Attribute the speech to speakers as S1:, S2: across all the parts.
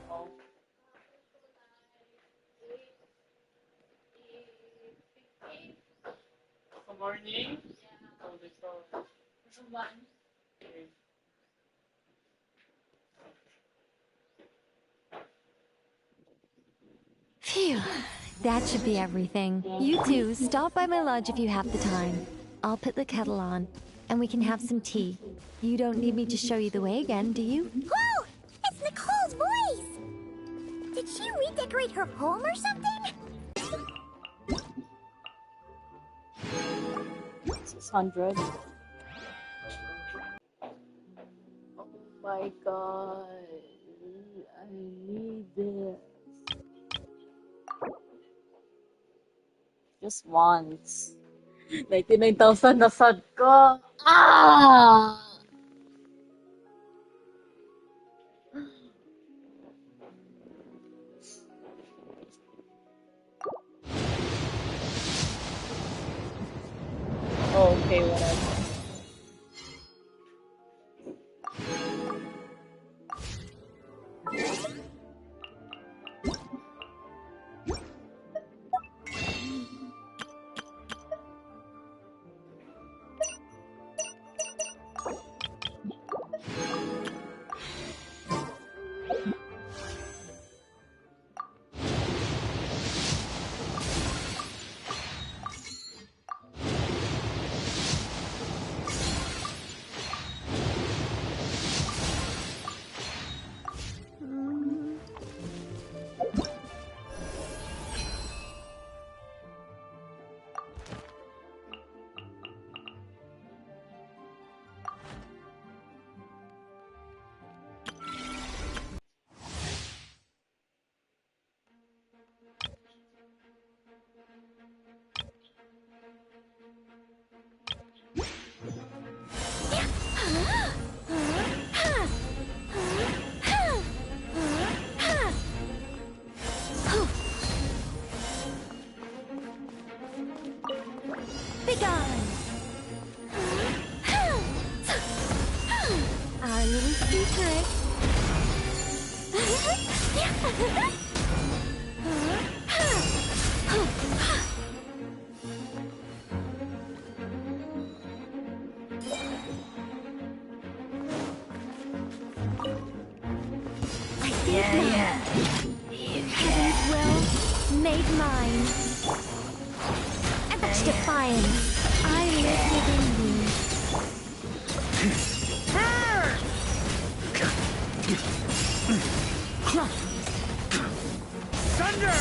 S1: Oh. Good morning. Oh, this one. Okay.
S2: Phew, that should be everything. You two, stop by my lodge if you have the time. I'll put the kettle on, and we can have some tea. You don't need me to show you the way again, do you?
S3: Whoa! It's Nicole's voice! Did she redecorate her home or something?
S1: 600. Oh my god. I need this. Just once. 99,000 na sad ko. Ah! Oh, okay, whatever.
S2: Begone! Our little secret. I think heaven's will made mine. And such defiance. I live within you.
S4: Thunder!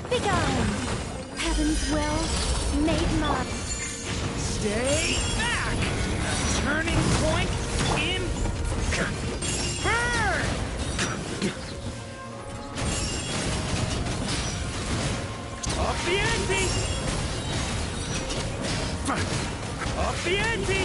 S2: Begone! Heaven's will made mine.
S4: Stay back! Turning point in... Up the ante! Up the ante!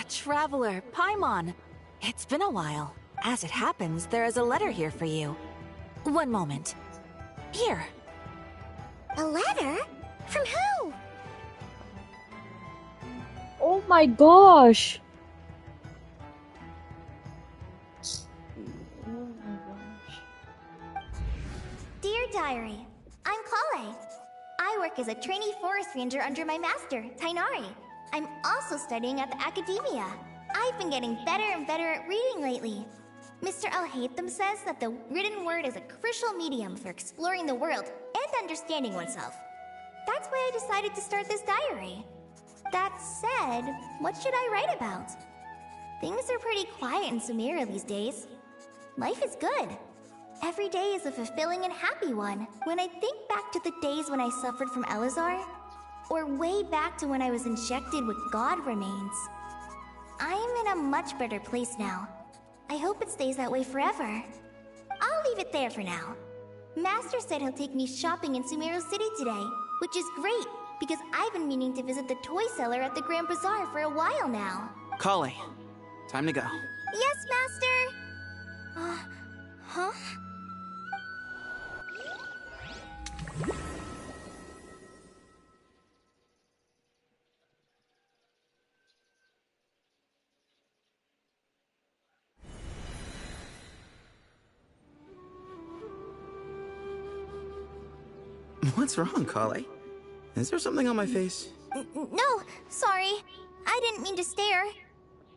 S5: Traveler, Paimon. It's been a while. As it happens, there is a letter here for you. One moment. Here.
S3: A letter? From who?
S1: Oh my gosh! Oh my gosh.
S3: Dear Diary, I'm Kale. I work as a trainee forest ranger under my master, Tainari. I'm also studying at the academia. I've been getting better and better at reading lately. Mr. Al-Haytham says that the written word is a crucial medium for exploring the world and understanding oneself. That's why I decided to start this diary. That said, what should I write about? Things are pretty quiet in Sumeru these days. Life is good. Every day is a fulfilling and happy one. When I think back to the days when I suffered from Elazar, or way back to when I was injected with God remains, I am in a much better place now. I hope it stays that way forever. I'll leave it there for now. Master said he'll take me shopping in Sumeru City today, which is great, because I've been meaning to visit the toy seller at the Grand Bazaar for a while now.
S6: Kale, time to go.
S3: Yes, Master! Huh?
S6: What's wrong, Kale? Is there something on my face?
S3: No, sorry. I didn't mean to stare.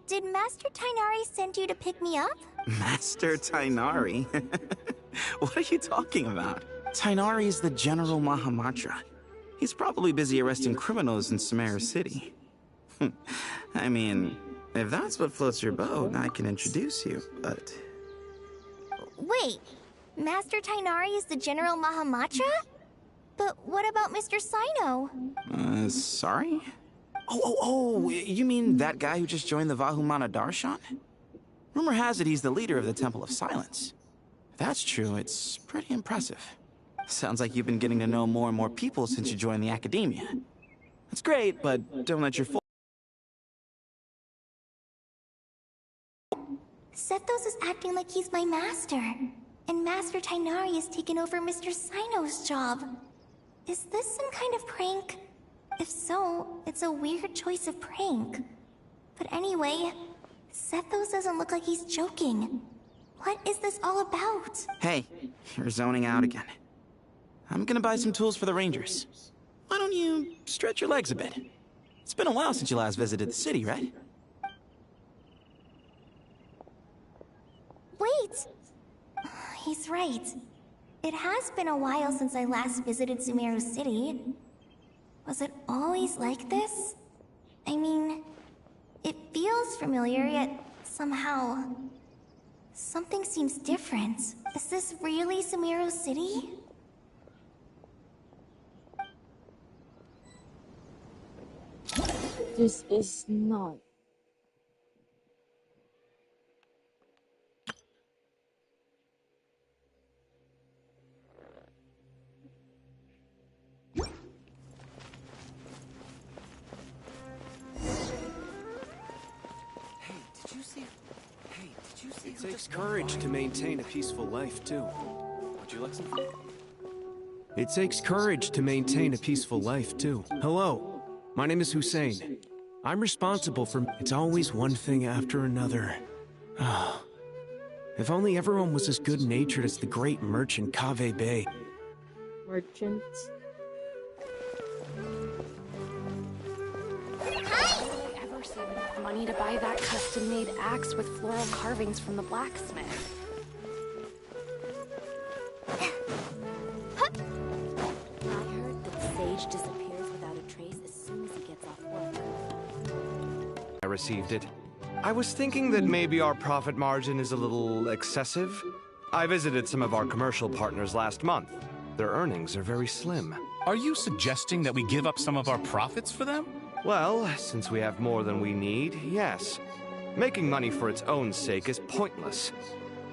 S3: Did Master Tighnari send you to pick me up?
S6: Master Tighnari? What are you talking about? Tighnari is the General Mahamatra. He's probably busy arresting criminals in Sumeru City. I mean, if that's what floats your boat, I can introduce you, but...
S3: Wait, Master Tighnari is the General Mahamatra? But what about Mr. Sino?
S6: Sorry? Oh, you mean that guy who just joined the Vahumana Darshan? Rumor has it he's the leader of the Temple of Silence. If that's true, it's pretty impressive. Sounds like you've been getting to know more and more people since you joined the academia. That's great, but don't let your
S3: Sethos is acting like he's my master, and Master Tighnari has taken over Mr. Sino's job. Is this some kind of prank? If so, it's a weird choice of prank. But anyway, Sethos doesn't look like he's joking. What is this all about?
S6: Hey, you're zoning out again. I'm gonna buy some tools for the Rangers. Why don't you stretch your legs a bit? It's been a while since you last visited the city, right?
S3: Wait! He's right. It has been a while since I last visited Sumeru City. Was it always like this? I mean, it feels familiar, yet somehow... something seems different. Is this really Sumeru City?
S1: This is not.
S7: It takes courage to maintain a peaceful life, too. Would you like some? It takes courage to maintain a peaceful life, too. Hello, my name is Hussein. I'm responsible for... It's always one thing after another. If only everyone was as good-natured as the great merchant Kaveh Bey.
S1: Merchant.
S8: Ever save enough money to buy that custom-made axe with floral carvings from the blacksmith?
S9: I heard that Sage disappears without a trace as soon as he gets off work.
S10: I received it. I was thinking that maybe our profit margin is a little excessive. I visited some of our commercial partners last month. Their earnings are very slim.
S11: Are you suggesting that we give up some of our profits for them?
S10: Well, since we have more than we need, yes. Making money for its own sake is pointless.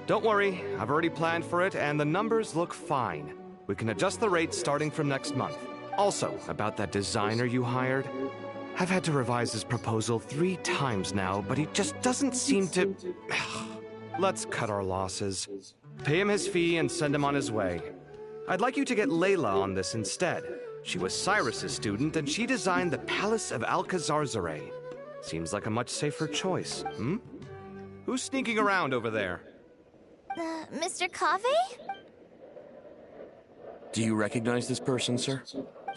S10: Don't worry, I've already planned for it, and the numbers look fine. We can adjust the rates starting from next month. Also, about that designer you hired, I've had to revise his proposal 3 times now, but he just doesn't seem to... Let's cut our losses. Pay him his fee and send him on his way. I'd like you to get Layla on this instead. She was Cyrus's student, and she designed the Palace of Alcazarzaray. Seems like a much safer choice, hmm? Who's sneaking around over there?
S3: Mr. Kaveh?
S7: Do you recognize this person, sir?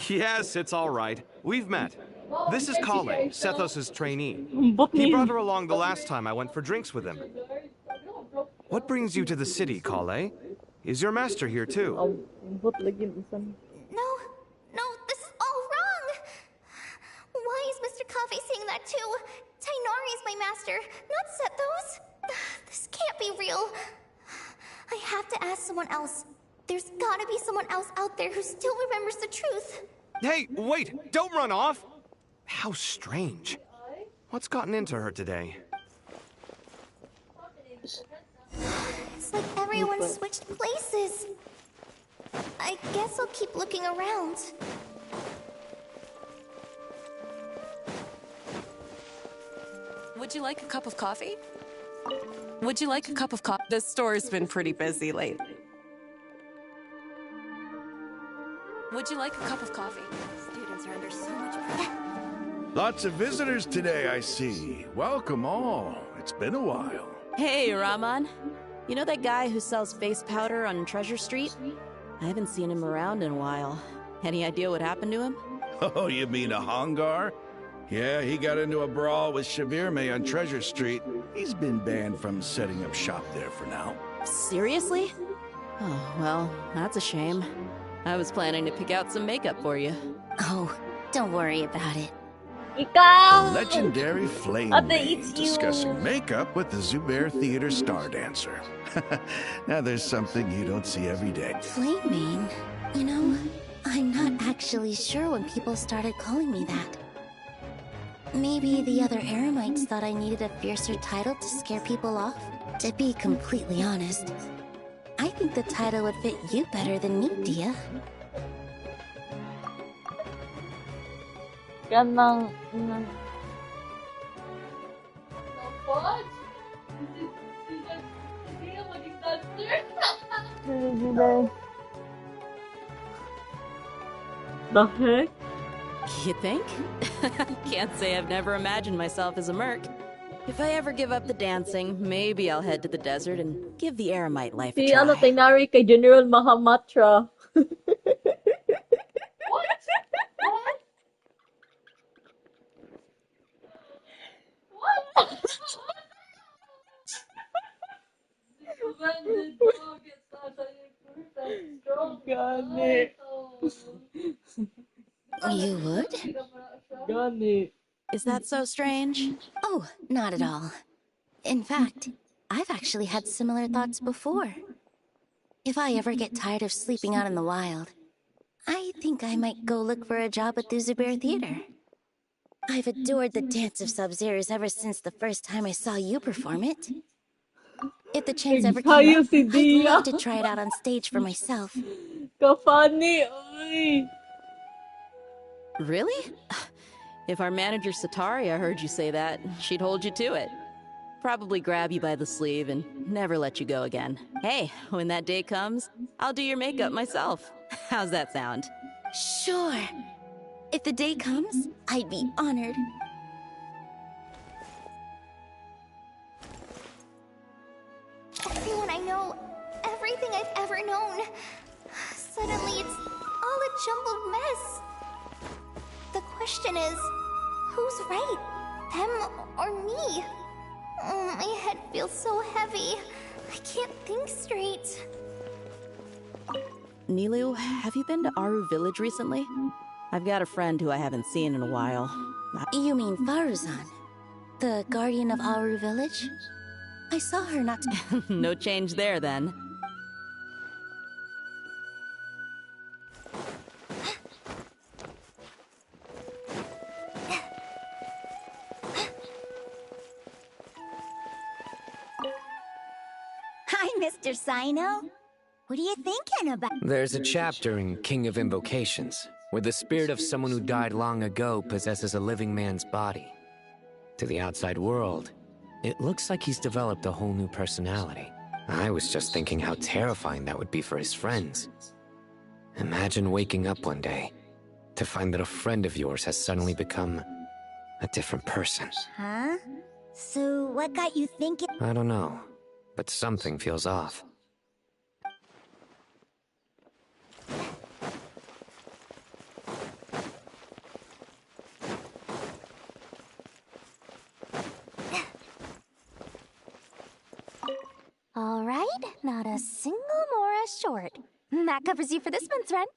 S10: Yes, it's all right. We've met. This is Kale, Sethos' trainee. He brought her along the last time I went for drinks with him. What brings you to the city, Kale? Is your master here too?
S3: No, this is all wrong! Why is Mr. Kave saying that too? Tainari is my master, not Sethos. This can't be real. I have to ask someone else. There's gotta be someone else out there who still remembers the truth.
S10: Hey, wait! Don't run off! How strange. What's gotten into her today?
S3: It's like everyone switched places. I guess I'll keep looking around.
S12: Would you like a cup of coffee? Would you like a cup of coffee? The store's been pretty busy lately. Would you like a cup of coffee?
S9: Students are under so much pressure.
S13: Lots of visitors today, I see. Welcome all. It's been a while.
S14: Hey, Rahman. You know that guy who sells face powder on Treasure Street? I haven't seen him around in a while. Any idea what happened to him?
S13: Oh, you mean a Hongar? Yeah, he got into a brawl with Shavirme on Treasure Street. He's been banned from setting up shop there for now.
S14: Seriously? Oh, well, that's a shame. I was planning to pick out some makeup for you.
S9: Oh, don't worry about it.
S13: The legendary Flame Maid discussing makeup with the Zubair Theater star dancer. Now there's something you don't see every day.
S9: Flame Maid? You know, I'm not actually sure when people started calling me that. Maybe the other Eremites thought I needed a fiercer title to scare people off? To be completely honest, I think the title would fit you better than me, Dia.
S1: The heck?
S14: You think? Can't say I've never imagined myself as a merc. If I ever give up the dancing, maybe I'll head to the desert and give the Eremite life a
S1: Si
S14: try.
S1: ano, Tainari kay General Mahamatra. Gani.
S9: You would?
S1: Gani.
S14: Is that so strange?
S9: Oh, not at all. In fact, I've actually had similar thoughts before. If I ever get tired of sleeping out in the wild, I think I might go look for a job at the Zubair Theater. I've adored the dance of Sub-Zeros ever since the first time I saw you perform it. If the chance ever came up, I'd love to try it out on stage for myself.
S1: Ka-funny, oy.
S14: Really? If our manager Sataria heard you say that, she'd hold you to it. Probably grab you by the sleeve and never let you go again. Hey, when that day comes, I'll do your makeup myself. How's that sound?
S9: Sure. If the day comes, I'd be honored.
S3: Everyone I know, everything I've ever known. Suddenly it's all a jumbled mess. The question is, who's right? Them or me? My head feels so heavy. I can't think straight.
S14: Nilu, have you been to Aru Village recently? I've got a friend who I haven't seen in a while.
S9: You mean Faruzan, the guardian of Aru Village? I saw her not
S14: No change there, then.
S15: Hi, Mr. Sino. What are you thinking about?
S16: There's a chapter in King of Invocations where the spirit of someone who died long ago possesses a living man's body. To the outside world, it looks like he's developed a whole new personality. I was just thinking how terrifying that would be for his friends. Imagine waking up one day to find that a friend of yours has suddenly become a different person.
S15: Huh? So, what got you thinking?
S16: I don't know, but something feels off.
S17: Alright, not a single Mora short. That covers you for this month's rent.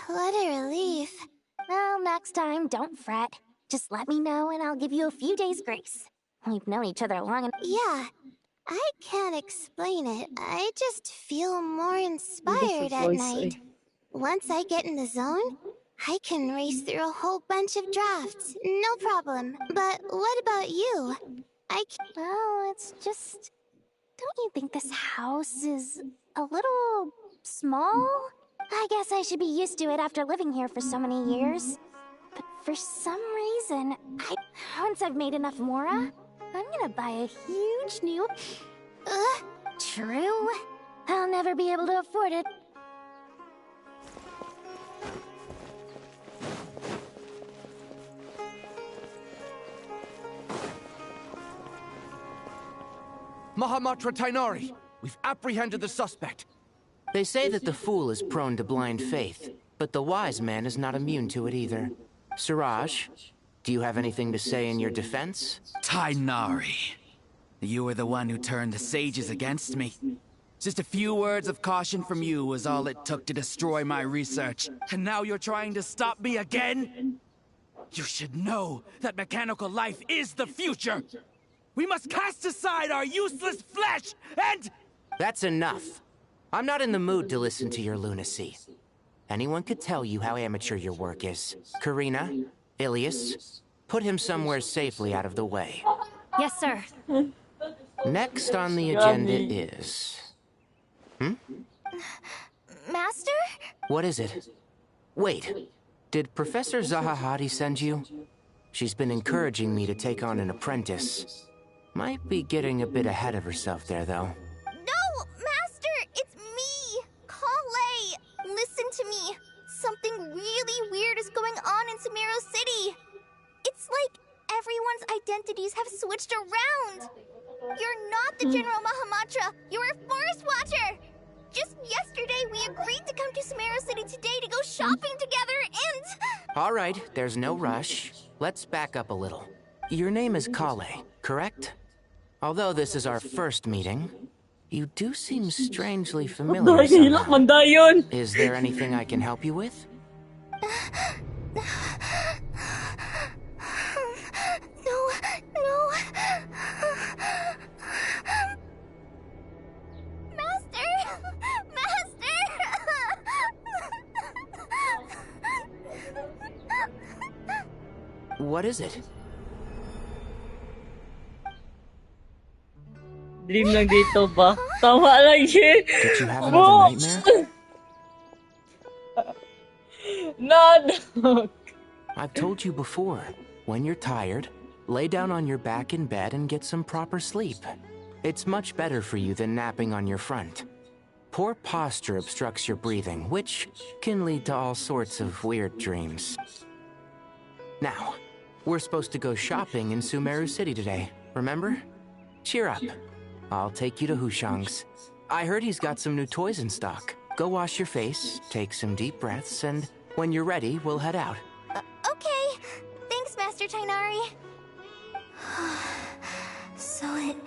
S15: What a relief.
S17: Well, next time, don't fret. Just let me know and I'll give you a few days' grace. We've known each other long enough.
S15: Yeah, I can't explain it. I just feel more inspired at night. Once I get in the zone, I can race through a whole bunch of drafts. No problem. But what about you?
S17: Well, it's just... Don't you think this house is a little small? I guess I should be used to it after living here for so many years. But for some reason, once I've made enough Mora, I'm gonna buy a huge new... True. I'll never be able to afford it.
S18: Mahamatra Tainari, we've apprehended the suspect.
S19: They say that the fool is prone to blind faith, but the wise man is not immune to it either. Siraj, do you have anything to say in your defense?
S20: Tainari, you were the one who turned the sages against me. Just a few words of caution from you was all it took to destroy my research. And now you're trying to stop me again? You should know that mechanical life is the future! We must cast aside our useless flesh and...
S19: That's enough. I'm not in the mood to listen to your lunacy. Anyone could tell you how amateur your work is. Karina, Ilias, put him somewhere safely out of the way.
S17: Yes, sir.
S19: Next on the agenda is...
S17: Master?
S19: What is it? Wait, did Professor Zahahati send you? She's been encouraging me to take on an apprentice. Might be getting a bit ahead of herself there, though.
S3: No, Master! It's me! Kale! Listen to me. Something really weird is going on in Sumeru City. It's like everyone's identities have switched around. You're not the General Mahamatra. You're a Forest Watcher. Just yesterday, we agreed to come to Sumeru City today to go shopping together and...
S19: All right, there's no rush. Let's back up a little. Your name is Kale, correct? Although this is our first meeting, you do seem strangely familiar somehow. Is there anything I can help you with?
S3: No.
S19: What is it?
S1: Dream lang dito ba? Tama lang yun.
S19: Did you have another nightmare?
S1: No.
S19: I've told you before, when you're tired, lay down on your back in bed and get some proper sleep. It's much better for you than napping on your front. Poor posture obstructs your breathing, which can lead to all sorts of weird dreams. Now, we're supposed to go shopping in Sumeru City today, remember? Cheer up. I'll take you to Hushang's. I heard he's got some new toys in stock. Go wash your face, take some deep breaths, and when you're ready, we'll head out.
S3: Okay. Thanks, Master Tainari.
S17: So it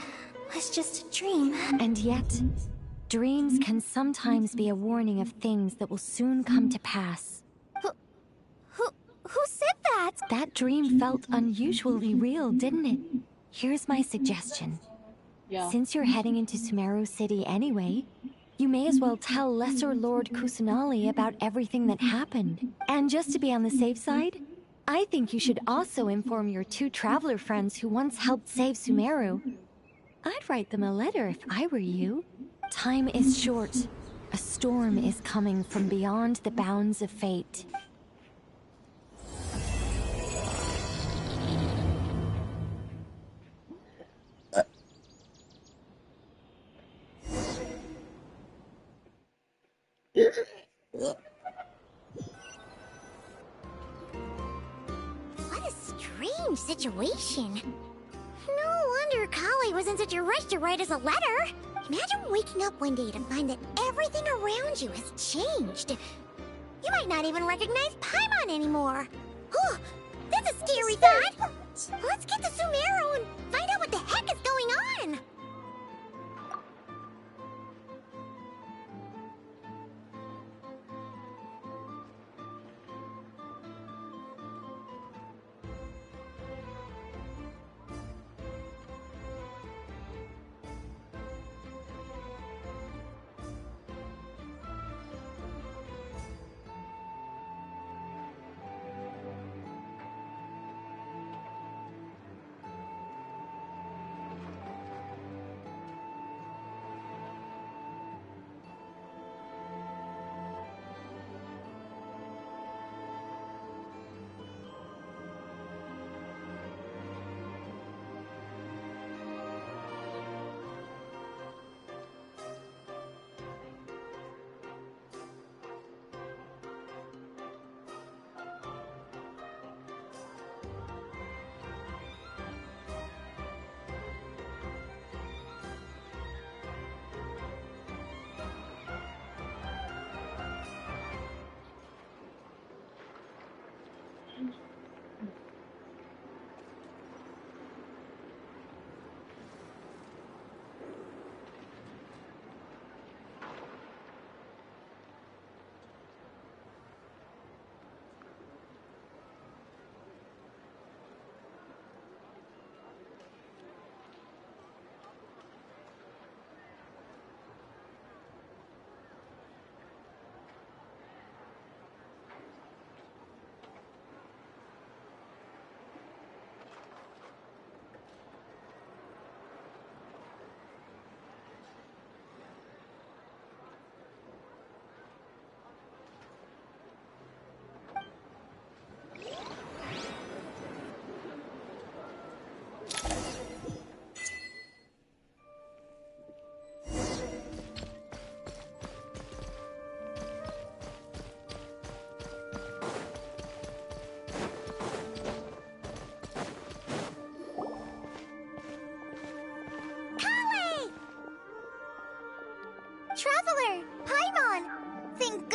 S17: was just a dream. And yet, dreams can sometimes be a warning of things that will soon come to pass.
S3: Who said that?
S17: That dream felt unusually real, didn't it? Here's my suggestion.
S1: Yeah.
S17: Since you're heading into Sumeru City anyway, you may as well tell Lesser Lord Kusanali about everything that happened. And just to be on the safe side, I think you should also inform your two traveler friends who once helped save Sumeru. I'd write them a letter if I were you. Time is short. A storm is coming from beyond the bounds of fate.
S15: What a strange situation. No wonder Kale was in such a rush to write us a letter. Imagine waking up one day to find that everything around you has changed. You might not even recognize Paimon anymore. Oh, that's a scary thought. Let's get to Sumeru and find out what the heck is going on.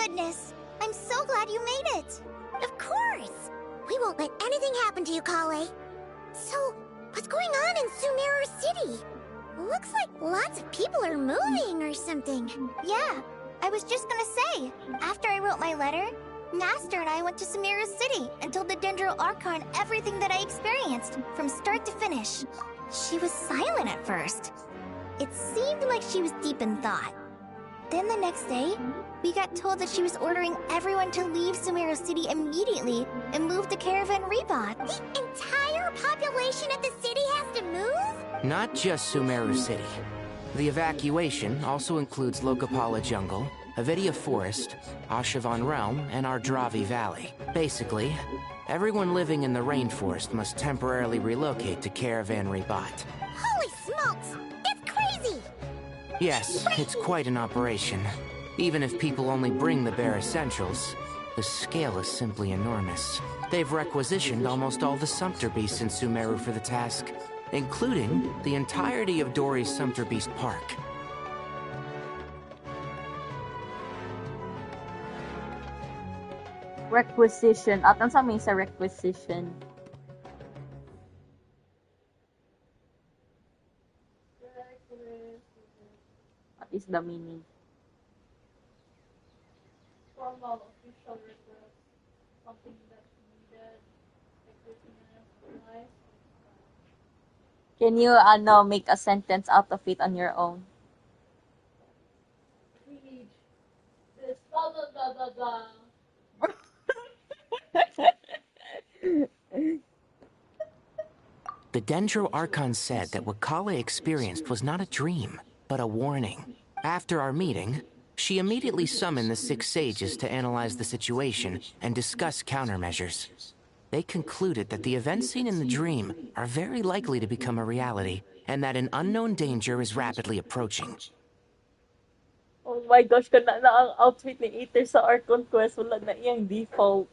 S15: goodness! I'm so glad you made it! Of course! We won't let anything happen to you, Kale. So, what's going on in Sumeru City? Looks like lots of people are moving or something.
S3: Yeah, I was just gonna say, after I wrote my letter, Master and I went to Sumeru City and told the Dendro Archon everything that I experienced, from start to finish. She was silent at first. It seemed like she was deep in thought. Then the next day, we got told that she was ordering everyone to leave Sumeru City immediately and move to Caravan Rebot.
S15: The entire population of the city has to move?
S19: Not just Sumeru City. The evacuation also includes Lokapala Jungle, Avidia Forest, Ashavan Realm, and Ardravi Valley. Basically, everyone living in the rainforest must temporarily relocate to Caravan Rebot.
S15: Holy smokes! It's crazy!
S19: Yes, it's quite an operation. Even if people only bring the bare essentials, the scale is simply enormous. They've requisitioned almost all the Sumpter Beasts in Sumeru for the task, including the entirety of Dori's Sumpter Beast Park.
S1: Requisition. At ang sa amin sa requisition. What is the meaning?
S21: Formal official request. Something that's needed. Like
S1: Can you make a sentence out of it on your own?
S21: Read this blah blah blah blah blah.
S19: The Dendro Archon said that what Kale experienced was not a dream, but a warning. After our meeting, she immediately summoned the 6 sages to analyze the situation and discuss countermeasures. They concluded that the events seen in the dream are very likely to become a reality, and that an unknown danger is rapidly approaching.
S1: Oh my gosh, kana na ang outfit ni Aether sa Archon Quest, wala na iyang default.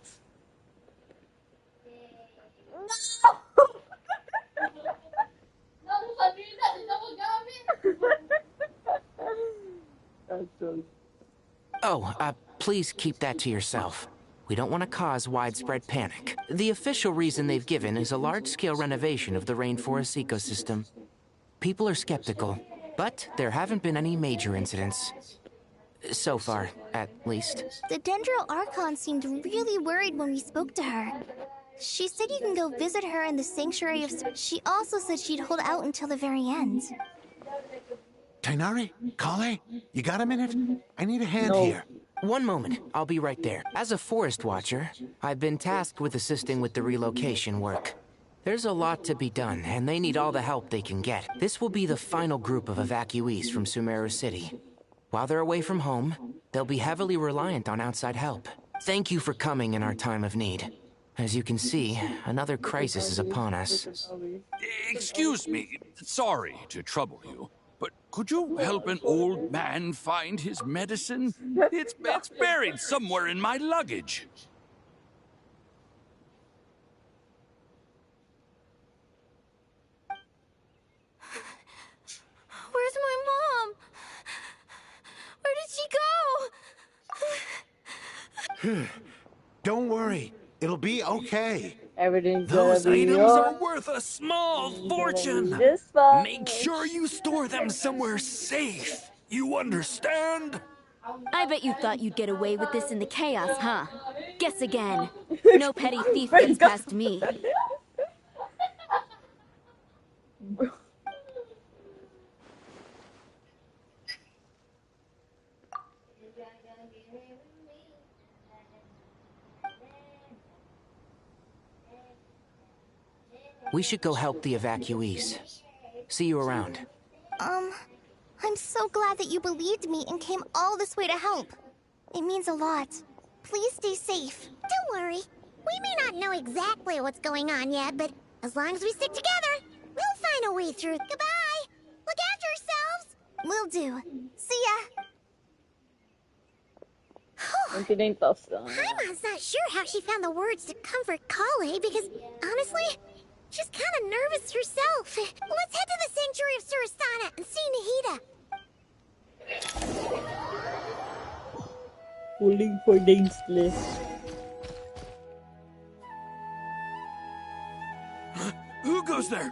S19: Oh, please keep that to yourself. We don't want to cause widespread panic. The official reason they've given is a large-scale renovation of the rainforest ecosystem. People are skeptical, but there haven't been any major incidents. So far, at least.
S3: The Dendro Archon seemed really worried when we spoke to her. She said you can go visit her in the Sanctuary of... She also said she'd hold out until the very end.
S13: Tighnari? Kale? You got a minute? I need a hand here.
S19: One moment, I'll be right there. As a forest watcher, I've been tasked with assisting with the relocation work. There's a lot to be done, and they need all the help they can get. This will be the final group of evacuees from Sumeru City. While they're away from home, they'll be heavily reliant on outside help. Thank you for coming in our time of need. As you can see, another crisis is upon us.
S22: Excuse me, sorry to trouble you, but could you help an old man find his medicine? It's buried somewhere in my luggage.
S15: Where's my mom? Where did she go?
S13: Don't worry. It'll be okay.
S1: Everything's
S22: Those
S1: gonna be
S22: items are
S1: alright.
S22: worth a small fortune.
S1: Just fine.
S22: Make sure you store them somewhere safe. You understand?
S23: I bet you thought you'd get away with this in the chaos, huh? Guess again. No petty thief gets past me.
S19: We should go help the evacuees. See you around.
S3: I'm so glad that you believed me and came all this way to help. It means a lot. Please stay safe.
S15: Don't worry. We may not know exactly what's going on yet, but as long as we stick together, we'll find a way through. Goodbye! Look after yourselves!
S3: Will do. See ya!
S15: Paimon's not sure how she found the words to comfort Kale because, honestly, she's kind of nervous herself. Let's head to the Sanctuary of Surasana and see Nahida.
S1: Pulling for names list.
S22: Who goes there?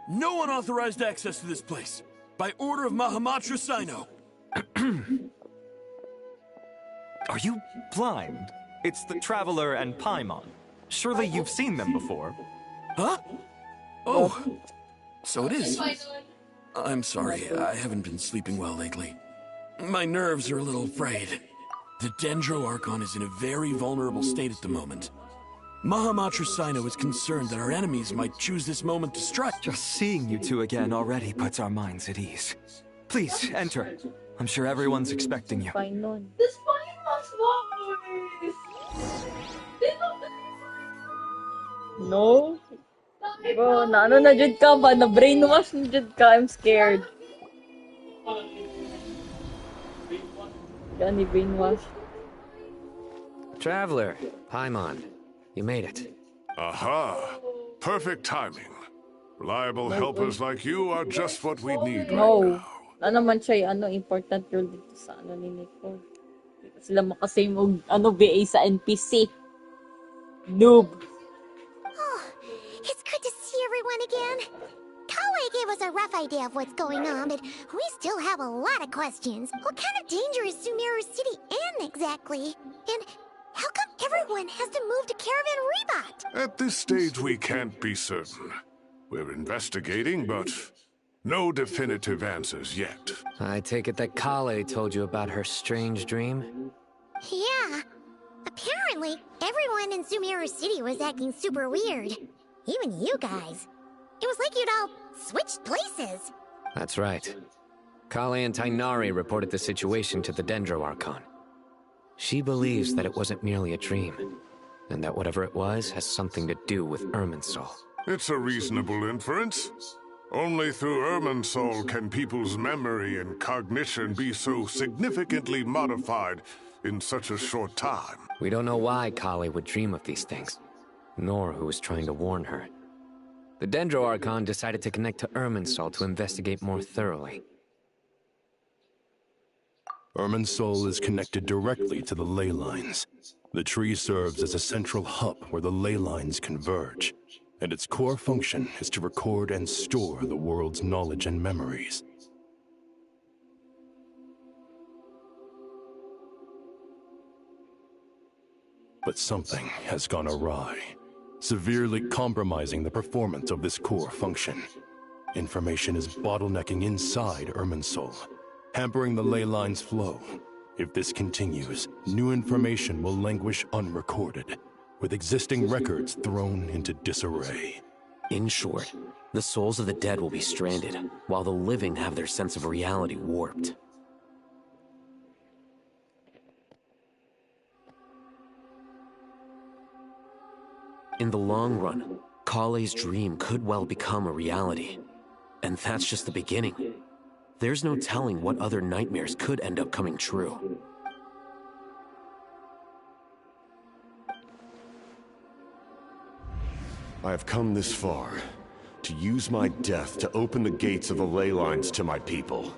S22: No unauthorized access to this place. By order of Mahamatra Sino.
S2: Are you blind? It's the Traveler and Paimon. Surely you've seen them before.
S22: Huh? Oh, so it is. I'm sorry, I haven't been sleeping well lately. My nerves are a little frayed. The Dendro Archon is in a very vulnerable state at the moment. Mahamatra Sino is concerned that our enemies might choose this moment to strike.
S2: Just seeing you two again already puts our minds at ease. Please, enter. I'm sure everyone's expecting you.
S21: This
S1: No? Bro, naano na jud ka ba? Na brainwash na jud ka. I'm scared. Johnny brainwash.
S16: Traveler, Paimon, you made it.
S4: Aha! Perfect timing. Reliable helpers like you are just what we need right
S1: No.
S4: now.
S1: Ano man siya, important role dito sa ni Nicole. Dito sila makasame og BA sa NPC. Noob.
S15: Oh, it's good to see everyone again. Kawaii gave us a rough idea of what's going on, but we still have a lot of questions. What kind of danger is Sumeru City in exactly? And how come everyone has to move to Caravan Rebot?
S4: At this stage, we can't be certain. We're investigating, but no definitive answers yet.
S16: I take it that Kale told you about her strange dream?
S15: Yeah. Apparently, everyone in Sumeru City was acting super weird. Even you guys. It was like you'd all switched places.
S16: That's right. Kale and Tainari reported the situation to the Dendro Archon. She believes that it wasn't merely a dream, and that whatever it was has something to do with Irminsul.
S4: It's a reasonable inference. Only through Irminsul can people's memory and cognition be so significantly modified in such a short time.
S16: We don't know why Kale would dream of these things, nor who was trying to warn her. The Dendro Archon decided to connect to Irminsul to investigate more thoroughly.
S5: Irminsul is connected directly to the ley lines. The tree serves as a central hub where the ley lines converge, and its core function is to record and store the world's knowledge and memories. But something has gone awry, severely compromising the performance of this core function. Information is bottlenecking inside Irminsul, hampering the ley line's flow. If this continues, new information will languish unrecorded, with existing records thrown into disarray.
S24: In short, the souls of the dead will be stranded, while the living have their sense of reality warped. In the long run, Kale's dream could well become a reality. And that's just the beginning. There's no telling what other nightmares could end up coming true.
S25: I have come this far, to use my death to open the gates of the ley lines to my people.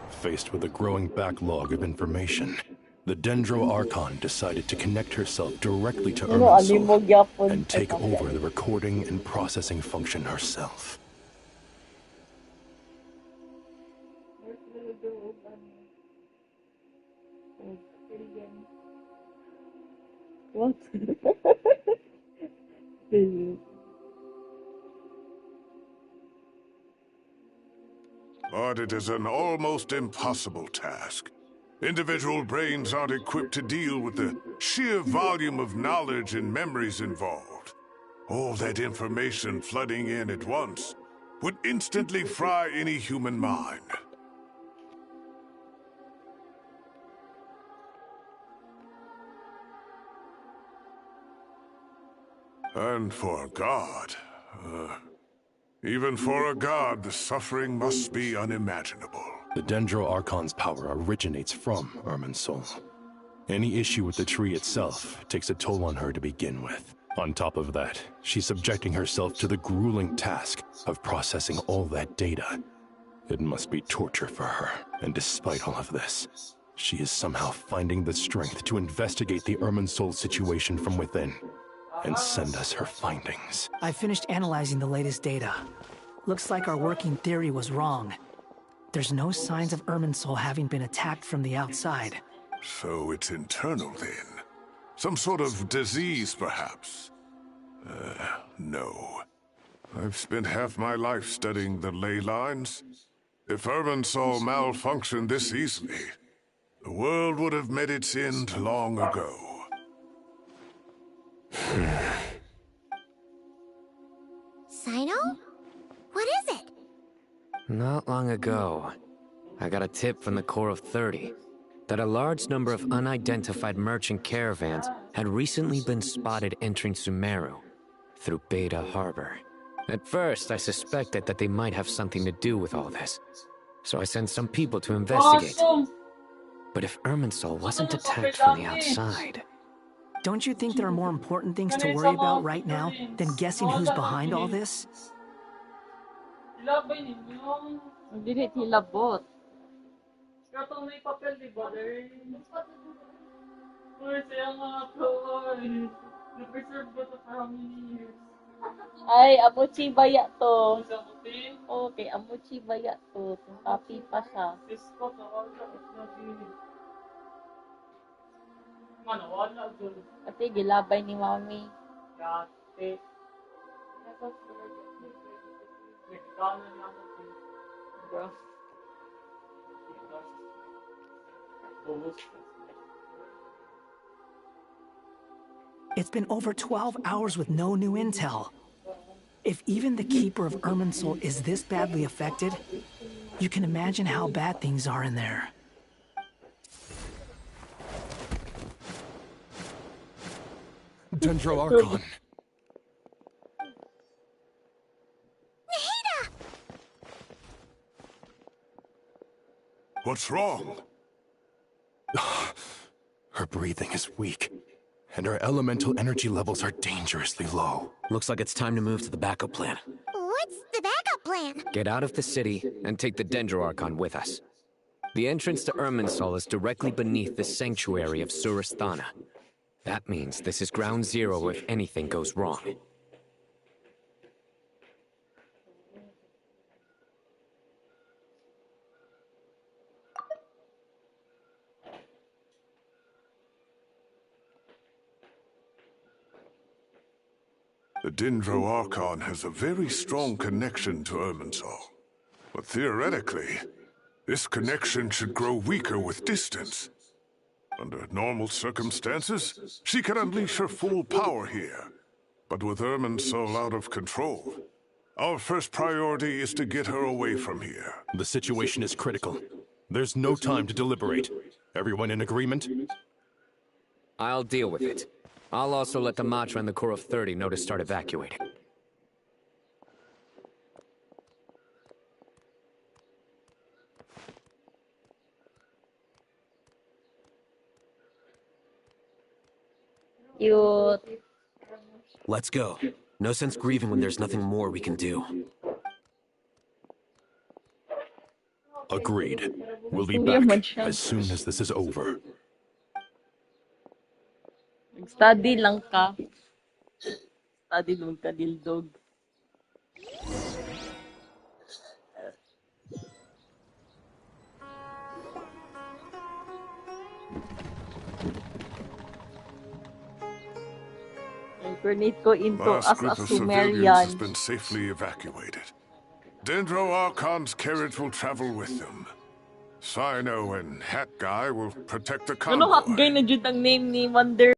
S5: Faced with a growing backlog of information, the Dendro Archon decided to connect herself directly to Irminsul and take over the recording and processing function herself.
S1: What?
S4: But it is an almost impossible task. Individual brains aren't equipped to deal with the sheer volume of knowledge and memories involved. All that information flooding in at once would instantly fry any human mind. And for God, even for a god, the suffering must be unimaginable.
S5: The Dendro Archon's power originates from Irminsul. Any issue with the tree itself takes a toll on her to begin with. On top of that, she's subjecting herself to the grueling task of processing all that data. It must be torture for her, and despite all of this, she is somehow finding the strength to investigate the Irminsul situation from within and send us her findings.
S6: I finished analyzing the latest data. Looks like our working theory was wrong. There's no signs of Irminsul having been attacked from the outside.
S4: So it's internal then? Some sort of disease, perhaps? No. I've spent half my life studying the ley lines. If Irminsul malfunctioned this easily, the world would have met its end long ago.
S15: Sino? What is it?
S16: Not long ago, I got a tip from the Corps of 30 that a large number of unidentified merchant caravans had recently been spotted entering Sumeru through Beta Harbor. At first, I suspected that they might have something to do with all this, so I sent some people to investigate. But if Irminsul wasn't attacked from the outside...
S6: Don't you think there are more important things to worry about right now than guessing who's behind all this?
S1: Dili hilabot.
S21: Katong may papel, di ba? Uy, siya nga ito, ay. Na-preserve ba ito for how many years?
S1: Ay, amuchi baya to. Okay, amuchi baya to. Tapi pa siya. Kasi gilabay ni Mami. Yate. Bro.
S6: It's been over 12 hours with no new intel. If even the Keeper of Irminsul is this badly affected, you can imagine how bad things are in there.
S5: Dendro Archon.
S4: What's wrong?
S5: Her breathing is weak, and her elemental energy levels are dangerously low.
S24: Looks like it's time to move to the backup plan.
S15: What's the backup plan?
S24: Get out of the city and take the Dendro Archon with us. The entrance to Irminsul is directly beneath the sanctuary of Surasthana. That means this is ground zero if anything goes wrong.
S4: The Dendro Archon has a very strong connection to Irminsul. But theoretically, this connection should grow weaker with distance. Under normal circumstances, she can unleash her full power here. But with Irminsul out of control, our first priority is to get her away from here.
S5: The situation is critical. There's no time to deliberate. Everyone in agreement?
S16: I'll deal with it. I'll also let the Matra and the Corps of 30 know to start evacuating.
S1: Cute.
S24: Let's go. No sense grieving when there's nothing more we can do.
S5: Agreed. We'll be back as soon as this is over.
S1: Study lang ka. Study lang ka, dildog. Grenade ko into
S4: Last
S1: as
S4: group
S1: a
S4: of civilians has
S1: Sumerian.
S4: been safely evacuated. Dendro Archon's carriage will travel with them. Sino and Hat Guy will protect the convoy.
S1: Ano hakgay na jud ang name ni Wonder?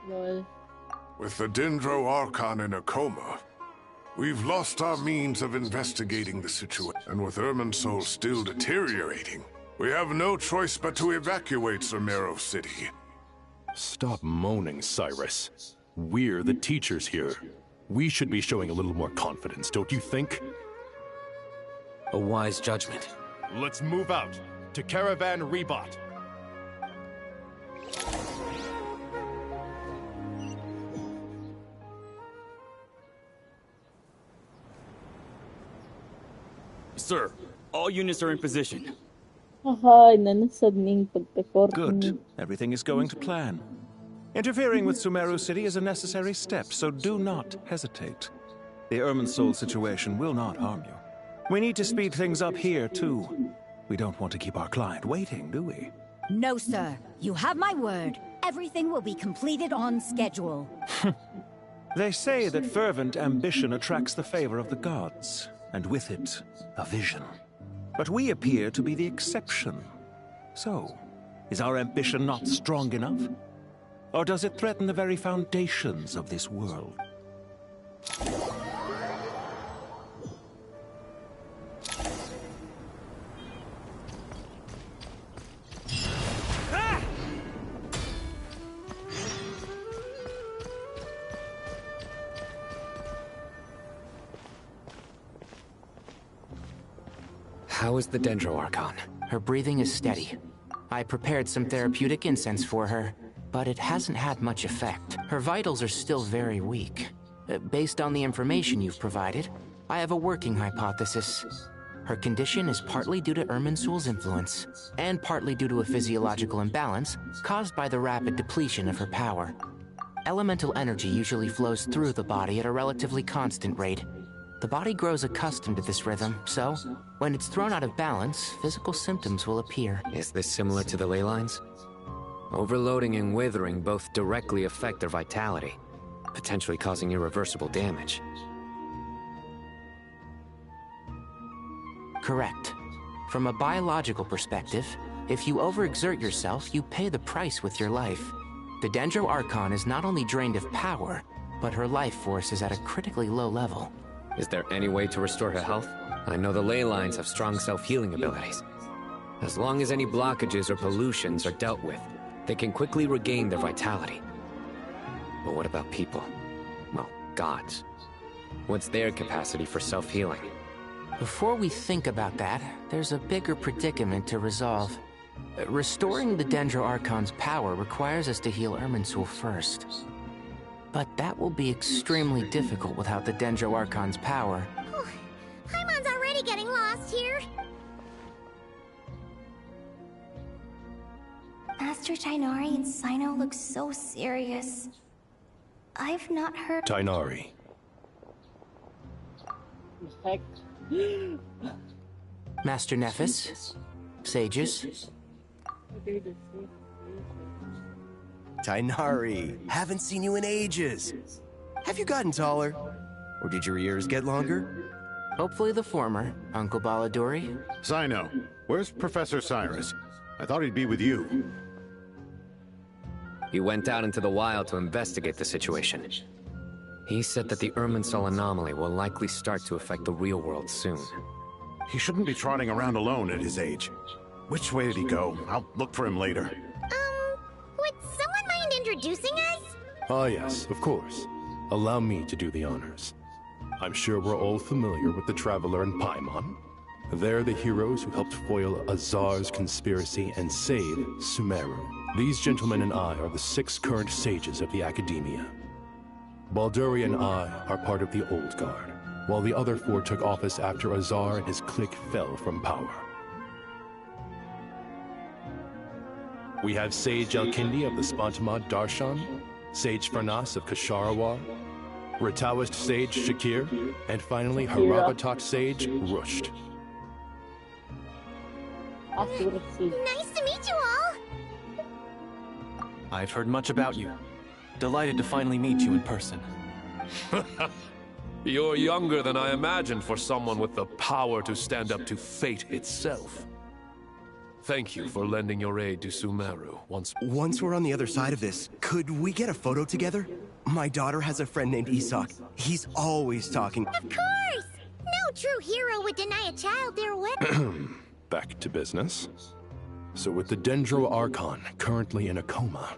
S1: Lol.
S4: With the Dendro Archon in a coma, we've lost our means of investigating the situation. And with Irminsul still deteriorating, we have no choice but to evacuate Sumeru City.
S5: Stop moaning, Cyrus. We're the teachers here. We should be showing a little more confidence, don't you think?
S24: A wise judgment.
S5: Let's move out to Caravan Rebot.
S7: Sir, all units are in position.
S1: Haha, nanasad ning pagpeport.
S8: Good. Everything is going to plan. Interfering with Sumeru City is a necessary step, so do not hesitate. The Irminsul situation will not harm you. We need to speed things up here, too. We don't want to keep our client waiting, do we?
S10: No, sir. You have my word. Everything will be completed on schedule.
S8: They say that fervent ambition attracts the favor of the gods, and with it, a vision. But we appear to be the exception. So, is our ambition not strong enough? Or does it threaten the very foundations of this world?
S16: How is the Dendro Archon?
S19: Her breathing is steady. I prepared some therapeutic incense for her, but it hasn't had much effect. Her vitals are still very weak. Based on the information you've provided, I have a working hypothesis. Her condition is partly due to Irminsul's influence, and partly due to a physiological imbalance caused by the rapid depletion of her power. Elemental energy usually flows through the body at a relatively constant rate. The body grows accustomed to this rhythm, so when it's thrown out of balance, physical symptoms will appear.
S16: Is this similar to the ley lines? Overloading and withering both directly affect their vitality, potentially causing irreversible damage.
S19: Correct. From a biological perspective, if you overexert yourself, you pay the price with your life. The Dendro Archon is not only drained of power, but her life force is at a critically low level.
S16: Is there any way to restore her health? I know the ley lines have strong self-healing abilities. As long as any blockages or pollutions are dealt with, they can quickly regain their vitality. But what about people? Well, gods. What's their capacity for self-healing?
S19: Before we think about that, there's a bigger predicament to resolve. Restoring the Dendro Archon's power requires us to heal Irminsul first. But that will be extremely difficult without the Dendro Archon's power.
S15: Paimon's already getting lost here.
S3: Master Tighnari and Cyno look so serious. I've not heard—
S5: Tighnari.
S1: Heck.
S19: Master Nephis? Sages?
S11: Tighnari, haven't seen you in ages. Have you gotten taller? Or did your ears get longer?
S19: Hopefully the former, Uncle Baladuri.
S12: Cyno, where's Professor Cyrus? I thought he'd be with you.
S16: He went out into the wild to investigate the situation. He said that the Irminsul anomaly will likely start to affect the real world soon.
S12: He shouldn't be trotting around alone at his age. Which way did he go? I'll look for him later.
S15: Would someone mind introducing us?
S5: Ah yes, of course. Allow me to do the honors. I'm sure we're all familiar with the Traveler and Paimon. They're the heroes who helped foil Azar's conspiracy and save Sumeru. These gentlemen and I are the 6 current sages of the Academia. Balduri and I are part of the Old Guard, while the other 4 took office after Azar and his clique fell from power. We have Sage Elkindi of the Spantamad Darshan, Sage Farnas of Kasharawar, Rataoist Sage Shakir, and finally Harabatot Sage Rusht.
S15: Nice to meet you all!
S26: I've heard much about you. Delighted to finally meet you in person.
S27: You're younger than I imagined for someone with the power to stand up to fate itself. Thank you for lending your aid to Sumeru once
S11: we're on the other side of this, could we get a photo together? My daughter has a friend named Isak. He's always talking.
S15: Of course! No true hero would deny a child their weapon.
S5: Back to business. So with the Dendro Archon currently in a coma,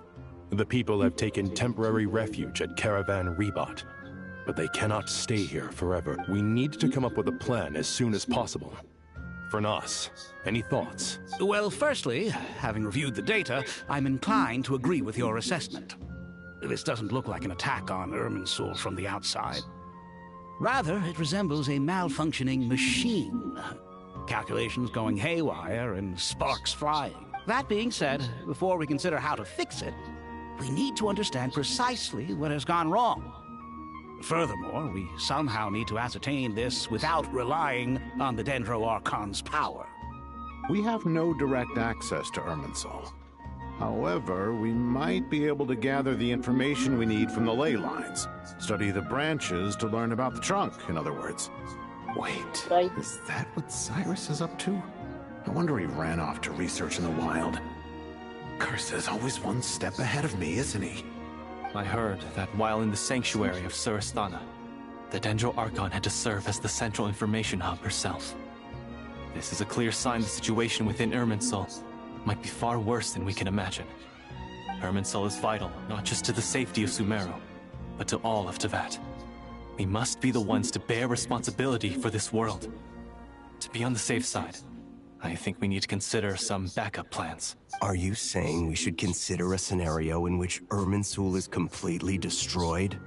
S5: the people have taken temporary refuge at Caravan Rebot. But they cannot stay here forever. We need to come up with a plan as soon as possible. Farnas, any thoughts?
S28: Well, firstly, having reviewed the data, I'm inclined to agree with your assessment. This doesn't look like an attack on Irminsul from the outside. Rather, it resembles a malfunctioning machine. calculations going haywire and sparks flying. That being said, before we consider how to fix it, we need to understand precisely what has gone wrong. Furthermore, we somehow need to ascertain this without relying on the Dendro Archon's power.
S12: We have no direct access to Irminsul. However, we might be able to gather the information we need from the ley lines. Study the branches to learn about the trunk, in other words. Wait, is that what Cyrus is up to? No wonder he ran off to research in the wild. Curse, always one step ahead of me, isn't he?
S26: I heard that while in the sanctuary of Surasthana, the Dendro Archon had to serve as the central information hub herself. This is a clear sign the situation within Irminsul might be far worse than we can imagine. Irminsul is vital, not just to the safety of Sumeru, but to all of Teyvat. We must be the ones to bear responsibility for this world. To be on the safe side, I think we need to consider some backup plans.
S11: Are you saying we should consider a scenario in which Irminsul is completely destroyed?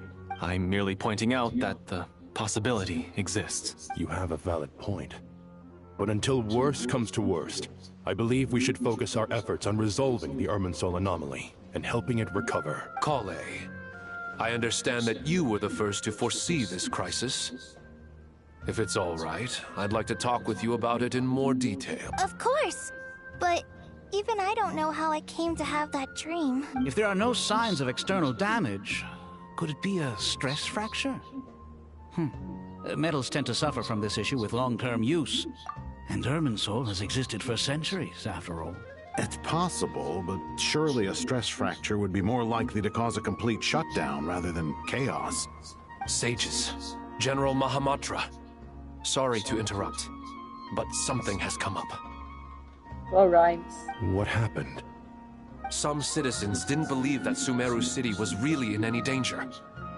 S26: I'm merely pointing out that the possibility exists.
S5: You have a valid point. But until worst comes to worst, I believe we should focus our efforts on resolving the Irminsul anomaly and helping it recover.
S27: Kale, I understand that you were the first to foresee this crisis. If it's all right, I'd like to talk with you about it in more detail.
S3: Of course. But even I don't know how I came to have that dream.
S28: If there are no signs of external damage, could it be a stress fracture? Metals tend to suffer from this issue with long-term use. And Irminsul has existed for centuries, after all.
S12: It's possible, but surely a stress fracture would be more likely to cause a complete shutdown rather than chaos.
S27: Sages, General Mahamatra, sorry to interrupt, but something has come up.
S1: Well, rhymes.
S5: What happened?
S27: Some citizens didn't believe that Sumeru City was really in any danger.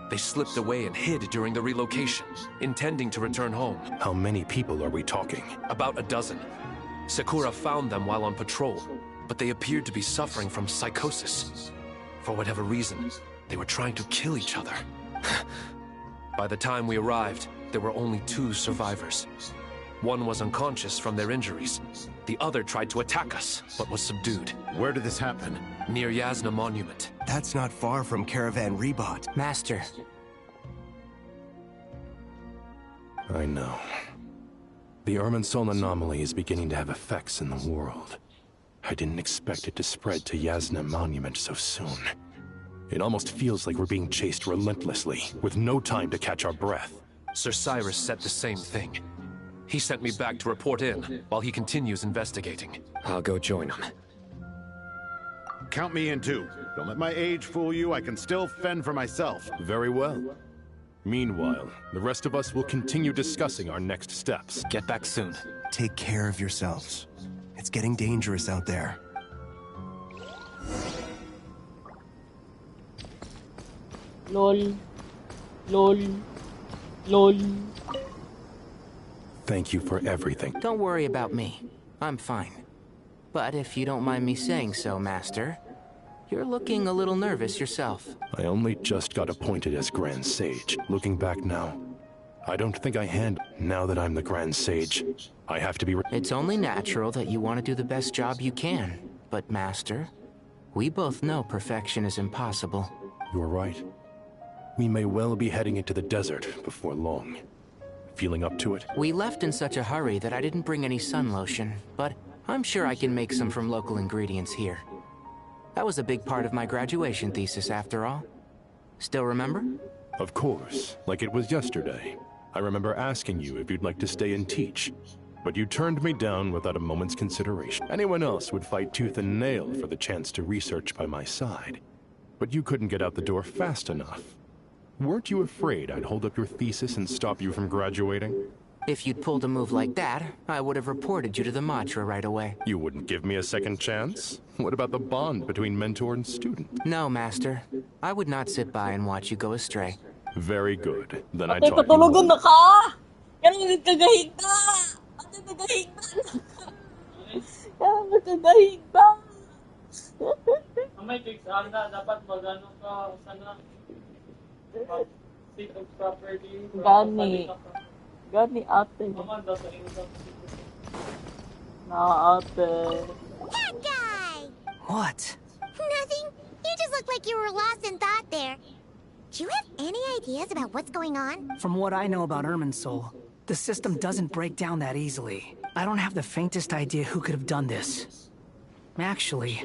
S27: They slipped away and hid during the relocation, intending to return home.
S5: How many people are we talking?
S27: About a dozen. Sakura found them while on patrol, but they appeared to be suffering from psychosis. For whatever reason, they were trying to kill each other. By the time we arrived, there were only 2 survivors. One was unconscious from their injuries. The other tried to attack us, but was subdued.
S12: Where did this happen?
S27: Near Yasna Monument.
S11: That's not far from Caravan Rebot.
S19: Master.
S5: I know. The Irminsul anomaly is beginning to have effects in the world. I didn't expect it to spread to Yasna Monument so soon. It almost feels like we're being chased relentlessly, with no time to catch our breath.
S27: Sir Cyrus said the same thing. He sent me back to report in, while he continues investigating.
S16: I'll go join him.
S12: Count me in too. Don't let my age fool you, I can still fend for myself.
S5: Very well. Meanwhile, the rest of us will continue discussing our next steps.
S26: Get back soon.
S11: Take care of yourselves. It's getting dangerous out there.
S1: LOL. LOL. LOL.
S5: Thank you for everything.
S19: Don't worry about me. I'm fine. But if you don't mind me saying so, Master, you're looking a little nervous yourself.
S5: I only just got appointed as Grand Sage. Looking back now, I don't think I handle. Now that I'm the Grand Sage, I have to be.
S19: It's only natural that you want to do the best job you can. But, Master, we both know perfection is impossible.
S5: You're right. We may well be heading into the desert before long. Feeling up to it?
S19: We left in such a hurry that I didn't bring any sun lotion, but I'm sure I can make some from local ingredients here. That was a big part of my graduation thesis, after all. Still remember?
S5: Of course, like it was yesterday. I remember asking you if you'd like to stay and teach, but you turned me down without a moment's consideration. Anyone else would fight tooth and nail for the chance to research by my side, but you couldn't get out the door fast enough. Weren't you afraid I'd hold up your thesis and stop you from graduating?
S19: If you'd pulled a move like that, I would have reported you to the Matra right away.
S5: You wouldn't give me a second chance? What about the bond between mentor and student?
S19: No, Master. I would not sit by and watch you go astray.
S5: Very good. Then I
S1: Ate,
S5: taught
S1: patulugan
S5: you
S1: na ka! Kailangan kagahigda! Ate, kagahigda na ka! Kailangan kagahigda!
S21: May fix anda, dapat magano ka sana. State of property.
S1: Gani. Gani ate.
S21: Mamanda sa inyo.
S1: Ate.
S15: That guy!
S6: What?
S15: Nothing. You just looked like you were lost in thought there. Do you have any ideas about what's going on?
S6: From what I know about Irminsul, the system doesn't break down that easily. I don't have the faintest idea who could have done this. Actually,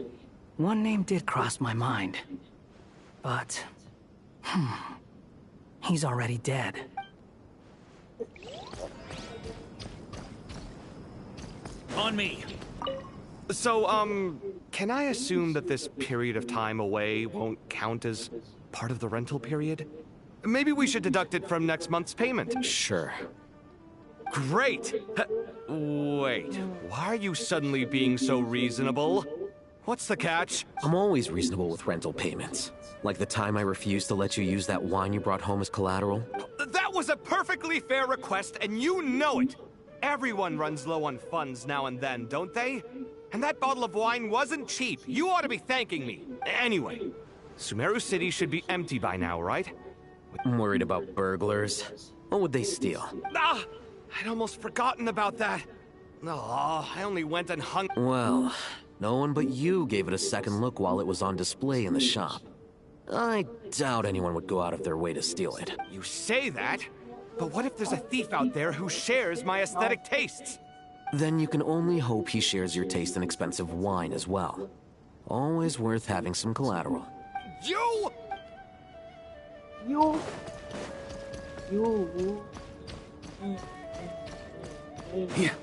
S6: one name did cross my mind. But... he's already dead.
S26: On me!
S9: So, can I assume that this period of time away won't count as part of the rental period? Maybe we should deduct it from next month's payment.
S24: Sure.
S9: Great! Wait, why are you suddenly being so reasonable? What's the catch?
S24: I'm always reasonable with rental payments. Like the time I refused to let you use that wine you brought home as collateral.
S9: That was a perfectly fair request, and you know it! Everyone runs low on funds now and then, don't they? And that bottle of wine wasn't cheap. You ought to be thanking me. Anyway, Sumeru City should be empty by now, right?
S24: I'm worried about burglars. What would they steal?
S9: Ah! I'd almost forgotten about that. Oh, I only went and hung...
S24: Well, no one but you gave it a second look while it was on display in the shop. I doubt anyone would go out of their way to steal it.
S9: You say that, but what if there's a thief out there who shares my aesthetic tastes?
S24: Then you can only hope he shares your taste in expensive wine as well. Always worth having some collateral.
S9: You!
S24: Yeah.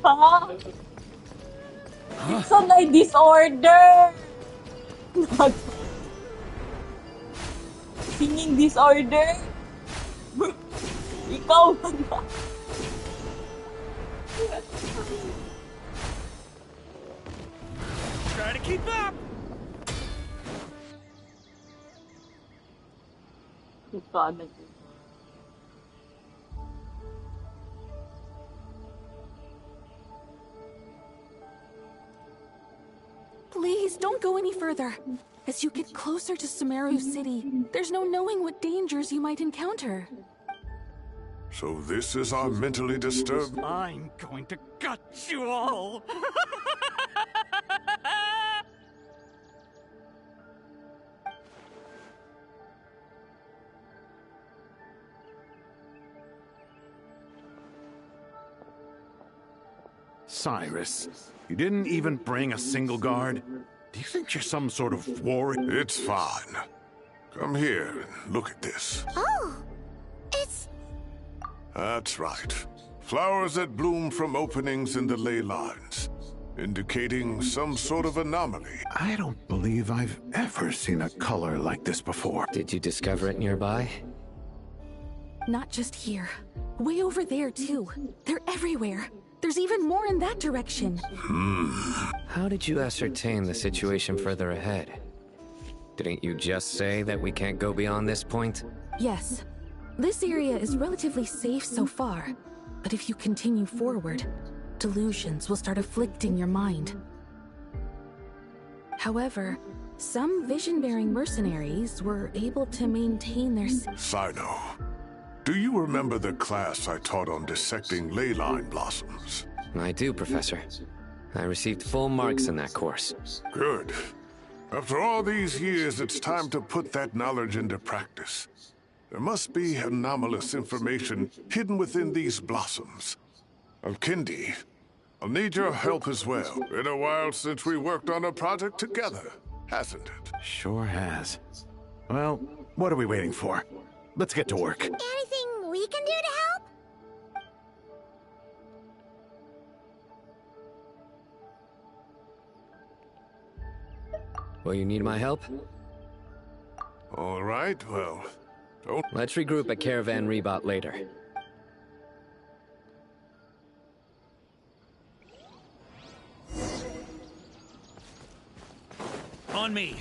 S1: Ha? It's a night disorder! Singing disorder? Ikaw!
S26: Try to keep up!
S13: Please, don't go any further. As you get closer to Sumeru City, there's no knowing what dangers you might encounter.
S4: So this is our mentally disturbed...
S26: I'm going to gut you all!
S12: Cyrus, you didn't even bring a single guard? Do you think you're some sort of warrior?
S4: It's fine. Come here and look at this.
S15: Oh, it's...
S4: That's right. Flowers that bloom from openings in the ley lines, indicating some sort of anomaly.
S12: I don't believe I've ever seen a color like this before.
S16: Did you discover it nearby?
S13: Not just here. Way over there, too. They're everywhere. There's even more in that direction.
S16: How did you ascertain the situation further ahead? Didn't you just say that we can't go beyond this point?
S13: Yes. This area is relatively safe so far. But if you continue forward, delusions will start afflicting your mind. However, some vision-bearing mercenaries were able to maintain their...
S4: Cyno, do you remember the class I taught on dissecting ley line blossoms?
S16: I do, Professor. I received full marks in that course.
S4: Good. After all these years, it's time to put that knowledge into practice. There must be anomalous information hidden within these blossoms. Alkindi, I'll need your help as well. Been a while since we worked on a project together, hasn't it?
S12: Sure has. Well, what are we waiting for? Let's get to work.
S15: Anything we can do to help?
S16: Will you need my help?
S4: All right, well, don't...
S16: Let's regroup at Caravan Rebot later.
S26: On me!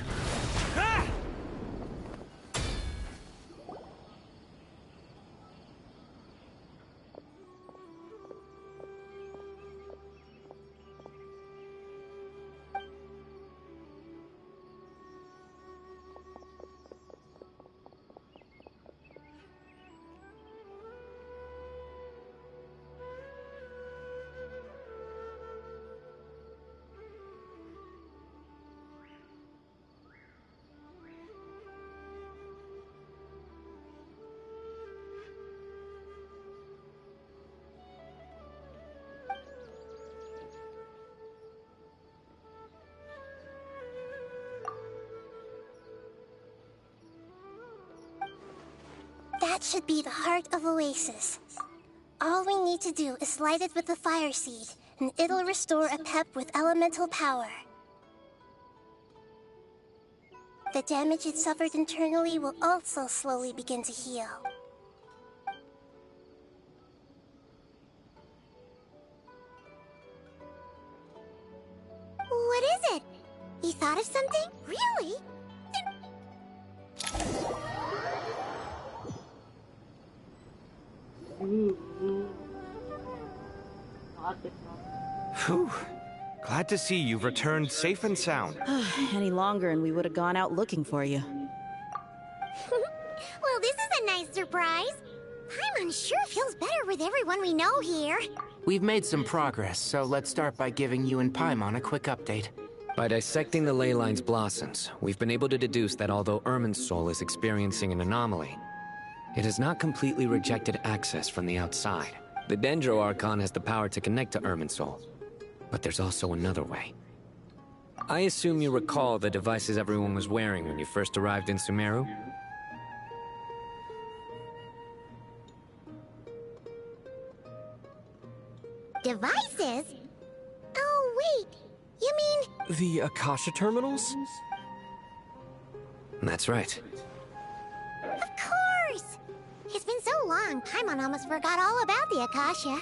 S15: That should be the heart of Oasis. All we need to do is light it with the fire seed, and it'll restore a pep with elemental power. The damage it suffered internally will also slowly begin to heal. What is it? You thought of something? Really?
S9: Phew. Glad to see you've returned safe and sound.
S2: Any longer and we would have gone out looking for you.
S15: Well, this is a nice surprise. Paimon sure feels better with everyone we know here.
S19: We've made some progress, so let's start by giving you and Paimon a quick update.
S16: By dissecting the ley line's blossoms, we've been able to deduce that although Irminsul is experiencing an anomaly, it has not completely rejected access from the outside. The Dendro Archon has the power to connect to Irminsul, but there's also another way. I assume you recall the devices everyone was wearing when you first arrived in Sumeru?
S15: Devices? Oh, wait. You mean...
S24: The Akasha terminals?
S16: That's right.
S15: Of course! It's been so long, Paimon almost forgot all about the Akasha.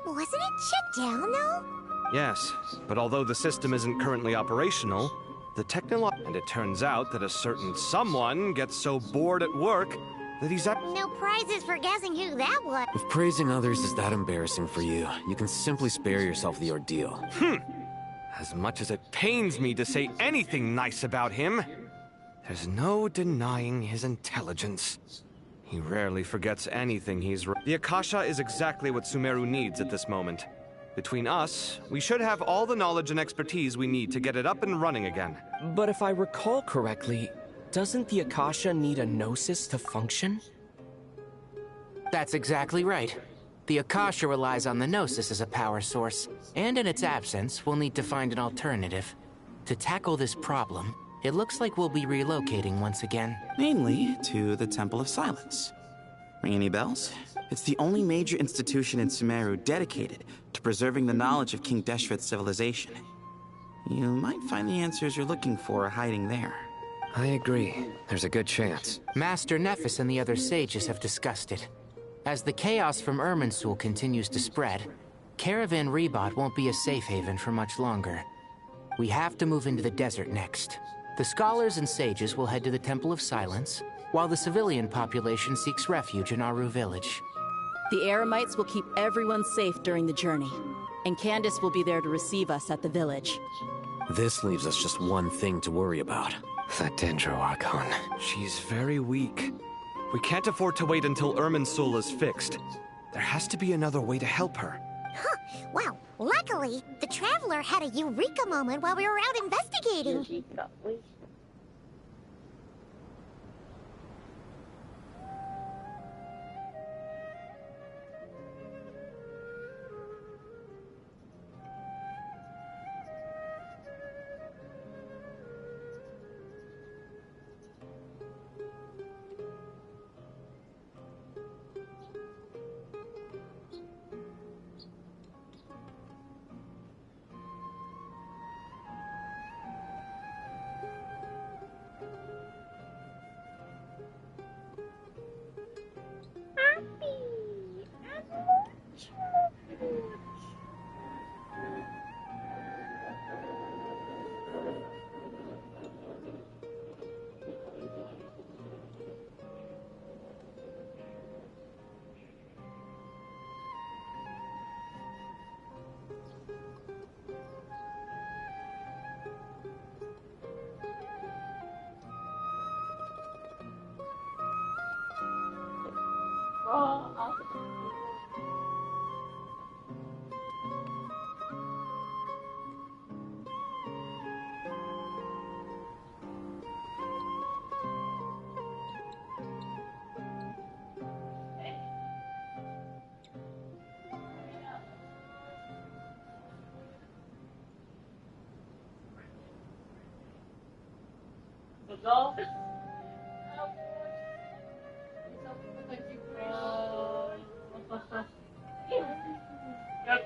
S15: Wasn't it shut down, though?
S9: Yes, but although the system isn't currently operational, the and it turns out that a certain someone gets so bored at work that he's up.
S15: No prizes for guessing who that was.
S24: If praising others is that embarrassing for you, you can simply spare yourself the ordeal.
S9: As much as it pains me to say anything nice about him, there's no denying his intelligence. He rarely forgets anything The Akasha is exactly what Sumeru needs at this moment. Between us, we should have all the knowledge and expertise we need to get it up and running again.
S24: But if I recall correctly, doesn't the Akasha need a Gnosis to function?
S19: That's exactly right. The Akasha relies on the Gnosis as a power source, and in its absence, we'll need to find an alternative. To tackle this problem, it looks like we'll be relocating once again.
S14: Namely, to the Temple of Silence. Ring any bells? It's the only major institution in Sumeru dedicated to preserving the knowledge of King Deshret's civilization. You might find the answers you're looking for hiding there.
S16: I agree. There's a good chance.
S19: Master Nephis and the other sages have discussed it. As the chaos from Irminsul continues to spread, Caravan Rebot won't be a safe haven for much longer. We have to move into the desert next. The scholars and sages will head to the Temple of Silence, while the civilian population seeks refuge in Aru village.
S2: The Eremites will keep everyone safe during the journey, and Candace will be there to receive us at the village.
S24: This leaves us just one thing to worry about.
S16: That Dendro Archon.
S9: She's very weak. We can't afford to wait until Irminsul is fixed. There has to be another way to help her.
S15: Huh. Well, luckily, the Traveler had a eureka moment while we were out investigating.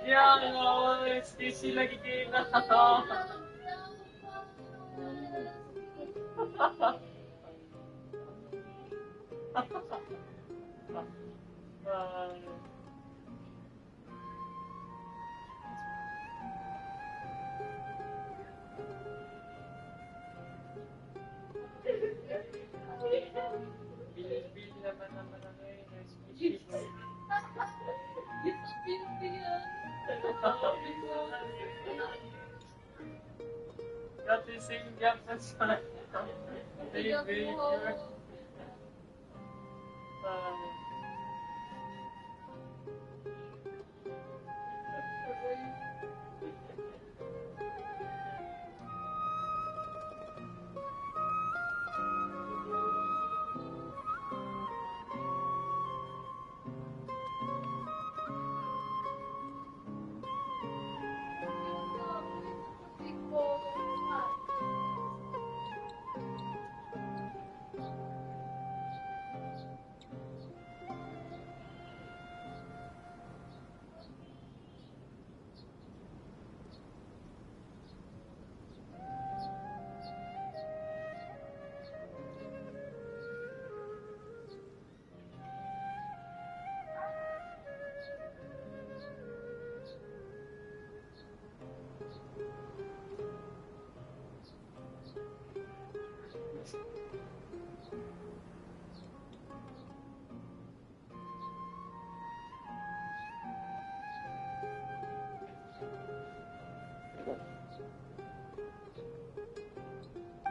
S21: Yeah, no, it's easy lagi kayo na. Bili naman ano eh, Got the same gap as mine. Baby,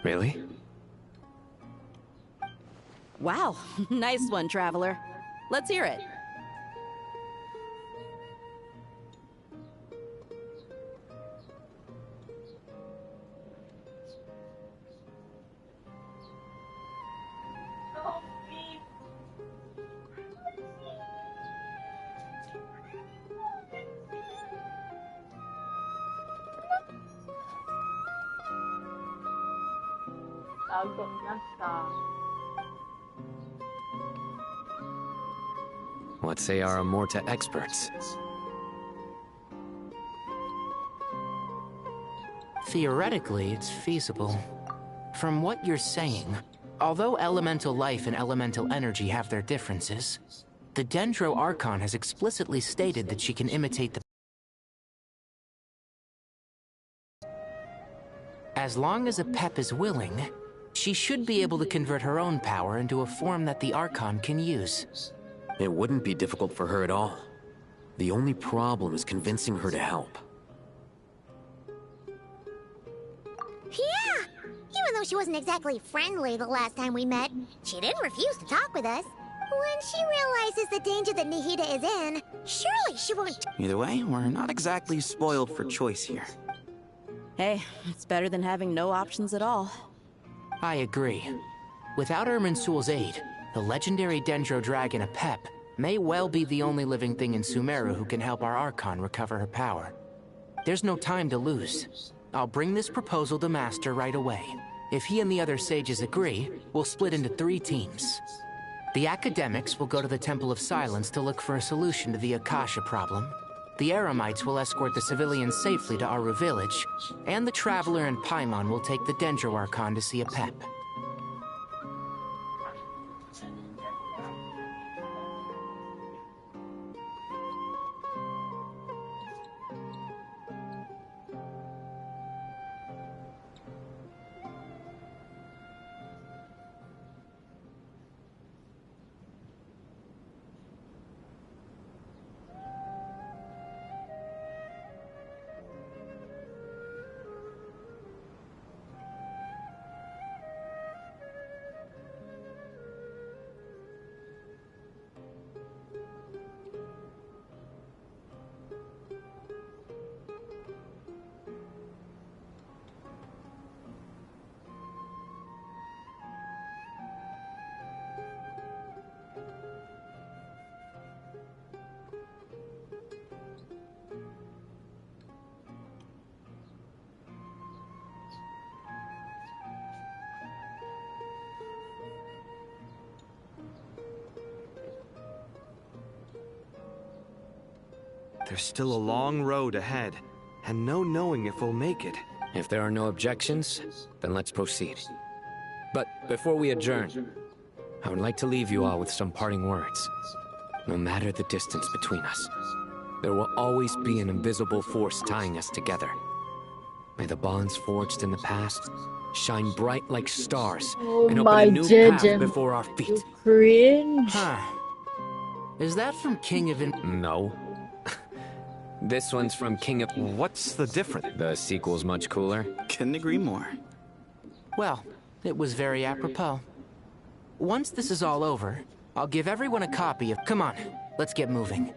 S24: Really?
S2: Wow, nice one, Traveler. Let's hear it.
S21: Agok na siya.
S24: What say our Amorta experts?
S19: Theoretically, it's feasible. From what you're saying, although elemental life and elemental energy have their differences, the Dendro Archon has explicitly stated that she can imitate the... As long as a Pep is willing, she should be able to convert her own power into a form that the Archon can use.
S24: It wouldn't be difficult for her at all. The only problem is convincing her to help.
S15: Yeah! Even though she wasn't exactly friendly the last time we met, she didn't refuse to talk with us. When she realizes the danger that Nahida is in, surely she won't...
S14: Either way, we're not exactly spoiled for choice here.
S2: Hey, it's better than having no options at all.
S19: I agree. Without Irminsul's aid, the legendary Dendro Dragon Apep may well be the only living thing in Sumeru who can help our Archon recover her power. There's no time to lose. I'll bring this proposal to Master right away. If he and the other sages agree, we'll split into 3 teams. The academics will go to the Temple of Silence to look for a solution to the Akasha problem. The Eremites will escort the civilians safely to Aru village, and the Traveler and Paimon will take the Dendro Archon to see Apep.
S9: There's still a long road ahead, and no knowing if we'll make it.
S16: If there are no objections, then let's proceed. But before we adjourn, I would like to leave you all with some parting words. No matter the distance between us, there will always be an invisible force tying us together. May the bonds forged in the past shine bright like stars and open a new path before our feet.
S1: You cringe.
S19: Huh. Is that from King of
S16: No. This one's from King of...
S9: What's the difference?
S16: The sequel's much cooler.
S14: Couldn't agree more.
S19: Well, it was very apropos. Once this is all over, I'll give everyone a copy of... Come on, let's get moving.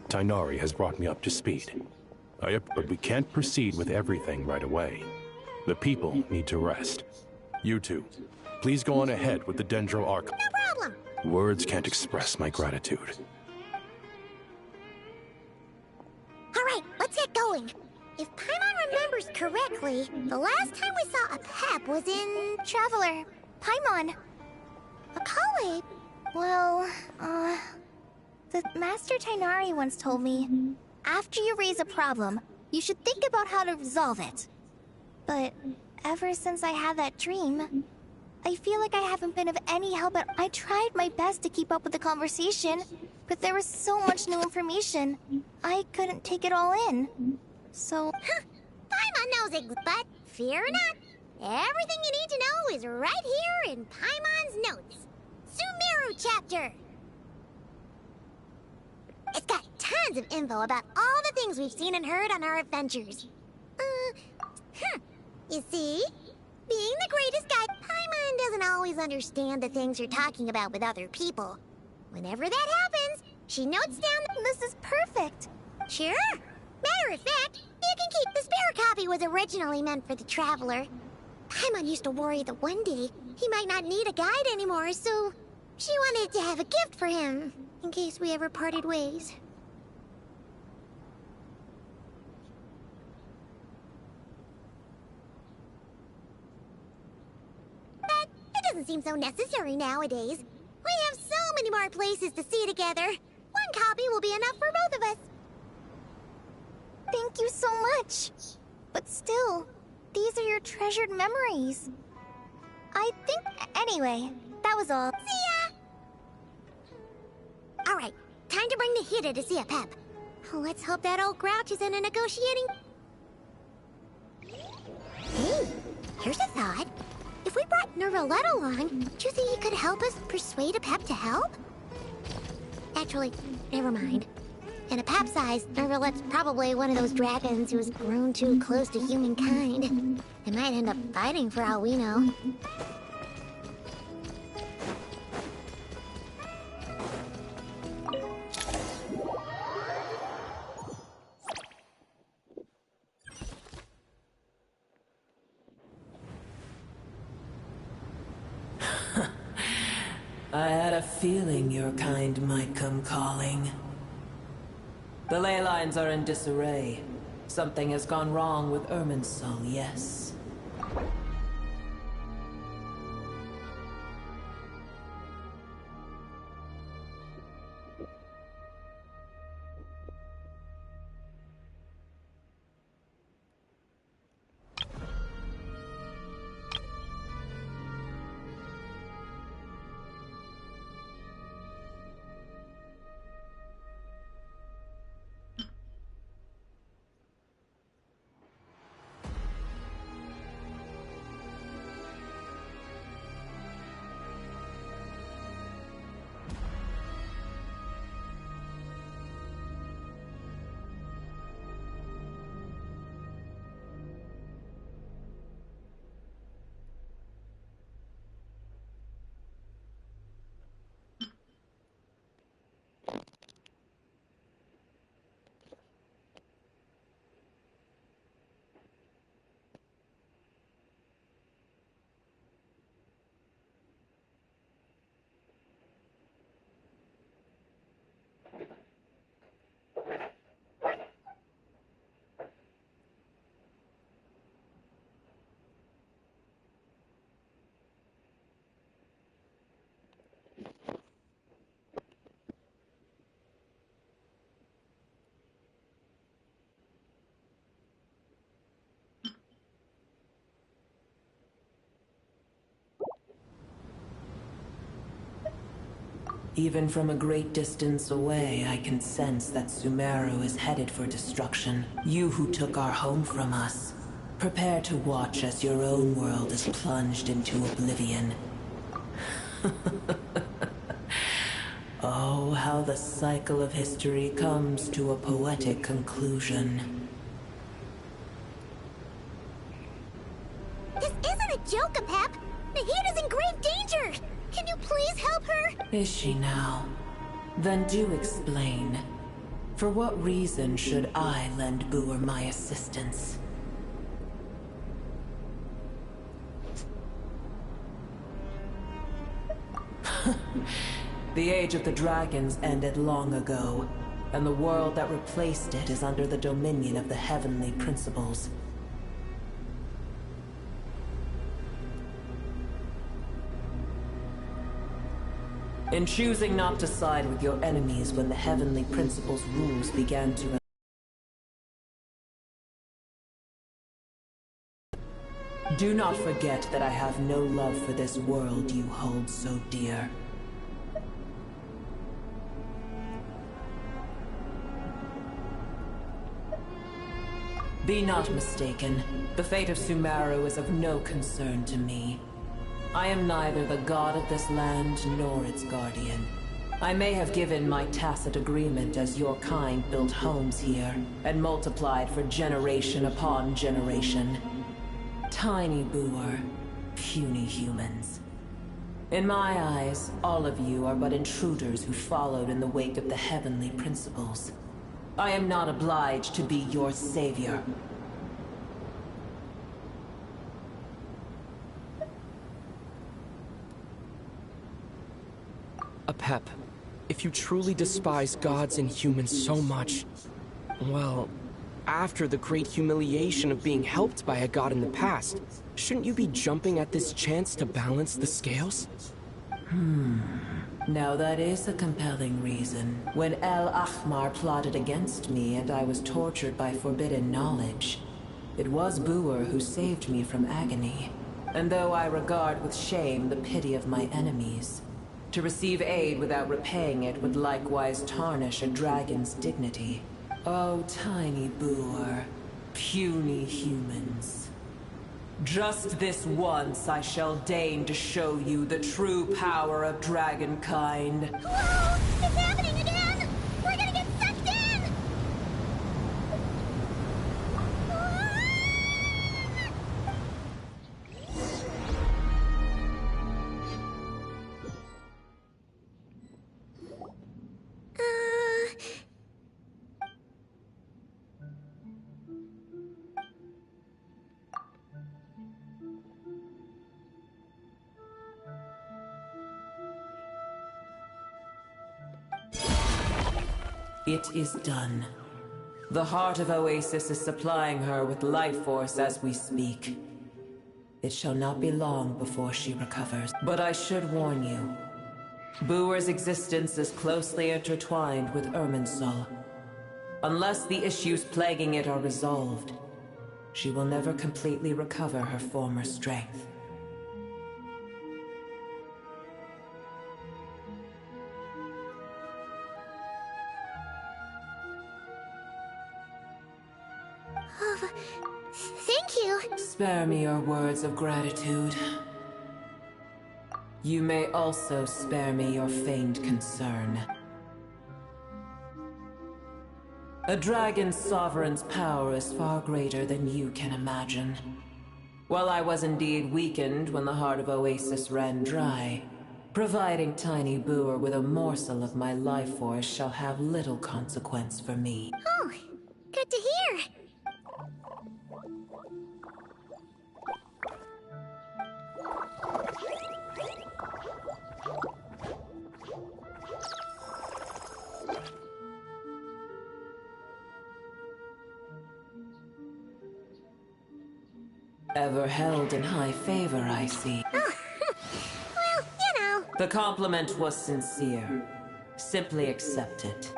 S5: Tighnari has brought me up to speed. But we can't proceed with everything right away. The people need to rest. You two, please go on ahead with the Dendro Arc.
S15: No problem.
S5: Words can't express my gratitude.
S15: All right, let's get going. If Paimon remembers correctly, the last time we saw a Pep was in Traveler. Paimon. Akali. Well, the Master Tighnari once told me, after you raise a problem, you should think about how to resolve it. But ever since I had that dream, I feel like I haven't been of any help at all. I tried my best to keep up with the conversation, but there was so much new information. I couldn't take it all in. So... Paimon knows it, but fear not. Everything you need to know is right here in Paimon's notes. Sumeru chapter. It's got tons of info about all the things we've seen and heard on our adventures. You see? Being the greatest guide, Paimon doesn't always understand the things you're talking about with other people. Whenever that happens, she notes down. This is perfect. Sure. Matter of fact, you can keep the spare copy was originally meant for the Traveler. Paimon used to worry that one day he might not need a guide anymore, so she wanted to have a gift for him, in case we ever parted ways. But it doesn't seem so necessary nowadays. We have so many more places to see together. One copy will be enough for both of us. Thank you so much. But still, these are your treasured memories. I think... Anyway, that was all. See ya! Alright, time to bring the Hida to see a Pep. Let's hope that old grouch is in a negotiating... Hey, here's a thought. If we brought Nervalette along, do you think he could help us persuade a Pep to help? Actually, never mind. In a Pep size, Nervalette's probably one of those dragons who has grown too close to humankind. They might end up fighting for all we know.
S7: I had a feeling your kind might come calling. The ley lines are in disarray. Something has gone wrong with Irminsul, yes. Even from a great distance away, I can sense that Sumeru is headed for destruction. You who took our home from us, prepare to watch as your own world is plunged into oblivion. Oh, how the cycle of history comes to a poetic conclusion.
S15: This isn't a joke, Apep! Nahida's in grave danger! Can you please help her?
S7: Is she now? Then do explain. For what reason should I lend Booer my assistance? The Age of the Dragons ended long ago, and the world that replaced it is under the dominion of the Heavenly Principles. In choosing not to side with your enemies when the Heavenly Principles' rules began to do not forget that I have no love for this world you hold so dear. Be not mistaken. The fate of Sumeru is of no concern to me. I am neither the god of this land nor its guardian. I may have given my tacit agreement as your kind built homes here and multiplied for generation upon generation. Tiny Booer, puny humans. In my eyes, all of you are but intruders who followed in the wake of the Heavenly Principles. I am not obliged to be your savior.
S8: Apep, if you truly despise gods and humans so much, well, after the great humiliation of being helped by a god in the past, shouldn't you be jumping at this chance to balance the scales?
S7: Now that is a compelling reason. When El Ahmar plotted against me and I was tortured by forbidden knowledge, it was Booer who saved me from agony. And though I regard with shame the pity of my enemies, to receive aid without repaying it would likewise tarnish a dragon's dignity. Oh, tiny Booer, puny humans. Just this once I shall deign to show you the true power of dragonkind.
S15: Whoa! It's happening again! We're gonna get sucked in!
S7: It is done. The heart of Oasis is supplying her with life force as we speak. It shall not be long before she recovers. But I should warn you. Booer's existence is closely intertwined with Irminsul. Unless the issues plaguing it are resolved, she will never completely recover her former strength.
S15: Thank you.
S7: Spare me your words of gratitude. You may also spare me your feigned concern. A dragon's sovereign's power is far greater than you can imagine. While I was indeed weakened when the heart of Oasis ran dry, providing Tiny Booer with a morsel of my life force shall have little consequence for me.
S15: Oh, good to hear.
S7: Ever held in high favor, I see.
S15: Oh, well, you know.
S7: The compliment was sincere. Simply accept it.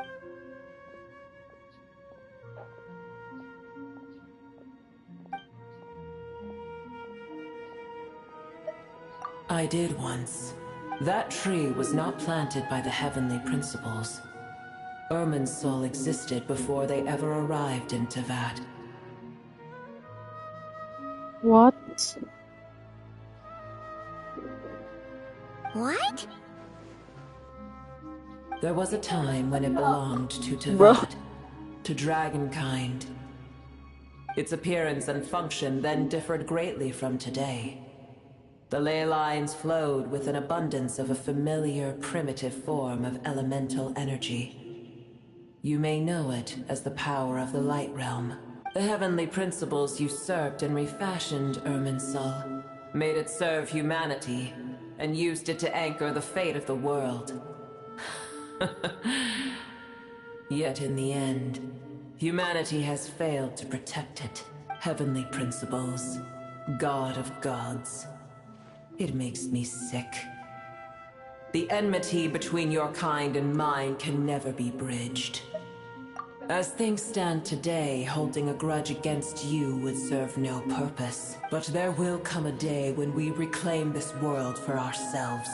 S7: I did once. That tree was not planted by the heavenly principles. Irminsul existed before they ever arrived in Teyvat.
S1: What?
S15: What?
S7: There was a time when it belonged to
S1: Bro.
S7: Teyvat, to dragonkind. Its appearance and function then differed greatly from today. The ley lines flowed with an abundance of a familiar, primitive form of elemental energy. You may know it as the power of the Light Realm. The heavenly principles usurped and refashioned Irminsul, made it serve humanity, and used it to anchor the fate of the world. Yet in the end, humanity has failed to protect it. Heavenly principles, God of gods. It makes me sick. The enmity between your kind and mine can never be bridged. As things stand today, holding a grudge against you would serve no purpose. But there will come a day when we reclaim this world for ourselves.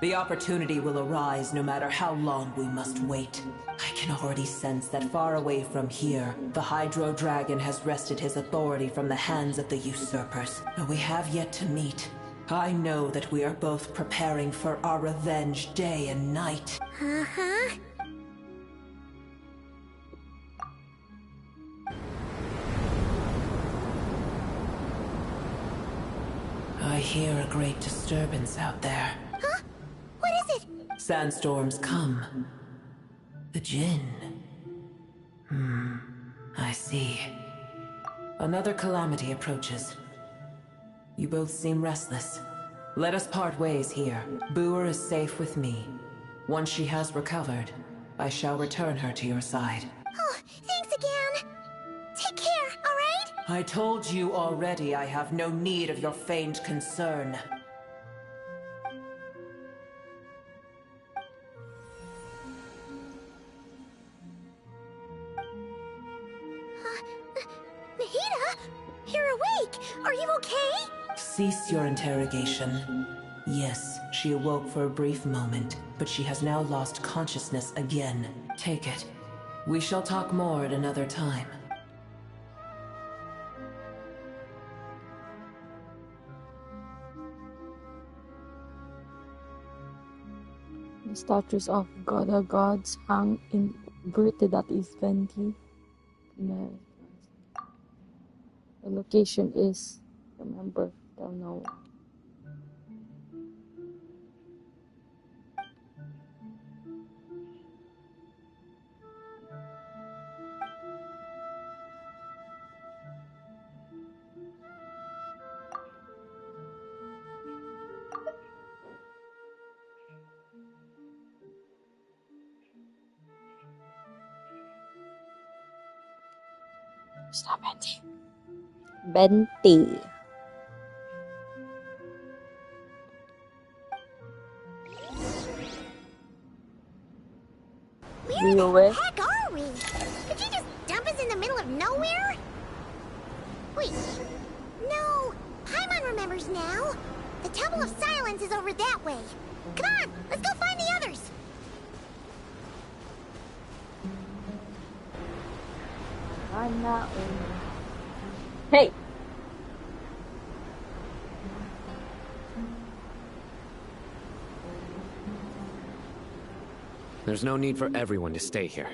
S7: The opportunity will arise no matter how long we must wait. I can already sense that far away from here, the Hydro Dragon has wrested his authority from the hands of the usurpers. Though we have yet to meet, I know that we are both preparing for our revenge day and night.
S15: Uh-huh.
S7: I hear a great disturbance out there.
S15: Huh? What is it?
S7: Sandstorms come. The Jinn. I see. Another calamity approaches. You both seem restless. Let us part ways here. Boer is safe with me. Once she has recovered, I shall return her to your side.
S15: Oh, thanks again. Take care, all right?
S7: I told you already I have no need of your feigned concern.
S15: Mahita, you're awake. Are you okay?
S7: Cease your interrogation. Yes, she awoke for a brief moment, but she has now lost consciousness again. Take it. We shall talk more at another time.
S1: The statues of God gods hang inverted at East Venti. The location is, remember, don't know. Stop it. Venti.
S15: Where the heck are we? Could you just dump us in the middle of nowhere? Wait. No. Paimon remembers now. The Temple of Silence is over that way. Come on, let's go find the others.
S1: I'm not. Hey!
S16: There's no need for everyone to stay here.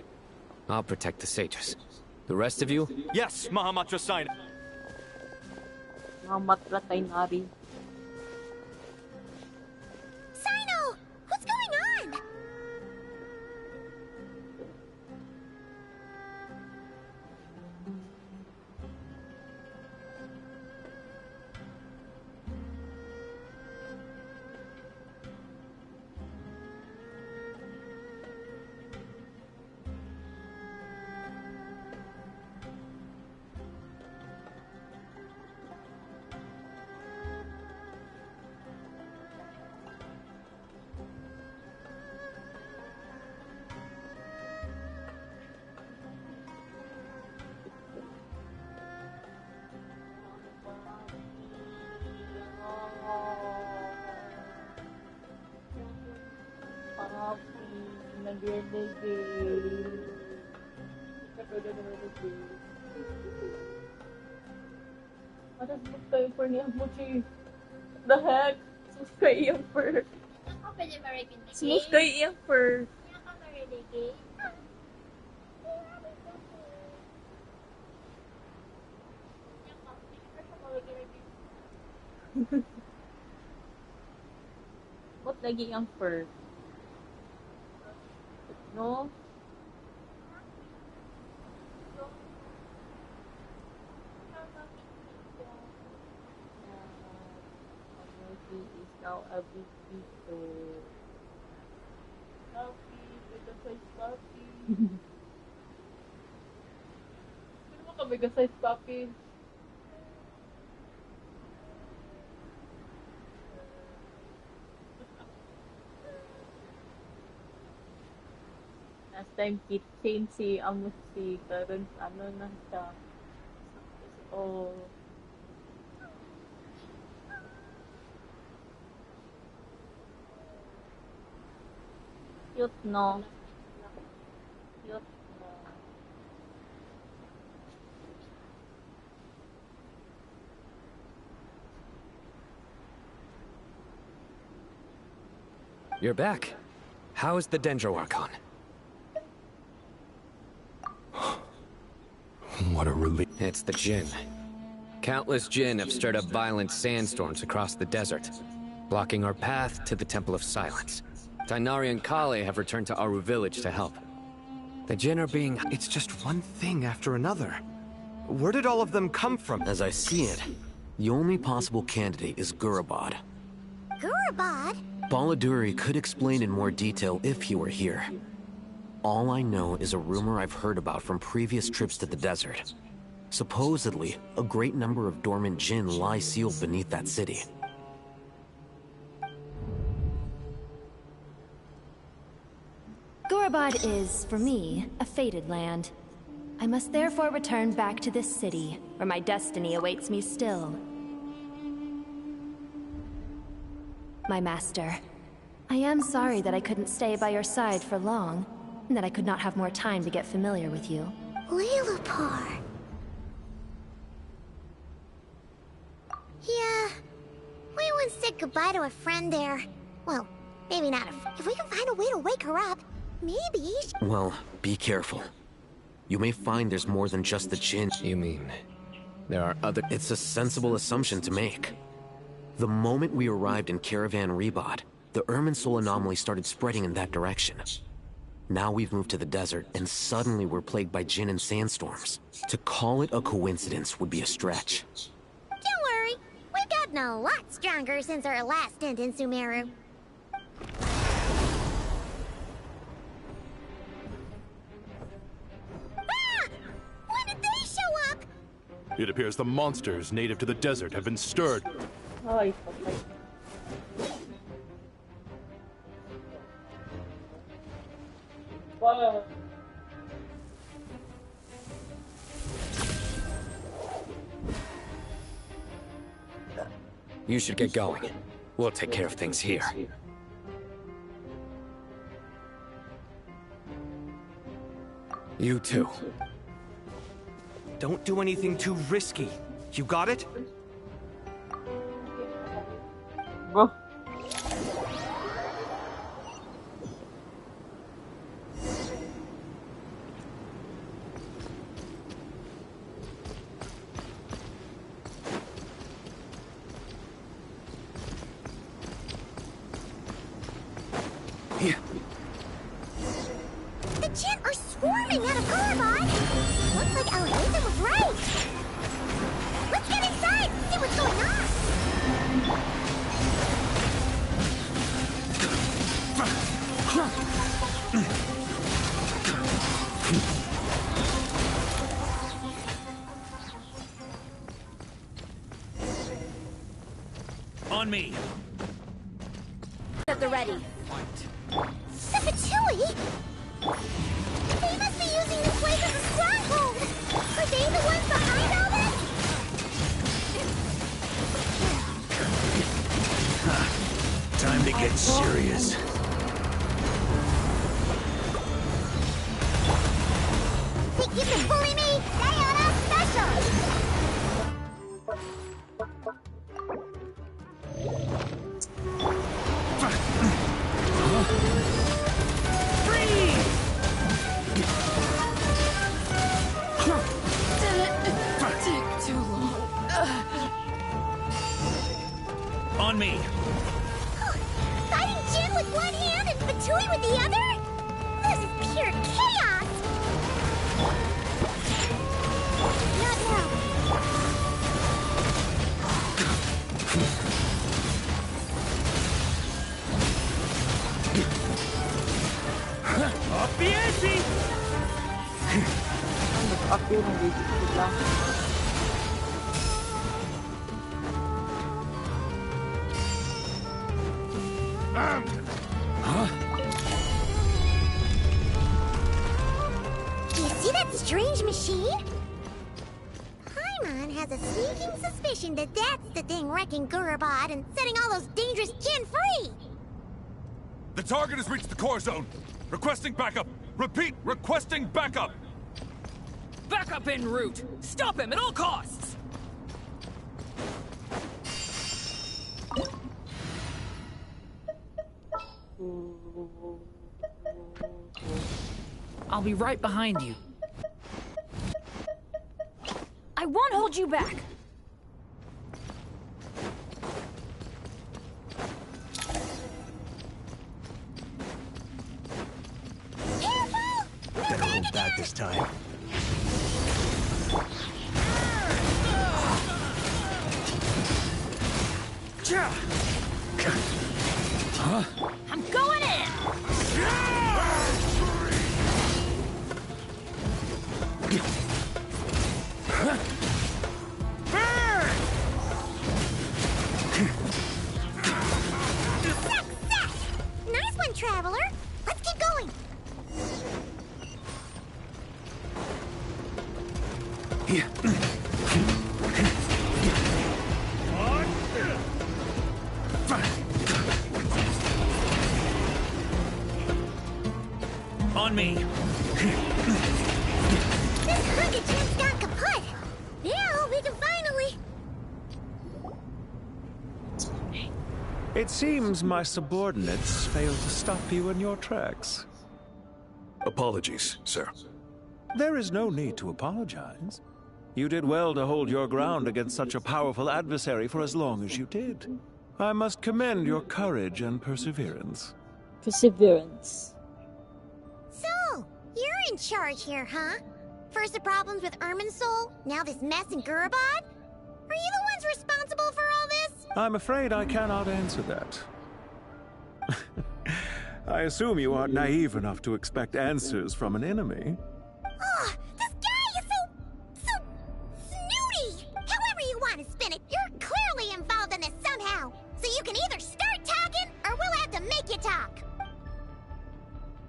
S16: I'll protect the sages. The rest of you?
S9: Yes, Mahamatra Saina.
S1: Mahamatra Tainari.
S15: Sino! What's going on?
S1: Renegade. What is book tayo for niya Mochi? The heck? Sus kay iyang fur. Sus kay iyang fur. Ba't lagi ang fur? No? He is now a big Vito. Puppy, mega size puppy. Sino mo ka mega size puppy? Last time keychain si Amos si karon ano na siya. Oh. Cute no. Cute no.
S16: You're back. How is the Dendro Archon?
S5: What a relief.
S16: It's the Jinn. Countless Jinn have stirred up violent sandstorms across the desert, blocking our path to the Temple of Silence. Tainari and Kale have returned to Aru village to help. The Jinn are being...
S9: It's just one thing after another. Where did all of them come from?
S24: As I see it, the only possible candidate is Gurabad.
S15: Gurabad?
S24: Baladuri could explain in more detail if he were here. All I know is a rumor I've heard about from previous trips to the desert. Supposedly, a great number of dormant Jinn lie sealed beneath that city.
S3: Gurabad is, for me, a fated land. I must therefore return back to this city, where my destiny awaits me still. My master, I am sorry that I couldn't stay by your side for long, and that I could not have more time to get familiar with you.
S15: Lilipar. Yeah, we once said goodbye to a friend there. Well, maybe not. If we can find a way to wake her up, maybe.
S24: Well, be careful. You may find there's more than just the Jinn.
S16: You mean, there are other...
S24: It's a sensible assumption to make. The moment we arrived in Caravan Rebod, the Irminsul anomaly started spreading in that direction. Now we've moved to the desert, and suddenly we're plagued by Jinn and sandstorms. To call it a coincidence would be a stretch.
S15: Don't worry, we've gotten a lot stronger since our last stint in Sumeru. Ah! When did they show up?
S5: It appears the monsters native to the desert have been stirred.
S1: Ay, wow.
S16: You should get going. We'll take care of things here. You too.
S9: Don't do anything too risky. You got it?
S1: Bro.
S15: The Jinn are swarming out of Gurabad! Looks like Alhazen was right! Let's get inside and see what's going on!
S10: On me!
S15: At the ready. The Patui? They must be using this place as a stronghold! Are they the ones behind all this?
S10: Time to get serious.
S13: Take too long.
S10: On me.
S15: Fighting Jin with one hand and Fatui with the other? This is pure chaos! Not now.
S10: Up the ante!
S1: Up yun ang bibig lang.
S15: Do you see that strange machine? Paimon has a sneaking suspicion that that's the thing wrecking Gurubad and setting all those dangerous Jin free!
S17: The target has reached the core zone. Requesting backup. Repeat, requesting backup.
S18: Backup en route. Stop him at all costs. I'll be right behind you.
S13: I won't hold you back.
S11: Better hold back this time.
S13: I'm going in!
S15: Nice one, Traveler! Let's keep going!
S10: On me.
S15: This Hunger Jin's gone kaput! Now we can finally...
S20: It seems my subordinates failed to stop you in your tracks.
S4: Apologies, sir.
S20: There is no need to apologize. You did well to hold your ground against such a powerful adversary for as long as you did. I must commend your courage and perseverance.
S1: Perseverance.
S15: So, you're in charge here, huh? First the problems with Irminsul, now this mess in Gurubad? Are you the ones responsible for all this?
S20: I'm afraid I cannot answer that. I assume you aren't naive enough to expect answers from an enemy.
S15: Oh, this guy is so snooty! However you want to spin it, you're clearly involved in this somehow. So you can either start talking, or we'll have to make you talk.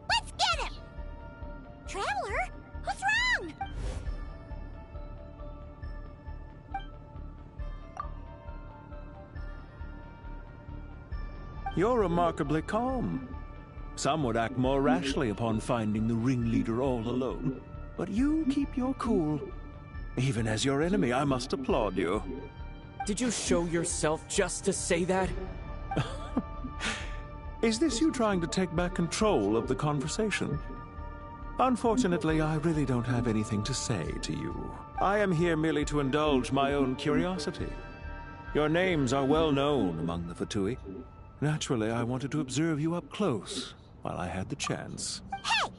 S15: Let's get him! Traveler, what's wrong?
S20: You're remarkably calm. Some would act more rashly upon finding the ringleader all alone. But you keep your cool. Even as your enemy, I must applaud you.
S8: Did you show yourself just to say that?
S20: Is this you trying to take back control of the conversation? Unfortunately, I really don't have anything to say to you. I am here merely to indulge my own curiosity. Your names are well known among the Fatui. Naturally, I wanted to observe you up close while I had the chance.
S15: Hey!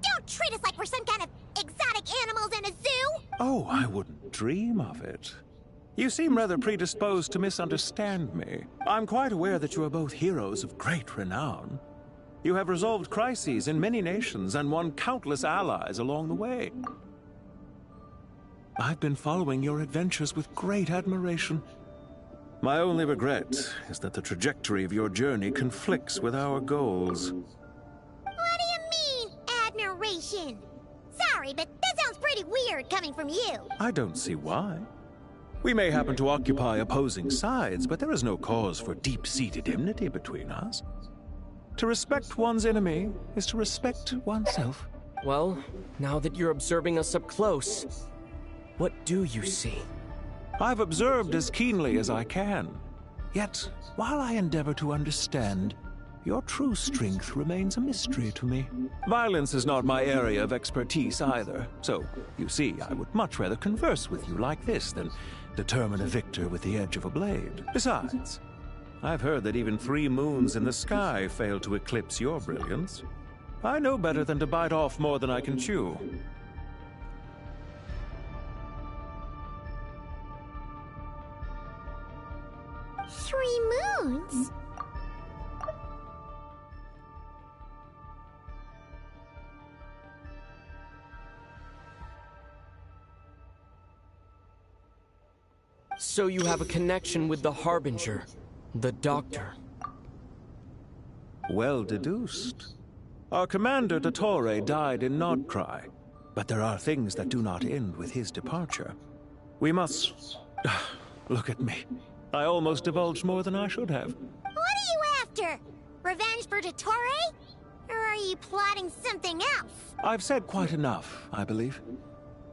S15: Don't treat us like we're some kind of exotic animals in a zoo!
S20: Oh, I wouldn't dream of it. You seem rather predisposed to misunderstand me. I'm quite aware that you are both heroes of great renown. You have resolved crises in many nations and won countless allies along the way. I've been following your adventures with great admiration. My only regret is that the trajectory of your journey conflicts with our goals.
S15: What do you mean, admiration? Sorry, but that sounds pretty weird coming from you.
S20: I don't see why. We may happen to occupy opposing sides, but there is no cause for deep-seated enmity between us. To respect one's enemy is to respect oneself.
S8: Well, now that you're observing us up close, what do you see?
S20: I've observed as keenly as I can. Yet, while I endeavor to understand, your true strength remains a mystery to me. Violence is not my area of expertise either, so, you see, I would much rather converse with you like this than determine a victor with the edge of a blade. Besides, I've heard that even 3 moons in the sky fail to eclipse your brilliance. I know better than to bite off more than I can chew.
S15: Three moons?
S8: So you have a connection with the Harbinger, the Doctor.
S20: Well deduced. Our commander, Dottore, died in Nodcry, but there are things that do not end with his departure. We must... Look at me. I almost divulged more than I should have.
S15: What are you after? Revenge for Dottore? Or are you plotting something else?
S20: I've said quite enough, I believe.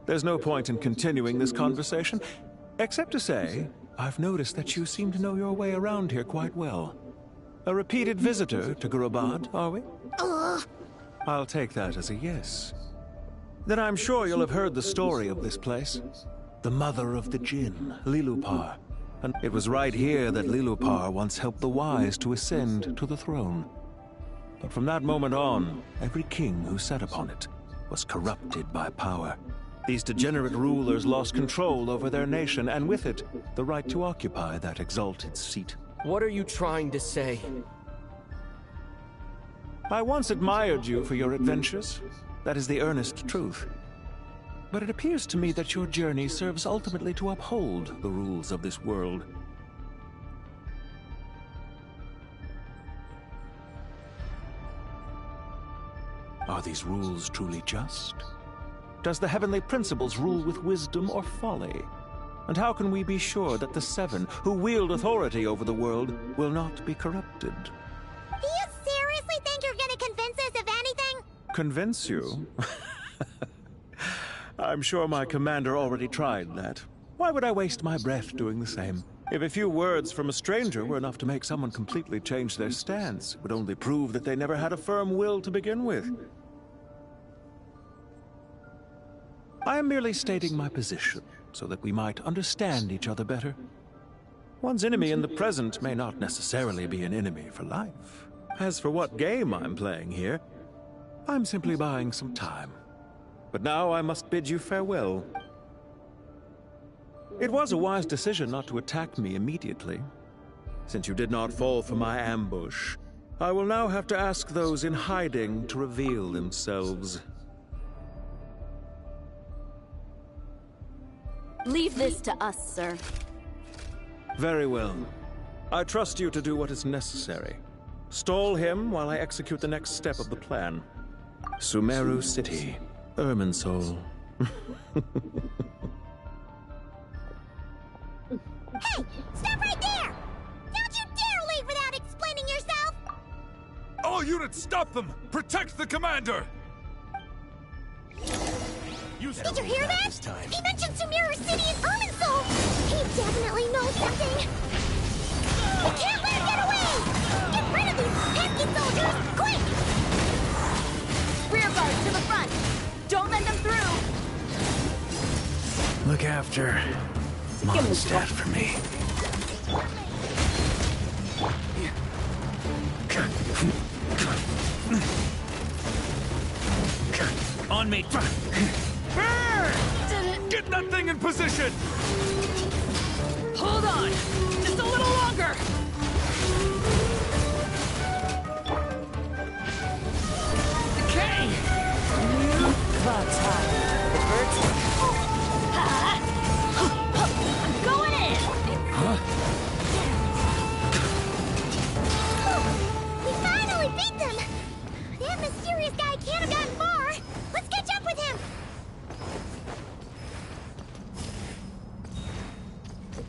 S20: There's no point in continuing this conversation, except to say, I've noticed that you seem to know your way around here quite well. A repeated visitor to Gurabad, are we?
S15: Ugh.
S20: I'll take that as a yes. Then I'm sure you'll have heard the story of this place. The mother of the Jinn, Lilupar. And it was right here that Lilupar once helped the wise to ascend to the throne. But from that moment on, every king who sat upon it was corrupted by power. These degenerate rulers lost control over their nation, and with it, the right to occupy that exalted seat.
S8: What are you trying to say?
S20: I once admired you for your adventures. That is the earnest truth. But it appears to me that your journey serves ultimately to uphold the rules of this world. Are these rules truly just? Does the heavenly principles rule with wisdom or folly? And how can we be sure that the Seven, who wield authority over the world, will not be corrupted?
S15: Do you seriously think you're gonna convince us of anything?
S20: Convince you? I'm sure my commander already tried that. Why would I waste my breath doing the same? If a few words from a stranger were enough to make someone completely change their stance, it would only prove that they never had a firm will to begin with. I am merely stating my position, so that we might understand each other better. One's enemy in the present may not necessarily be an enemy for life. As for what game I'm playing here, I'm simply buying some time. But now I must bid you farewell. It was a wise decision not to attack me immediately. Since you did not fall for my ambush, I will now have to ask those in hiding to reveal themselves.
S6: Leave this to us, sir.
S20: Very well. I trust you to do what is necessary. Stall him while I execute the next step of the plan. Sumeru City, Irminsul.
S15: Hey! Stop right there! Don't you dare leave without explaining yourself!
S17: All units, stop them! Protect the commander!
S15: Did you hear that? He mentioned Sumeru City and Irminsul! He definitely knows something! We can't let him get away! Get rid of these pesky soldiers, quick!
S6: Rear guard to the front! Don't let them through!
S12: Look after Mom's dad for me.
S10: On me!
S17: Get that thing in position!
S18: Hold on! Just a little longer! Okay!
S6: Cloud time. The birds. I'm going in!
S15: We finally beat them! That mysterious guy can't have gotten far! Let's catch up with him!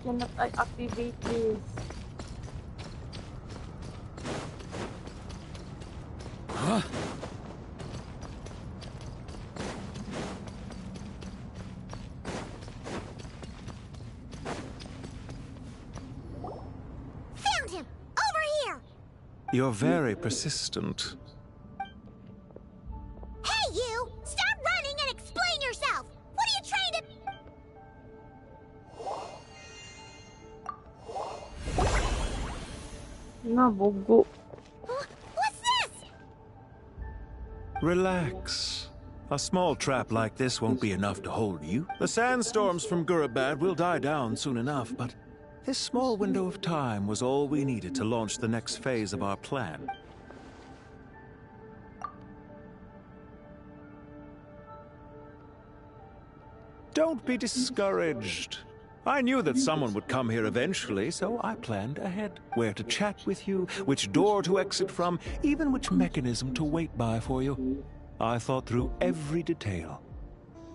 S1: Cannot I activate this?
S12: Huh?
S20: You're very persistent.
S15: Hey, you! Stop running and explain yourself! What are you trying to...
S1: Nabugo.
S15: What's this?
S20: Relax. A small trap like this won't be enough to hold you. The sandstorms from Gurabad will die down soon enough, but this small window of time was all we needed to launch the next phase of our plan. Don't be discouraged. I knew that someone would come here eventually, so I planned ahead. Where to chat with you, which door to exit from, even which mechanism to wait by for you. I thought through every detail.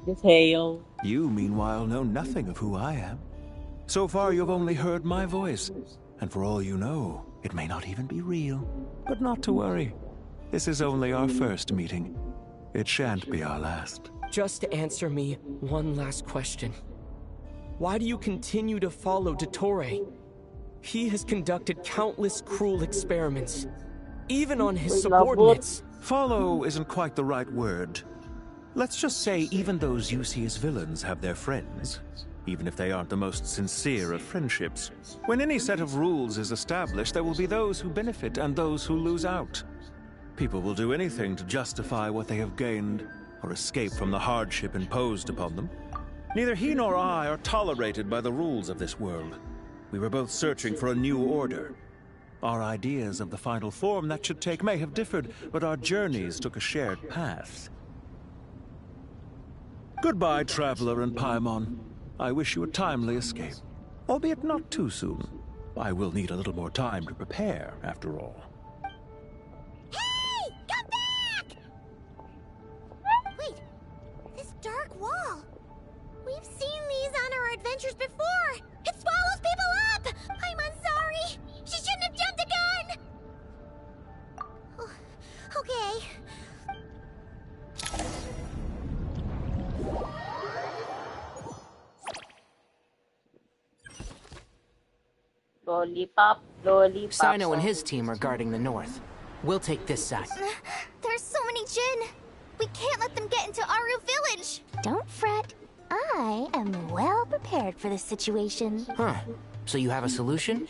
S1: Detail.
S20: You, meanwhile, know nothing of who I am. So far, you've only heard my voice. And for all you know, it may not even be real. But not to worry. This is only our first meeting. It shan't be our last.
S8: Just answer me one last question. Why do you continue to follow Dottore? He has conducted countless cruel experiments, even on his subordinates.
S20: Follow isn't quite the right word. Let's just say even those you see as villains have their friends, even if they aren't the most sincere of friendships. When any set of rules is established, there will be those who benefit and those who lose out. People will do anything to justify what they have gained, or escape from the hardship imposed upon them. Neither he nor I are tolerated by the rules of this world. We were both searching for a new order. Our ideas of the final form that should take may have differed, but our journeys took a shared path. Goodbye, Traveler and Paimon. I wish you a timely escape, albeit not too soon. I will need a little more time to prepare, after all.
S15: Hey! Come back! Wait, this dark wall. We've seen these on our adventures before. It swallows people up! I'm sorry. She shouldn't have jumped the gun! Oh, okay.
S1: Lollipop, lollipop.
S19: Sino and his team are guarding the north. We'll take this side.
S15: There's so many Jinn. We can't let them get into Aru Village. Don't fret. I am well prepared for this situation.
S19: Huh. So you have a solution?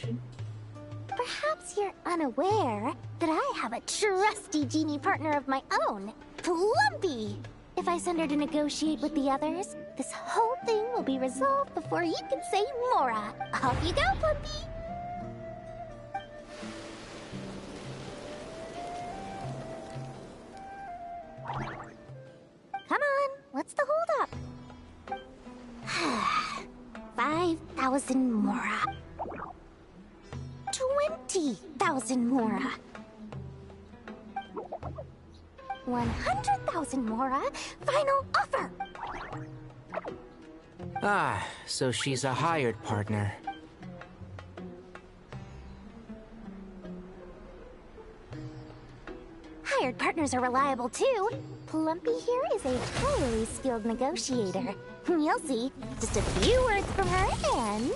S15: Perhaps you're unaware that I have a trusty genie partner of my own, Plumpy. If I send her to negotiate with the others, this whole thing will be resolved before you can say Mora. Off you go, Plumpy. Come on, what's the holdup? 5,000 Mora. 20,000 Mora. 100,000 Mora. Final offer.
S19: Ah, so she's a hired partner.
S15: Hired partners are reliable too. Plumpy here is a highly skilled negotiator. You'll see. Just a few words from her and...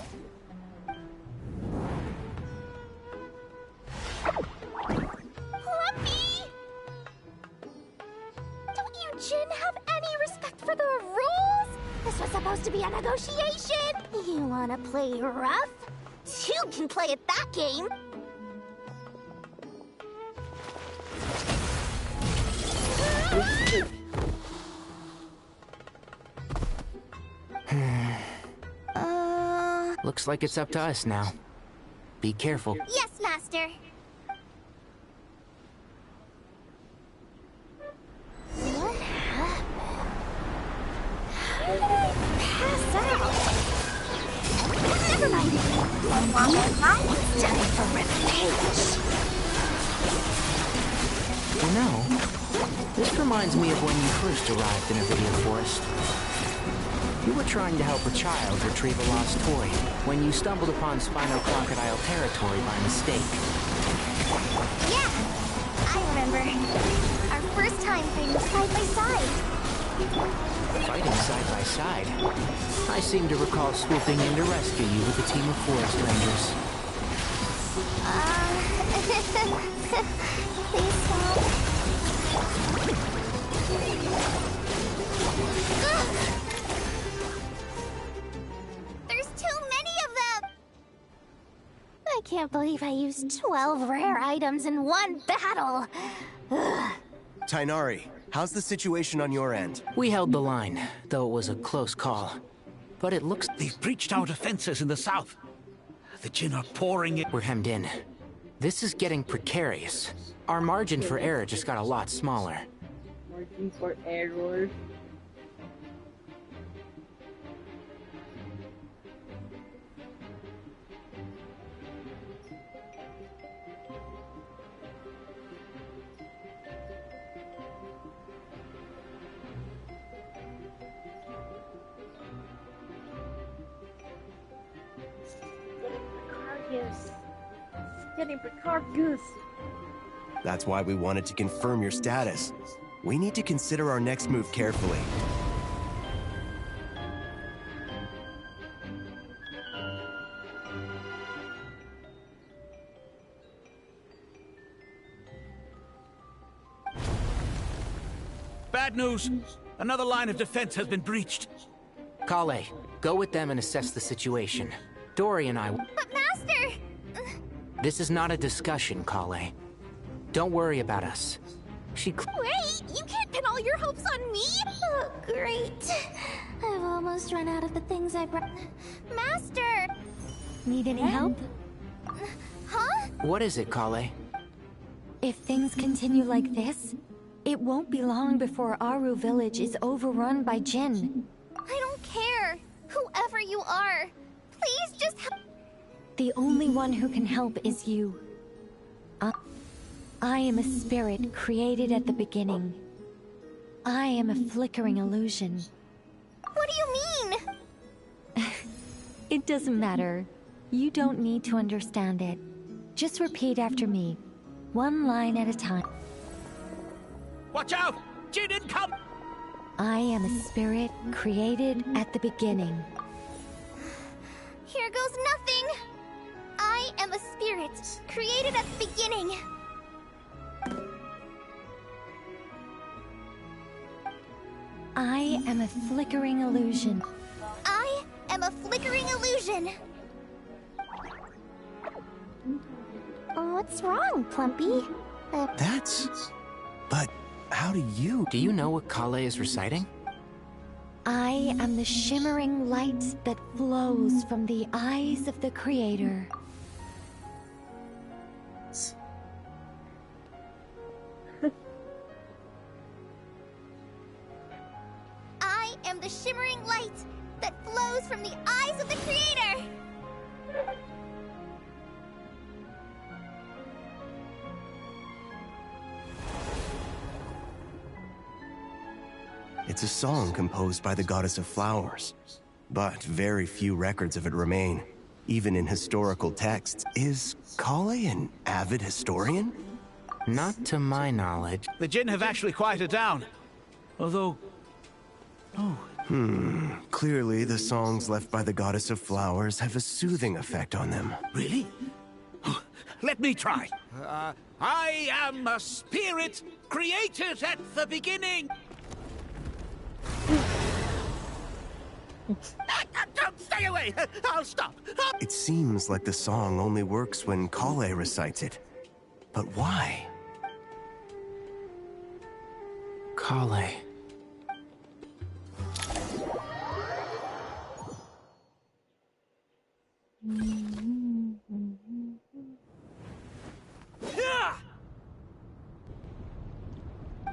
S15: Plumpy! Don't you Jinn have any respect for the rules? This was supposed to be a negotiation. You wanna play rough? You can play at that game.
S19: Looks like it's up to us now. Be careful.
S15: Yes, Master. What happened? How did I pass out? Never mind. It's time for revenge.
S19: You know, this reminds me of when you first arrived in Avidia Forest. You were trying to help a child retrieve a lost toy when you stumbled upon Spino Crocodile territory by mistake.
S15: Yeah, I remember. Our first time fighting side by side.
S19: Fighting side by side? I seem to recall swooping in to rescue you with a team of forest rangers.
S15: Please stop. Ugh. There's too many of them! I can't believe I used 12 rare items in one battle. Ugh.
S11: Tighnari, how's the situation on your end?
S19: We held the line, though it was a close call. But it looks...
S10: They've breached our defenses in the south. The Jinn are pouring in.
S19: We're hemmed in. This is getting precarious. Our margin for error just got a lot smaller.
S1: Margin for error. Getting precarious.
S11: That's why we wanted to confirm your status. We need to consider our next move carefully.
S10: Bad news. Another line of defense has been breached.
S19: Kale, go with them and assess the situation. Dory and I...
S15: But Master!
S19: This is not a discussion, Kale. Don't worry about us.
S15: Wait! You can't pin all your hopes on me! Oh, great. I've almost run out of the things I brought. Master!
S3: Need any help?
S15: Huh?
S19: What is it, Kale?
S3: If things continue like this, it won't be long before Aru village is overrun by Jinn.
S15: I don't care. Whoever you are. Please just help.
S3: The only one who can help is you. I am a spirit created at the beginning. I am a flickering illusion.
S15: What do you mean?
S3: It doesn't matter. You don't need to understand it. Just repeat after me, one line at a time.
S10: Watch out! Jinn income!
S3: I am a spirit created at the beginning.
S15: Here goes nothing. I am a spirit created at the beginning.
S3: I am a flickering illusion.
S15: I am a flickering illusion. What's wrong, Plumpy?
S11: But how do you...
S19: Do you know what Kale is reciting?
S3: I am the shimmering light that flows from the eyes of the Creator.
S15: I am the shimmering light that flows from the eyes of the Creator!
S11: It's a song composed by the Goddess of Flowers, but very few records of it remain, even in historical texts. Is Kale an avid historian?
S19: Not to my knowledge.
S10: The Jinn have actually quieted down. Although... Oh.
S11: Clearly, the songs left by the Goddess of Flowers have a soothing effect on them.
S10: Really? Let me try. I am a spirit created at the beginning. Don't stay away! I'll stop!
S11: It seems like the song only works when Kale recites it. But why?
S19: Kale.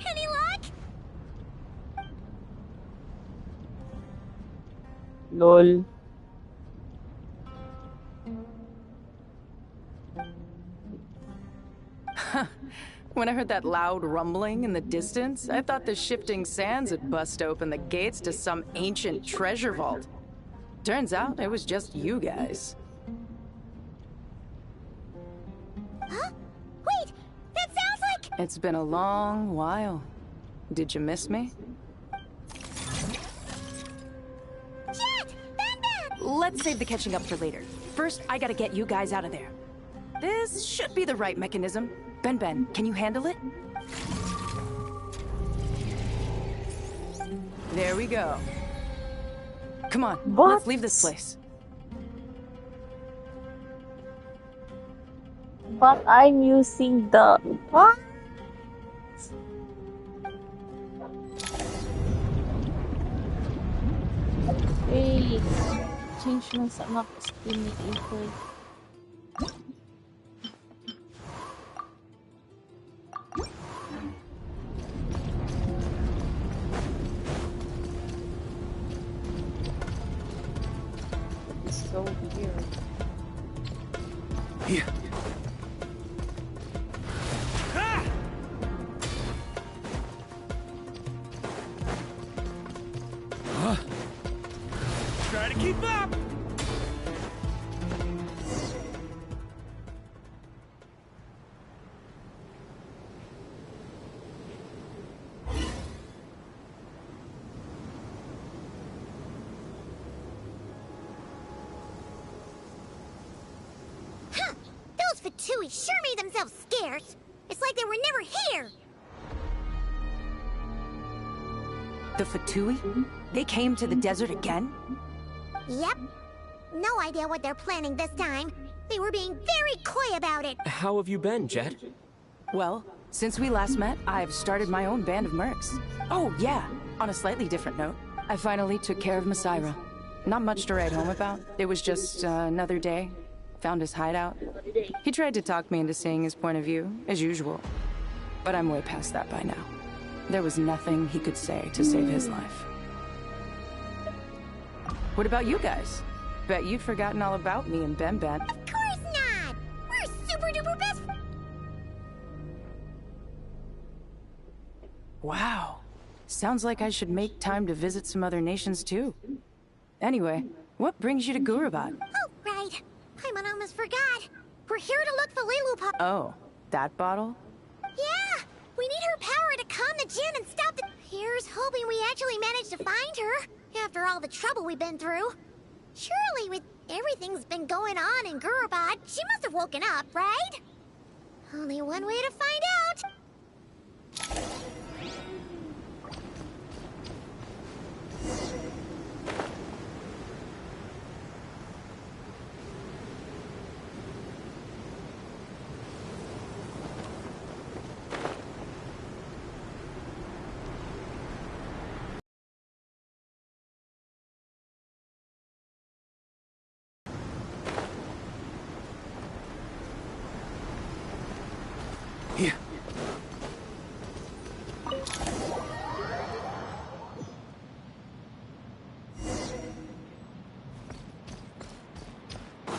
S15: Any luck?
S1: LOL.
S18: When I heard that loud rumbling in the distance, I thought the shifting sands had bust open the gates to some ancient treasure vault. Turns out it was just you guys.
S15: Huh? Wait! That sounds like...
S18: It's been a long while. Did you miss me?
S15: Jet! Banban!
S18: Let's save the catching up for later. First, I gotta get you guys out of there. This should be the right mechanism. Ben, can you handle it? There we go. Come on, let's leave this place.
S1: But I'm using the... What? Wait. Change lang sa map screen ni April. It's so weird.
S12: Here.
S10: Try to keep up!
S15: Huh! Those Fatui sure made themselves scarce. It's like they were never here.
S18: The Fatui? They came to the desert again?
S15: Yep. No idea what they're planning this time. They were being very coy about it.
S8: How have you been, Jet?
S18: Well, since we last met, I've started my own band of mercs. Oh, yeah. On a slightly different note, I finally took care of Masaira. Not much to write home about. It was just another day. Found his hideout. He tried to talk me into seeing his point of view, as usual. But I'm way past that by now. There was nothing he could say to save his life. What about you guys? Bet you'd forgotten all about me and Ben.
S15: Of course not! We're super duper best.
S18: Wow. Sounds like I should make time to visit some other nations too. Anyway, what brings you to Gurabad?
S15: Oh, right. I almost forgot. We're here to look for Lilupar.
S18: Oh, that bottle?
S15: Yeah! We need her power to calm the Jinn and stop the... Here's hoping we actually manage to find her. After all the trouble we've been through. Surely with everything's been going on in Gurabad, she must have woken up, right? Only one way to find out.
S12: Here.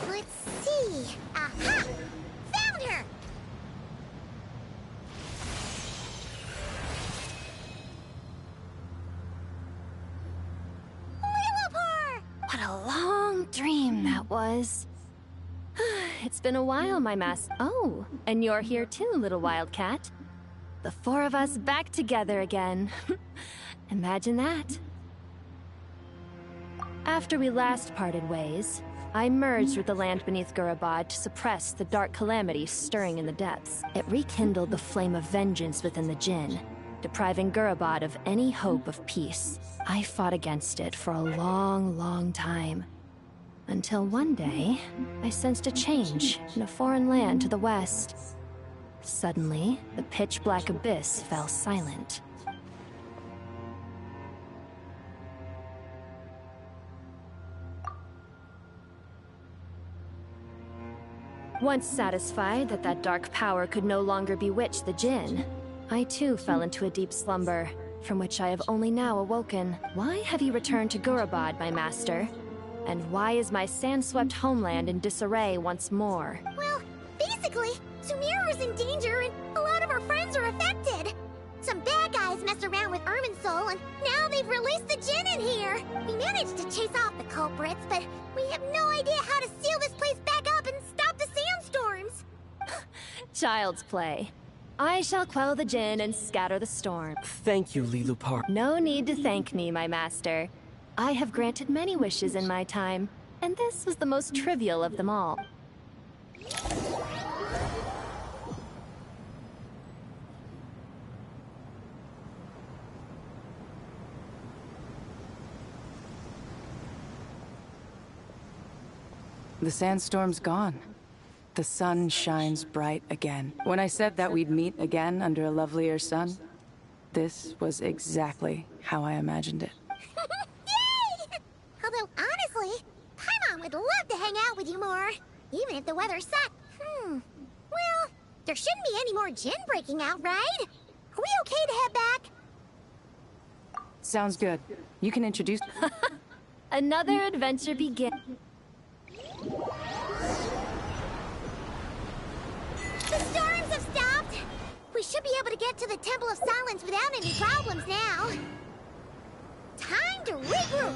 S15: Let's see. Aha! Found her! Lilupar!
S3: What a long dream that was. It's been a while, my Oh, and you're here too, little wildcat. The four of us back together again. Imagine that. After we last parted ways, I merged with the land beneath Gurabad to suppress the dark calamity stirring in the depths. It rekindled the flame of vengeance within the Jinn, depriving Gurabad of any hope of peace. I fought against it for a long time. Until one day, I sensed a change in a foreign land to the west. Suddenly, the pitch-black abyss fell silent. Once satisfied that that dark power could no longer bewitch the Jinn, I too fell into a deep slumber, from which I have only now awoken. Why have you returned to Gurabad, my master? And why is my sand-swept homeland in disarray once more?
S15: Well, basically, Sumeru's in danger and a lot of our friends are affected. Some bad guys messed around with Irminsul and now they've released the Jinn in here. We managed to chase off the culprits, but we have no idea how to seal this place back up and stop the sandstorms.
S3: Child's play. I shall quell the Jinn and scatter the storm.
S8: Thank you, Lilupar.
S3: No need to thank me, my master. I have granted many wishes in my time, and this was the most trivial of them all.
S18: The sandstorm's gone. The sun shines bright again. When I said that we'd meet again under a lovelier sun, this was exactly how I imagined it.
S15: Yay! Although, honestly, Paimon would love to hang out with you more. Even if the weather sucked. Well, there shouldn't be any more gin breaking out, right? Are we okay to head back?
S18: Sounds good. You can introduce...
S3: Another adventure begins.
S15: The storms have stopped! We should be able to get to the Temple of Silence without any problems now. Time to regroup!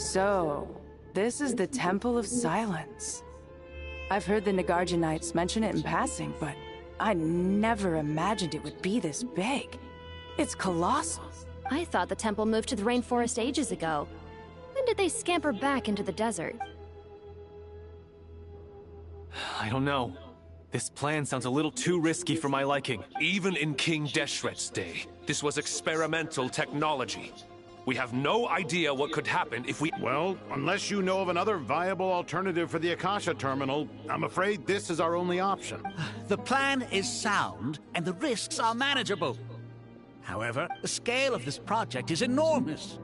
S18: So, this is the Temple of Silence. I've heard the Nagarjanites mention it in passing, but I never imagined it would be this big. It's colossal.
S3: I thought the temple moved to the rainforest ages ago. When did they scamper back into the desert?
S2: I don't know. This plan sounds a little too risky for my liking.
S17: Even in King Deshret's day, this was experimental technology. We have no idea what could happen if we...
S10: Well, unless you know of another viable alternative for the Akasha terminal, I'm afraid this is our only option.
S12: The plan is sound, and the risks are manageable. However, the scale of this project is enormous.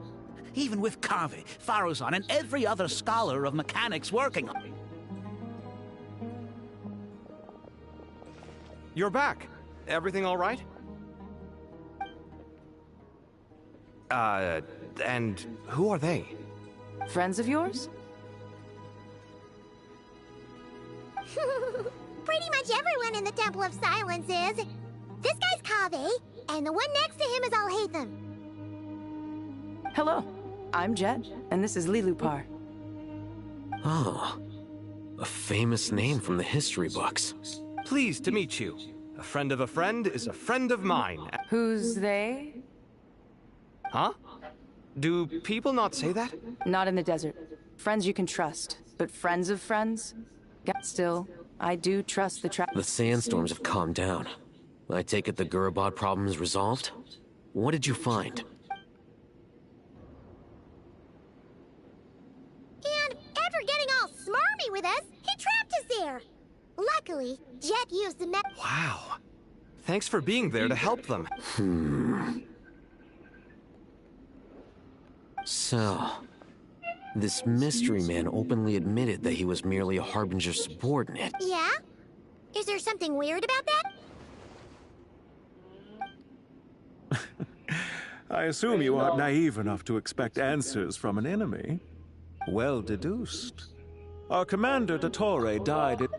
S12: Even with Karvi, Faruzan, and every other scholar of mechanics working on it.
S9: You're back. Everything all right? And who are they?
S18: Friends of yours?
S15: Pretty much everyone in the Temple of Silence is. This guy's Kaveh, and the one next to him is Alhaitham.
S18: Hello, I'm Jet, and this is Lilupar.
S24: Ah, a famous name from the history books.
S9: Pleased to meet you. A friend of a friend is a friend of mine.
S18: Who's they?
S9: Huh? Do people not say that?
S18: Not in the desert. Friends you can trust, but friends of friends? Still, I do trust the
S24: The sandstorms have calmed down. I take it the Gurabad problem is resolved? What did you find?
S15: And after getting all smarmy with us, he trapped us there. Luckily, Jet used the
S9: Wow. Thanks for being there to help them.
S24: So, this mystery man openly admitted that he was merely a Harbinger subordinate.
S15: Yeah? Is there something weird about that?
S20: I assume you aren't naive enough to expect answers from an enemy. Well deduced. Our commander, Dottore, died at...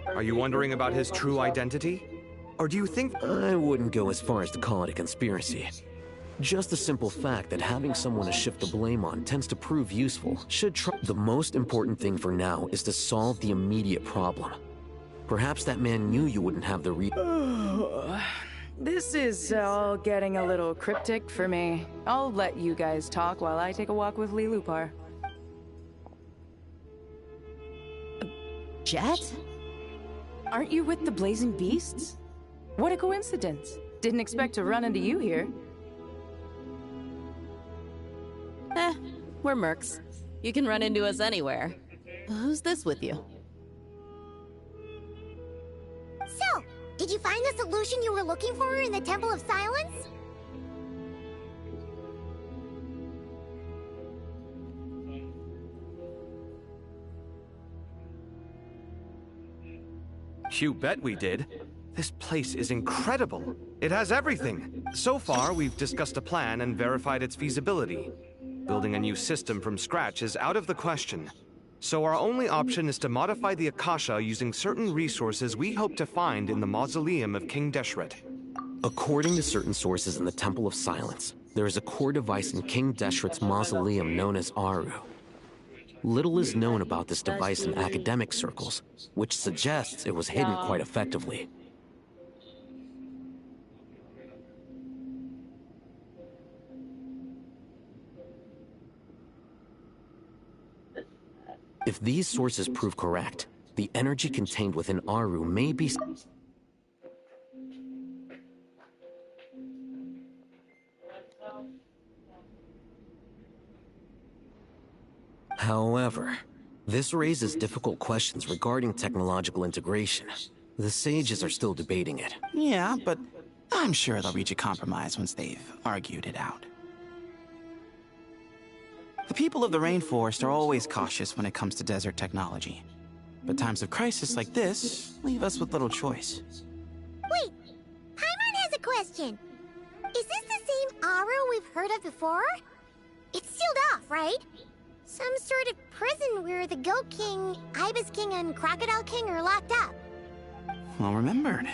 S9: Are you wondering about his true identity? Or do you think...
S24: I wouldn't go as far as to call it a conspiracy. Just the simple fact that having someone to shift the blame on tends to prove useful should try. The most important thing for now is to solve the immediate problem. Perhaps that man knew you wouldn't have the
S18: This is all getting a little cryptic for me. I'll let you guys talk while I take a walk with Lilupar.
S6: Jet?
S18: Aren't you with the Blazing Beasts? What a coincidence. Didn't expect to run into you here.
S6: We're mercs. You can run into us anywhere. Who's this with you?
S15: So, did you find the solution you were looking for in the Temple of Silence?
S9: You bet we did. This place is incredible. It has everything. So far, we've discussed a plan and verified its feasibility. Building a new system from scratch is out of the question. So our only option is to modify the Akasha using certain resources we hope to find in the mausoleum of King Deshret.
S24: According to certain sources in the Temple of Silence, there is a core device in King Deshret's mausoleum known as Aru. Little is known about this device in academic circles, which suggests it was hidden quite effectively. If these sources prove correct, the energy contained within Aru may be... However, this raises difficult questions regarding technological integration. The sages are still debating it.
S14: Yeah, but I'm sure they'll reach a compromise once they've argued it out. The people of the rainforest are always cautious when it comes to desert technology. But times of crisis like this leave us with little choice.
S15: Wait, Paimon has a question. Is this the same Aru we've heard of before? It's sealed off, right? Some sort of prison where the Goat King, Ibis King, and Crocodile King are locked up.
S14: Well remembered.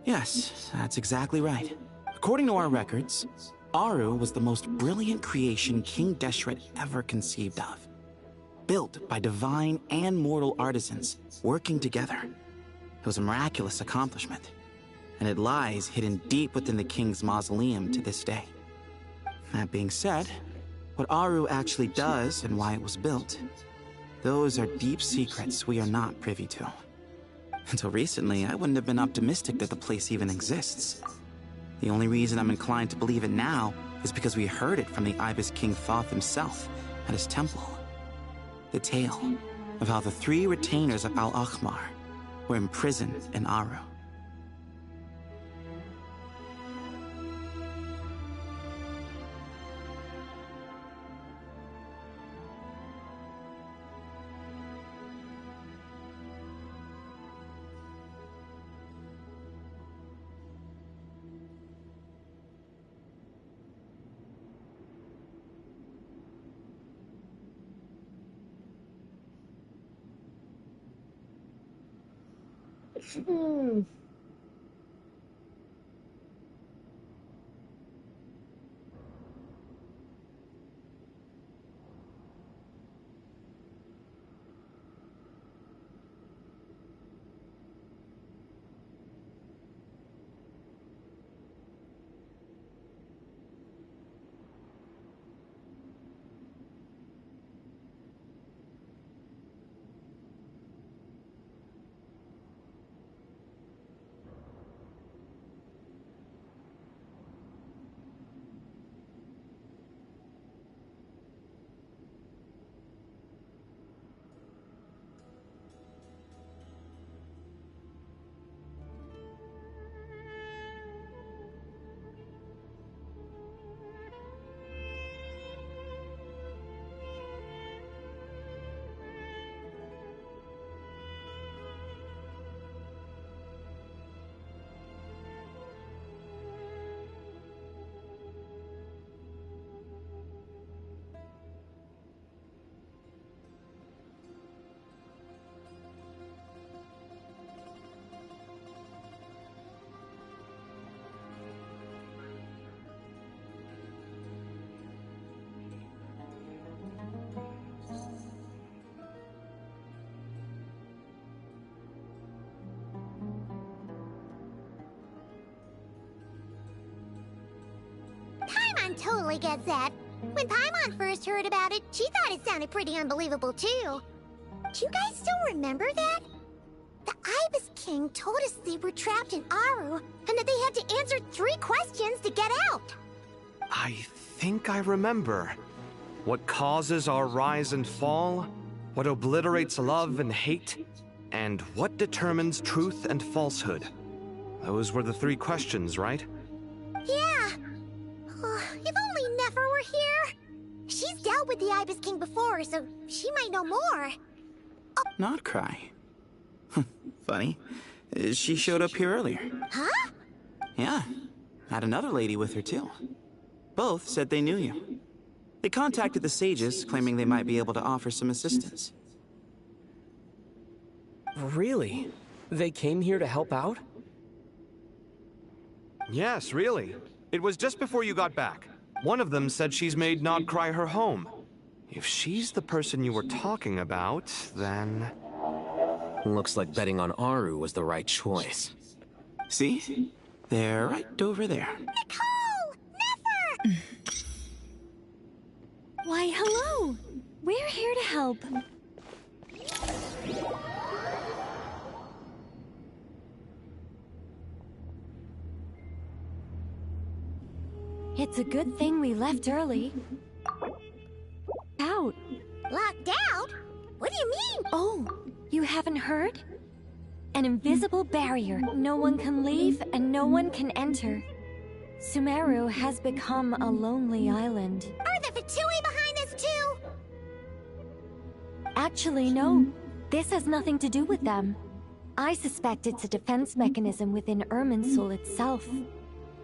S14: Yes, that's exactly right. According to our records, Aru was the most brilliant creation King Deshret ever conceived of. Built by divine and mortal artisans working together. It was a miraculous accomplishment, and it lies hidden deep within the king's mausoleum to this day. That being said, what Aru actually does and why it was built, those are deep secrets we are not privy to. Until recently, I wouldn't have been optimistic that the place even exists. The only reason I'm inclined to believe it now is because we heard it from the Ibis King Thoth himself at his temple. The tale of how the 3 retainers of Al-Akhmar were imprisoned in Aru.
S15: Paimon totally gets that. When Paimon first heard about it, she thought it sounded pretty unbelievable too. Do you guys still remember that? The Ibis King told us they were trapped in Aru, and that they had to answer 3 questions to get out.
S9: I think I remember. What causes our rise and fall? What obliterates love and hate? And what determines truth and falsehood? Those were the 3 questions, right?
S15: Yeah. If only Nefer were here. She's dealt with the Ibis King before, so she might know more.
S14: Not cry. Funny. She showed up here earlier.
S15: Huh?
S14: Yeah. Had another lady with her too. Both said they knew you. They contacted the sages, claiming they might be able to offer some assistance.
S8: Really? They came here to help out?
S9: Yes, really. It was just before you got back. One of them said she's made Not Cry her home. If she's the person you were talking about, then...
S16: Looks like betting on Aru was the right choice.
S14: See? They're right over there.
S15: Nicole! Nefer!
S3: Why, hello! We're here to help. It's a good thing we left early. Out.
S15: Locked out? What do you mean?
S3: Oh, you haven't heard? An invisible barrier. No one can leave and no one can enter. Sumeru has become a lonely island.
S15: Are the Fatui behind this too?
S3: Actually, no. This has nothing to do with them. I suspect it's a defense mechanism within Irminsul itself.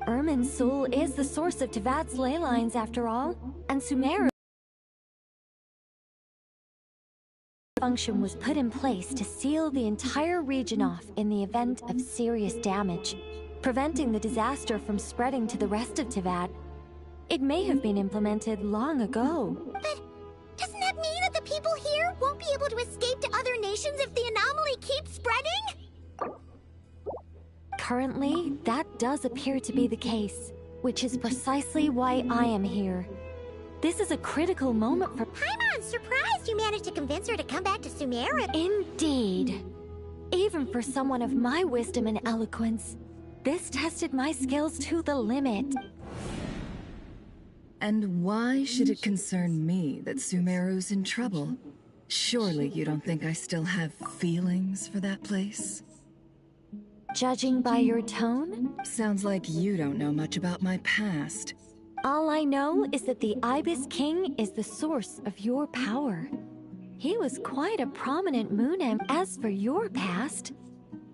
S3: Irminsul is the source of Teyvat's ley lines after all, and Sumeru function was put in place to seal the entire region off in the event of serious damage, preventing the disaster from spreading to the rest of Tivat. It may have been implemented long ago.
S15: But doesn't that mean that the people here won't be able to escape to other nations if the anomaly keeps spreading?
S3: Currently, that does appear to be the case, which is precisely why I am here. This is a critical moment for
S15: Paimon, surprised you managed to convince her to come back to Sumeru.
S3: Indeed. Even for someone of my wisdom and eloquence, this tested my skills to the limit.
S7: And why should it concern me that Sumeru's in trouble? Surely you don't think I still have feelings for that place?
S3: Judging by your tone?
S7: Sounds like you don't know much about my past.
S3: All I know is that the Ibis King is the source of your power. He was quite a prominent Moonim. As for your past,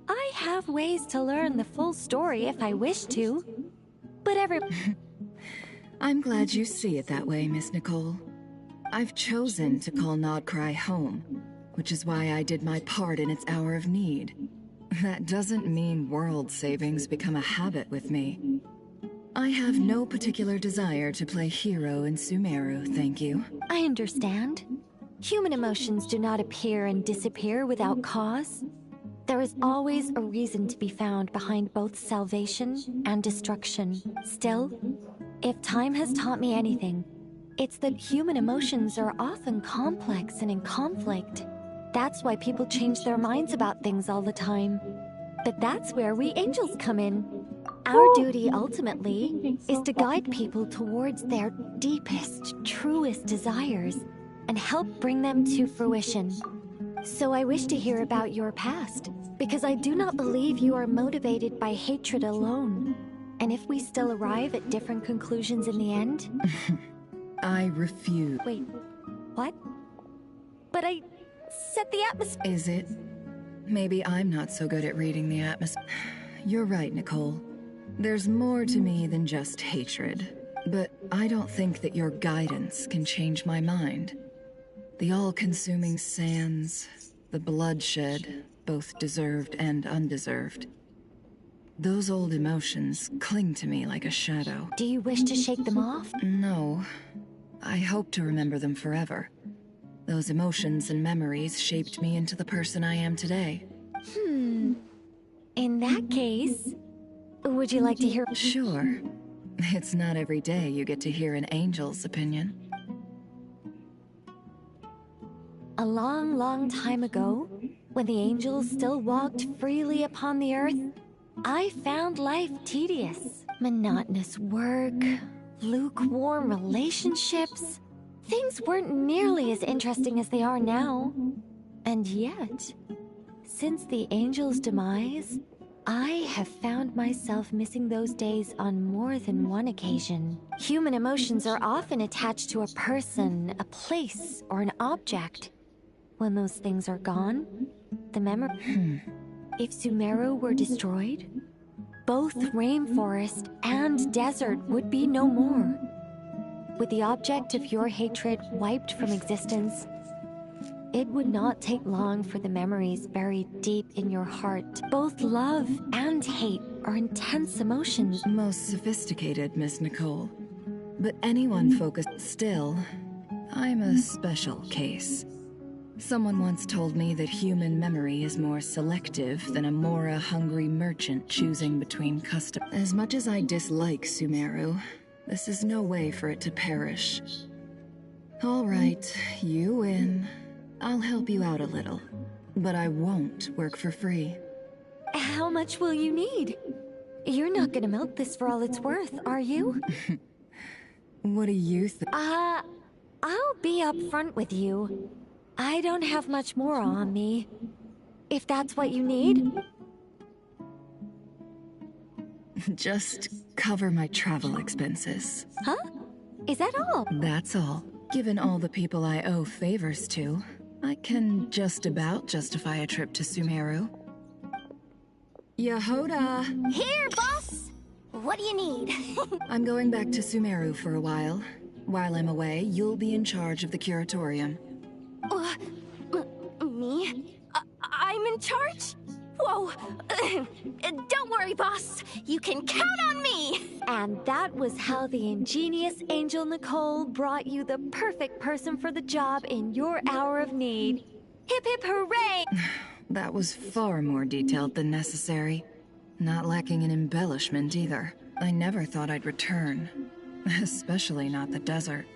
S3: I have ways to learn the full story if I wish to. But
S7: I'm glad you see it that way, Miss Nicole. I've chosen to call Nodcry home, which is why I did my part in its hour of need. That doesn't mean world savings become a habit with me. I have no particular desire to play hero in Sumeru, thank you.
S3: I understand. Human emotions do not appear and disappear without cause. There is always a reason to be found behind both salvation and destruction. Still, if time has taught me anything, it's that human emotions are often complex and in conflict. That's why people change their minds about things all the time. But that's where we angels come in. Our duty, ultimately, is to guide people towards their deepest, truest desires and help bring them to fruition. So I wish to hear about your past, because I do not believe you are motivated by hatred alone. And if we still arrive at different conclusions in the end...
S7: I refuse.
S3: Wait, what? But I set the atmosphere...
S7: Is it? Maybe I'm not so good at reading the atmosphere. You're right, Nicole. There's more to me than just hatred. But I don't think that your guidance can change my mind. The all-consuming sands, the bloodshed, both deserved and undeserved. Those old emotions cling to me like a shadow.
S3: Do you wish to shake them off?
S7: No. I hope to remember them forever. Those emotions and memories shaped me into the person I am today.
S3: In that case, would you like to hear...
S7: Sure. It's not every day you get to hear an angel's opinion.
S3: A long, long time ago, when the angels still walked freely upon the earth, I found life tedious. Monotonous work, lukewarm relationships. Things weren't nearly as interesting as they are now. And yet, since the angel's demise, I have found myself missing those days on more than one occasion. Human emotions are often attached to a person, a place, or an object. When those things are gone, the memory... If Sumeru were destroyed, both rainforest and desert would be no more. With the object of your hatred wiped from existence, it would not take long for the memories buried deep in your heart. Both love and hate are intense emotions.
S7: Most sophisticated, Miss Nicole. But anyone focused still, I'm a special case. Someone once told me that human memory is more selective than a Mora-hungry merchant choosing between custom. As much as I dislike Sumeru, this is no way for it to perish. All right, you win. I'll help you out a little, but I won't work for free.
S3: How much will you need? You're not gonna milk this for all it's worth, are you?
S7: What do you think?
S3: I'll be upfront with you. I don't have much more on me. If that's what you need.
S7: Just cover my travel expenses.
S3: Huh? Is that all?
S7: That's all. Given all the people I owe favors to, I can just about justify a trip to Sumeru. Yehoda!
S15: Here, boss! What do you need?
S7: I'm going back to Sumeru for a while. While I'm away, you'll be in charge of the curatorium.
S3: in charge? Whoa. Don't worry, boss. You can count on me. And that was how the ingenious Angel Nicole brought you the perfect person for the job in your hour of need. Hip hip hooray!
S7: That was far more detailed than necessary. Not lacking in embellishment either. I never thought I'd return. Especially not the desert.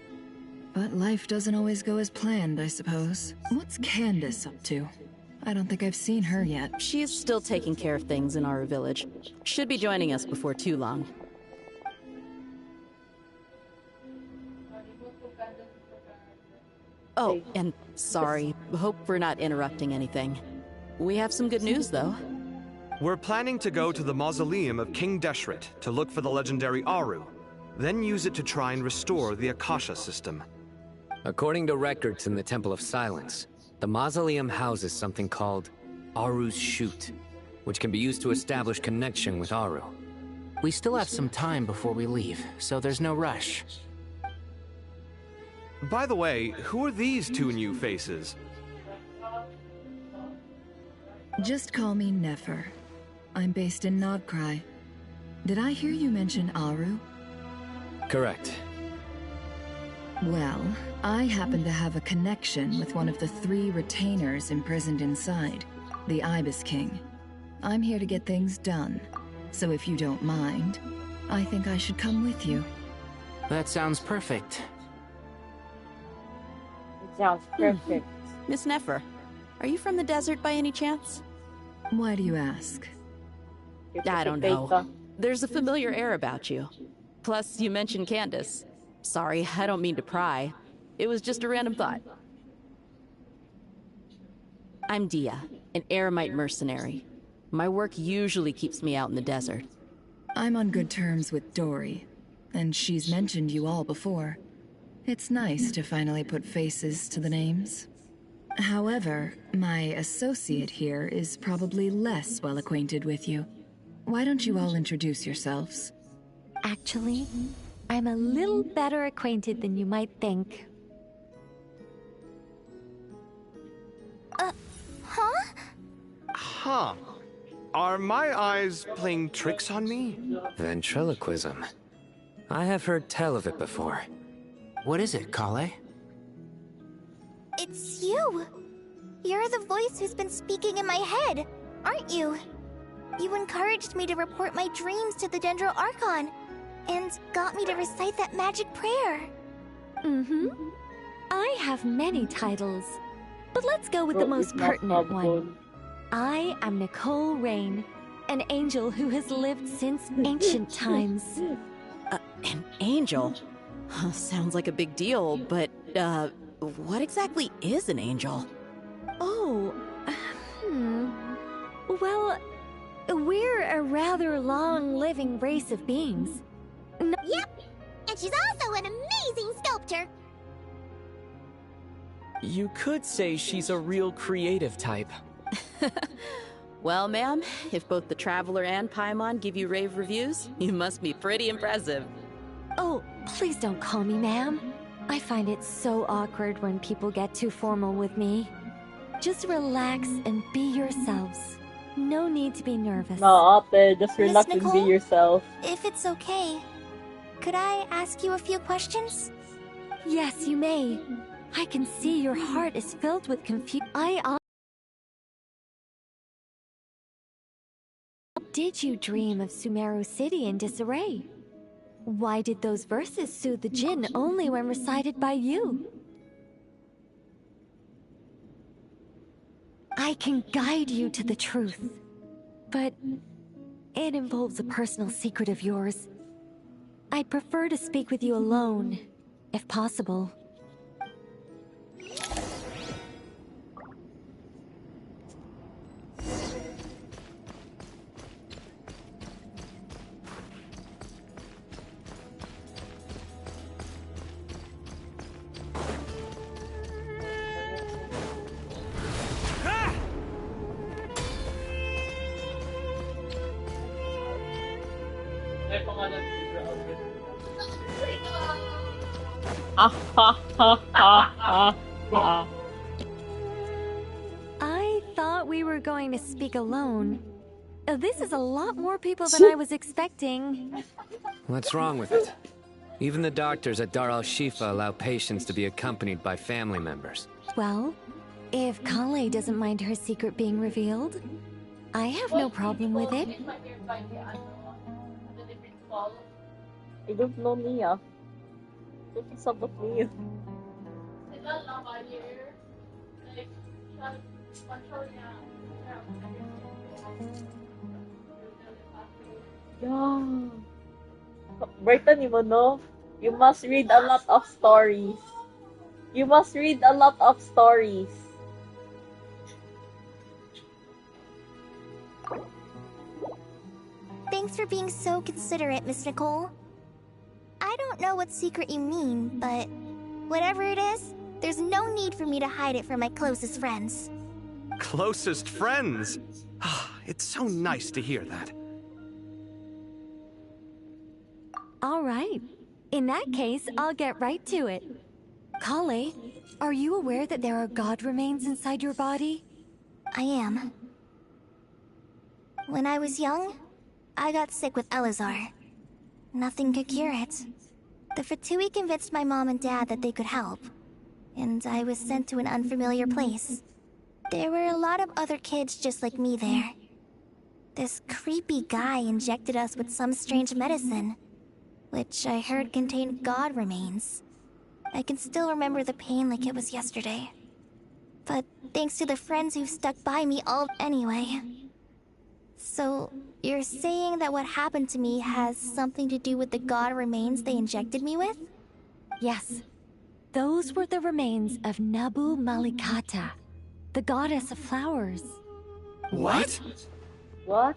S7: But life doesn't always go as planned, I suppose. What's Candace up to? I don't think I've seen her yet.
S6: She is still taking care of things in our village. Should be joining us before too long. Oh, and sorry. Hope we're not interrupting anything. We have some good news, though.
S9: We're planning to go to the mausoleum of King Deshret to look for the legendary Aru, then use it to try and restore the Akasha system.
S16: According to records in the Temple of Silence, the mausoleum houses something called Aru's Chute, which can be used to establish connection with Aru.
S19: We still have some time before we leave, so there's no rush.
S9: By the way, who are these two new faces?
S7: Just call me Nefer. I'm based in Nodcry. Did I hear you mention Aru?
S16: Correct.
S7: Well, I happen to have a connection with one of the 3 retainers imprisoned inside, the Ibis King. I'm here to get things done, so if you don't mind, I think I should come with you.
S19: That sounds perfect.
S1: It sounds perfect.
S6: Miss Nefer, are you from the desert by any chance?
S7: Why do you ask?
S6: I don't know. There's a familiar air about you. Plus, you mentioned Candace. Sorry, I don't mean to pry. It was just a random thought. I'm Dia, an eremite mercenary. My work usually keeps me out in the desert.
S7: I'm on good terms with Dory, and she's mentioned you all before. It's nice to finally put faces to the names. However, my associate here is probably less well acquainted with you. Why don't you all introduce yourselves?
S3: Actually, I'm a little better acquainted than you might think.
S15: Huh?
S9: Huh. Are my eyes playing tricks on me?
S16: Ventriloquism. I have heard tell of it before.
S19: What is it, Kale?
S15: It's you! You're the voice who's been speaking in my head, aren't you? You encouraged me to report my dreams to the Dendro Archon, and got me to recite that magic prayer.
S3: Mm-hmm. I have many titles, but let's go with the most pertinent one. I am Nicole Rain, an angel who has lived since ancient times.
S6: An angel? Sounds like a big deal, but, what exactly is an angel?
S3: Oh, Well, we're a rather long-living race of beings.
S15: Yep, and she's also an amazing sculptor.
S8: You could say she's a real creative type.
S6: Well, ma'am, if both the Traveler and Paimon give you rave reviews, you must be pretty impressive.
S3: Oh, please don't call me ma'am. I find it so awkward when people get too formal with me. Just relax and be yourselves. No need to be nervous.
S1: No, ate, just relax
S15: Miss
S1: and be
S15: Nicole?
S1: yourself.
S15: If it's okay, could I ask you a few questions?
S3: Yes, you may. I can see your heart is filled with confusion. Did you dream of Sumeru City in disarray? Why did those verses soothe the Jinn only when recited by you? I can guide you to the truth, but it involves a personal secret of yours. I'd prefer to speak with you alone, if possible. I thought
S5: we were going to speak alone. This is a lot more people than I was expecting.
S16: What's wrong with it? Even the doctors at Dar al-Shifa allow patients to be accompanied by family members.
S5: Well, if Kale doesn't mind her secret being revealed, I have no problem with it.
S1: I don't know Nia. What's up with Nia? Yeah. Brighton, no? You must read a lot of stories. You must read a lot of stories.
S15: Thanks for being so considerate, Miss Nicole. I don't know what secret you mean, but whatever it is, there's no need for me to hide it from my closest friends.
S9: Closest friends? It's so nice to hear that.
S5: All right. In that case, I'll get right to it. Kale, are you aware that there are god remains inside your body?
S15: I am. When I was young, I got sick with Elazar. Nothing could cure it. The Fatui convinced my mom and dad that they could help, and I was sent to an unfamiliar place. There were a lot of other kids just like me there. This creepy guy injected us with some strange medicine, which I heard contained god remains. I can still remember the pain like it was yesterday. But thanks to the friends who've stuck by me all anyway. So, you're saying that what happened to me has something to do with the god remains they injected me with?
S5: Yes. Those were the remains of Nabu Malikata, the goddess of flowers.
S9: What?
S1: What?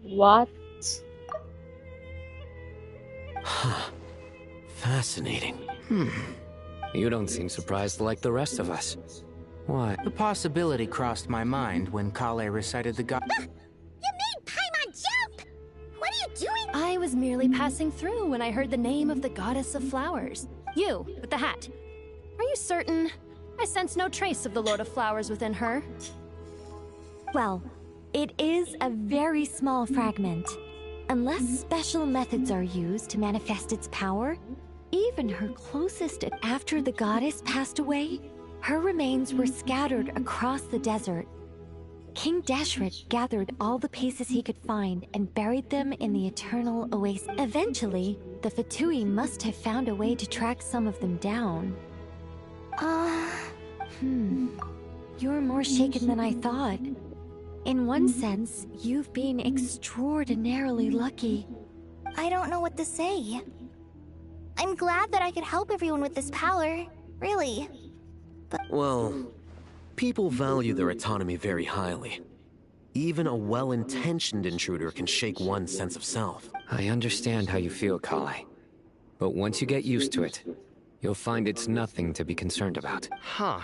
S1: What?
S16: Huh. Fascinating. You don't seem surprised like the rest of us. What?
S19: The possibility crossed my mind when Kale recited the god.
S15: You made Paimon jump! What are you doing?
S5: I was merely passing through when I heard the name of the goddess of flowers. You, with the hat. Are you certain? I sense no trace of the Lord of Flowers within her. Well, it is a very small fragment. Unless special methods are used to manifest its power, even her closest and after the goddess passed away, her remains were scattered across the desert. King Deshret gathered all the pieces he could find and buried them in the Eternal Oasis. Eventually, the Fatui must have found a way to track some of them down. You're more shaken than I thought. In one sense, you've been extraordinarily lucky.
S15: I don't know what to say. I'm glad that I could help everyone with this power, really. But
S24: well, people value their autonomy very highly. Even a well-intentioned intruder can shake one's sense of self.
S16: I understand how you feel, Kale. But once you get used to it, you'll find it's nothing to be concerned about.
S9: Huh.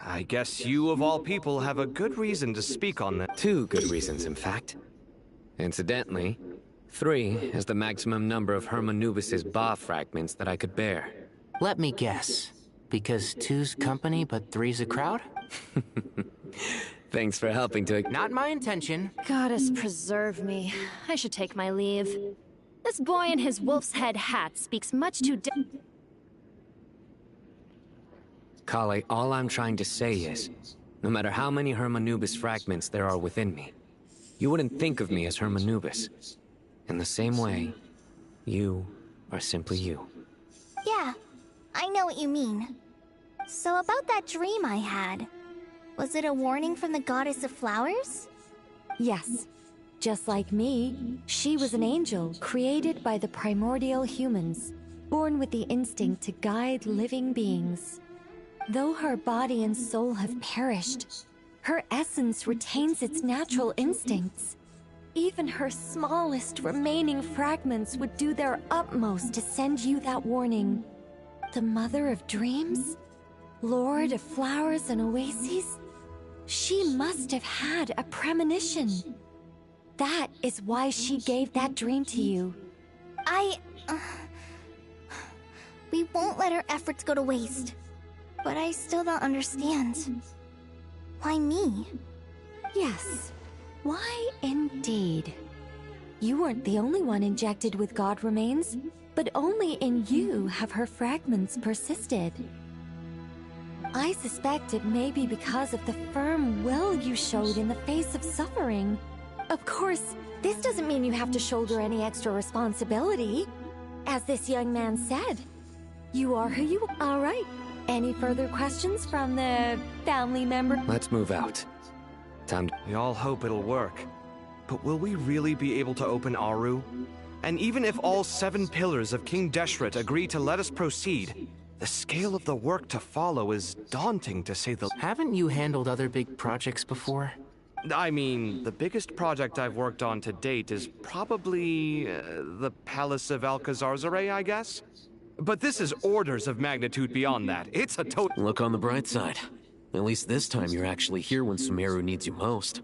S9: I guess you, of all people, have a good reason to speak on that.
S16: 2 good reasons, in fact. Incidentally, 3 is the maximum number of Hermanubis's Ba fragments that I could bear.
S19: Let me guess. Because 2's company, but 3's a crowd?
S16: Thanks for helping to...
S19: Not my intention.
S5: Goddess preserve me. I should take my leave. This boy in his wolf's head hat speaks much too
S16: Kale, all I'm trying to say is, no matter how many Hermanubis fragments there are within me, you wouldn't think of me as Hermanubis. In the same way, you are simply you.
S15: yeah, I know what you mean. So about that dream I had, was it a warning from the goddess of flowers?
S5: Yes. Just like me, she was an angel created by the primordial humans, born with the instinct to guide living beings. Though her body and soul have perished, her essence retains its natural instincts. Even her smallest remaining fragments would do their utmost to send you that warning. The Mother of Dreams? Lord of Flowers and Oases? She must have had a premonition. That is why she gave that dream to you.
S15: We won't let our efforts go to waste. But I still don't understand. Why me?
S5: Yes. Why indeed? You weren't the only one injected with god remains, but only in you have her fragments persisted. I suspect it may be because of the firm will you showed in the face of suffering. Of course, this doesn't mean you have to shoulder any extra responsibility. As this young man said, you are who you are. All right. Any further questions from the family member?
S16: Let's move out. Time to...
S9: We all hope it'll work. But will we really be able to open Aru? And even if all 7 pillars of King Deshret agree to let us proceed, the scale of the work to follow is daunting, to say the...
S19: Haven't you handled other big projects before?
S9: I mean, the biggest project I've worked on to date is probably the Palace of Alcazarzaray, I guess? But this is orders of magnitude beyond that. It's a total...
S24: Look on the bright side. At least this time you're actually here when Sumeru needs you most.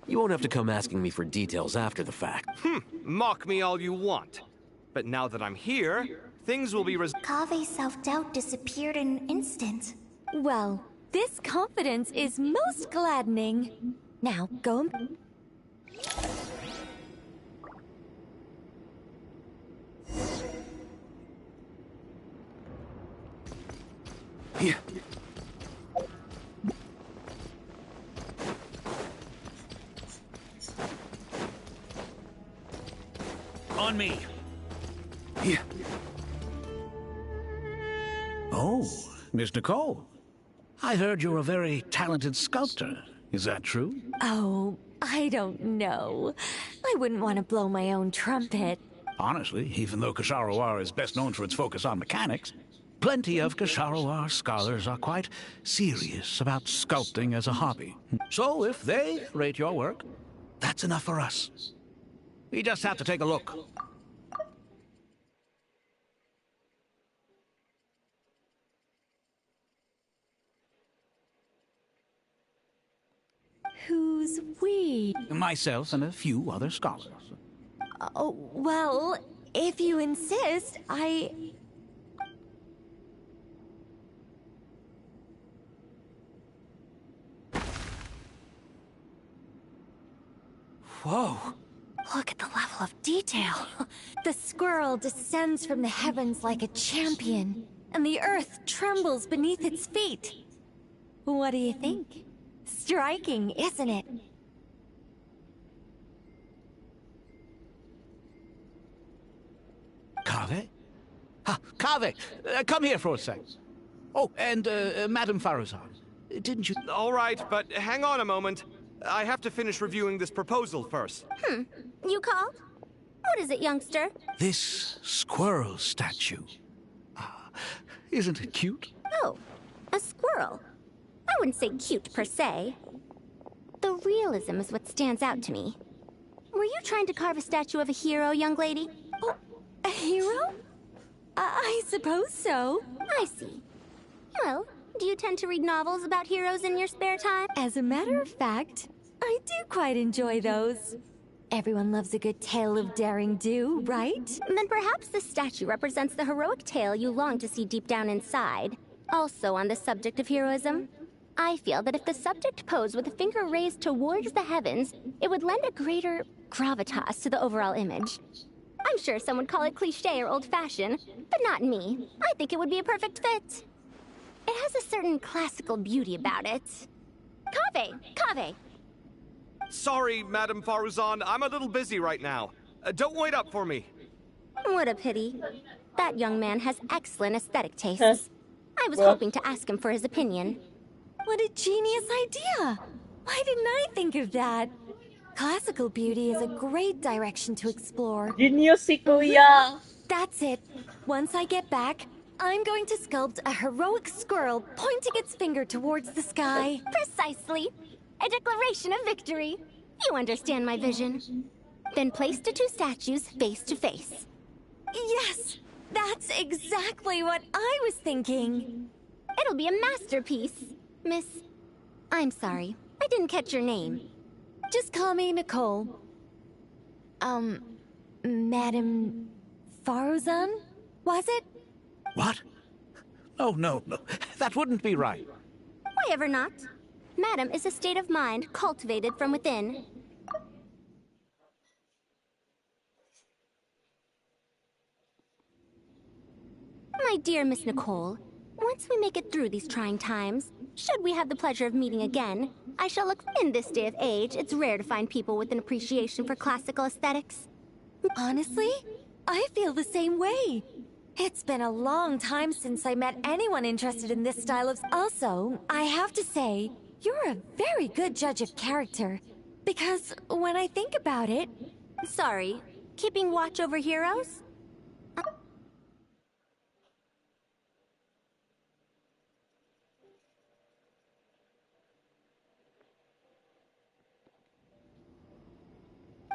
S24: You won't have to come asking me for details after the fact.
S9: Mock me all you want. But now that I'm here, things will be
S15: Kave's self-doubt disappeared in an instant.
S5: Well, this confidence is most gladdening. Now, go...
S12: Here. On me. Here. Oh, Miss Nicole. I heard you're a very talented sculptor. Is that true?
S5: Oh, I don't know. I wouldn't want to blow my own trumpet.
S12: Honestly, even though Ksharoar is best known for its focus on mechanics, plenty of Ksharoar scholars are quite serious about sculpting as a hobby. So if they rate your work, that's enough for us. We just have to take a look.
S5: Who's we?
S12: Myself and a few other scholars.
S5: Oh, well, if you insist,
S12: Whoa!
S5: Look at the level of detail. The squirrel descends from the heavens like a champion, and the earth trembles beneath its feet. What do you think? Striking, isn't it?
S12: Kaveh? Kaveh, come here for a sec. Oh, and Madame Faruzan, didn't you...
S9: All right, but hang on a moment. I have to finish reviewing this proposal first.
S15: You called? What is it, youngster?
S12: This squirrel statue. Isn't it cute?
S15: Oh, a squirrel. I wouldn't say cute per se. The realism is what stands out to me. Were you trying to carve a statue of a hero, young lady?
S5: Oh, a hero? I suppose so.
S15: I see. Well, do you tend to read novels about heroes in your spare time?
S5: As a matter of fact, I do quite enjoy those. Everyone loves a good tale of daring do, right?
S15: Then perhaps this statue represents the heroic tale you long to see deep down inside. Also on the subject of heroism, I feel that if the subject posed with a finger raised towards the heavens, it would lend a greater gravitas to the overall image. I'm sure some would call it cliché or old-fashioned, but not me. I think it would be a perfect fit. It has a certain classical beauty about it. Kaveh!
S9: Sorry, Madame Faruzan, I'm a little busy right now. Don't wait up for me.
S15: What a pity. That young man has excellent aesthetic tastes. I was hoping to ask him for his opinion.
S5: What a genius idea! Why didn't I think of that? Classical beauty is a great direction to explore.
S1: Genius si Kuya!
S5: That's it. Once I get back, I'm going to sculpt a heroic squirrel pointing its finger towards the sky.
S15: Precisely. A declaration of victory. You understand my vision. Then place the two statues face to face.
S5: Yes! That's exactly what I was thinking.
S15: It'll be a masterpiece. Miss... I'm sorry. I didn't catch your name.
S5: Just call me Nicole. Madame... Faruzan? Was it?
S12: What? Oh, no. That wouldn't be right.
S15: Why ever not? Madam is a state of mind cultivated from within. My dear Miss Nicole, once we make it through these trying times, should we have the pleasure of meeting again, I shall look. In this day of age, it's rare to find people with an appreciation for classical aesthetics.
S13: Honestly, I feel the same way. It's been a long time since I met anyone interested in this style of... Also, I have to say, you're a very good judge of character. Because when I think about it...
S15: Sorry, keeping watch over heroes?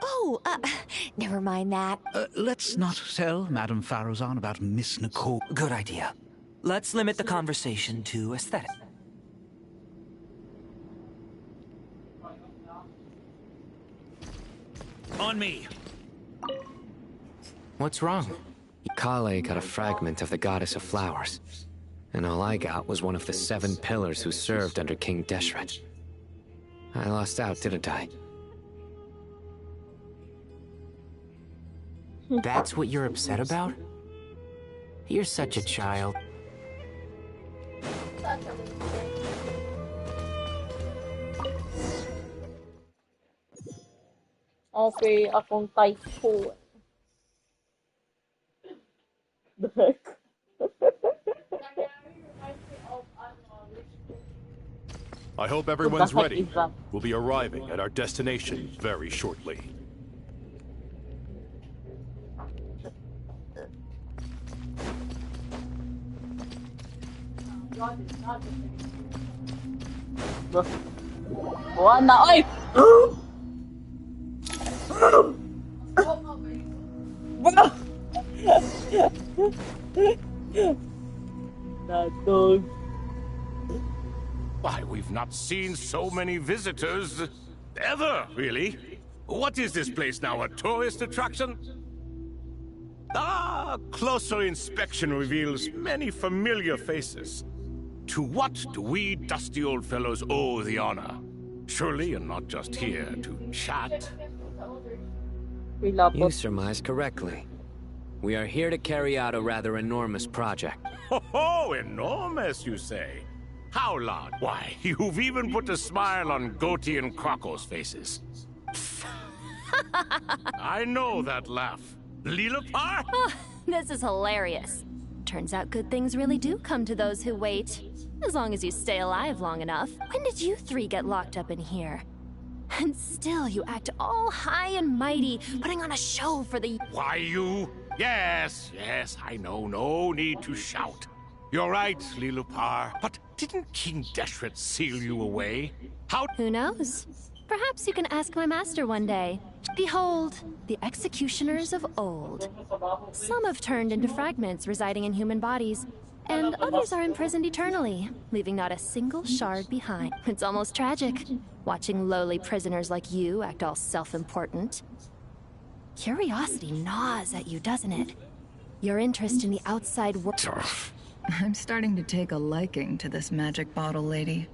S13: Oh, never mind that.
S12: Let's not tell Madame Faruzan about Miss Nicole.
S21: Good idea. Let's limit the conversation to aesthetic.
S12: On me.
S16: What's wrong? Kale got a fragment of the Goddess of Flowers, and all I got was one of the 7 pillars who served under King Deshret. I lost out, didn't I?
S19: That's what you're upset about? You're such a child.
S1: Okay, akong typo. The heck?
S22: I hope everyone's ready. We'll be arriving at our destination very shortly.
S1: Buwan na, oy! That dog.
S10: Why, we've not seen so many visitors ever, really. What is this place now, a tourist attraction? Ah, closer inspection reveals many familiar faces. To what do we dusty old fellows owe the honor? Surely you're not just here to chat.
S16: You surmise correctly. We are here to carry out a rather enormous project.
S10: Oh, enormous, you say? How large? Why, you've even put a smile on Goatee and Crocco's faces. I know that laugh. Lilipar?
S3: Oh, this is hilarious. Turns out good things really do come to those who wait. As long as you stay alive long enough. When did you 3 get locked up in here? And still you act all high and mighty, putting on a show for the...
S10: Why, you? Yes, I know. No need to shout. You're right, Lilipar. But didn't King Deshret seal you away? How...
S3: Who knows? Perhaps you can ask my master one day. Behold, the executioners of old. Some have turned into fragments residing in human bodies, and others are imprisoned eternally, leaving not a single shard behind. It's almost tragic, watching lowly prisoners like you act all self-important. Curiosity gnaws at you, doesn't it? Your interest in the outside world...
S7: I'm starting to take a liking to this magic bottle lady.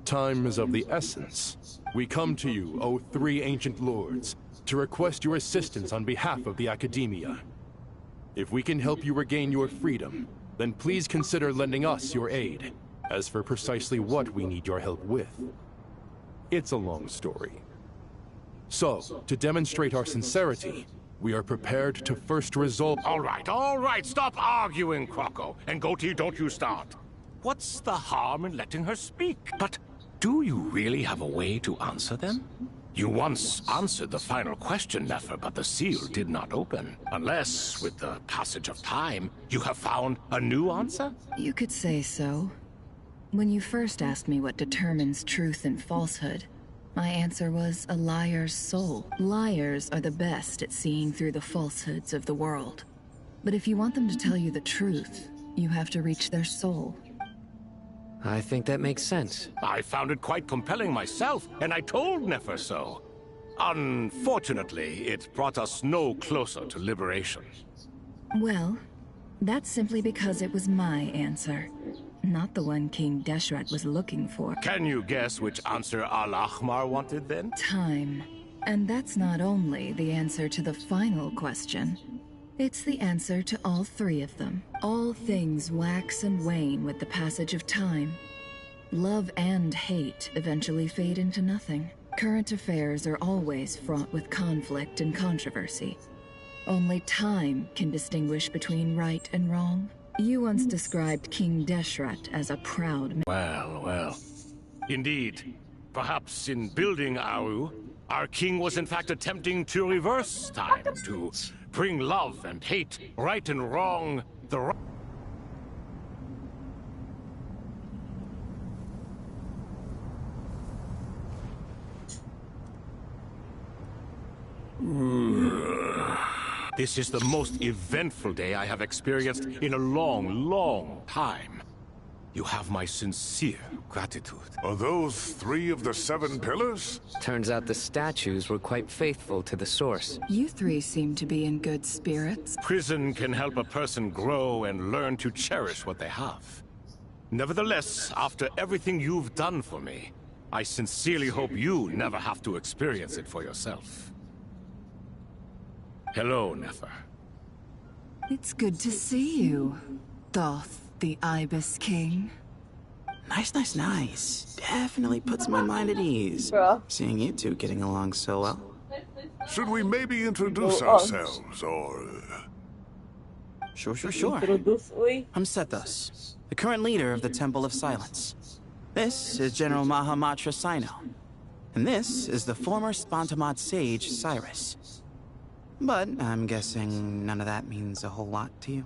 S22: Time is of the essence. We come to you, O 3 ancient lords, to request your assistance on behalf of the Academia. If we can help you regain your freedom, then please consider lending us your aid. As for precisely what we need your help with, it's a long story. So, to demonstrate our sincerity, we are prepared to first resolve...
S10: All right, stop arguing, Crocco. And Goatee, don't you start. What's the harm in letting her speak? But do you really have a way to answer them? You once answered the final question, Nefer, but the seal did not open. Unless, with the passage of time, you have found a new answer?
S7: You could say so. When you first asked me what determines truth and falsehood, my answer was a liar's soul. Liars are the best at seeing through the falsehoods of the world. But if you want them to tell you the truth, you have to reach their soul.
S16: I think that makes sense.
S10: I found it quite compelling myself, and I told Nefer so. Unfortunately, it brought us no closer to liberation.
S7: Well, That's simply because it was my answer, not the one King Deshret was looking for.
S10: Can you guess which answer Al-Ahmar wanted then?
S7: Time. And that's not only the answer to the final question. It's the answer to all three of them. All things wax and wane with the passage of time. Love and hate eventually fade into nothing. Current affairs are always fraught with conflict and controversy. Only time can distinguish between right and wrong. You once described King Deshret as a proud man.
S10: Well, well. Indeed. Perhaps in building Aru, our king was in fact attempting to reverse time, to bring love and hate, right and wrong, the right. This is the most eventful day I have experienced in a long, long time. You have my sincere gratitude.
S22: Are those 3 of the 7 pillars?
S16: Turns out the statues were quite faithful to the source.
S7: You three seem to be in good spirits.
S10: Prison can help a person grow and learn to cherish what they have. Nevertheless, after everything you've done for me, I sincerely hope you never have to experience it for yourself. Hello, Nefer.
S7: It's good to see you, Thoth, the Ibis King.
S14: Nice. Definitely puts my mind at ease. Seeing you two getting along so well.
S22: Should we maybe introduce ourselves, or...
S14: Sure. I'm Sethos, the current leader of the Temple of Silence. This is General Mahamatra Sino. And this is the former Spantamad sage, Cyrus. But I'm guessing none of that means a whole lot to you.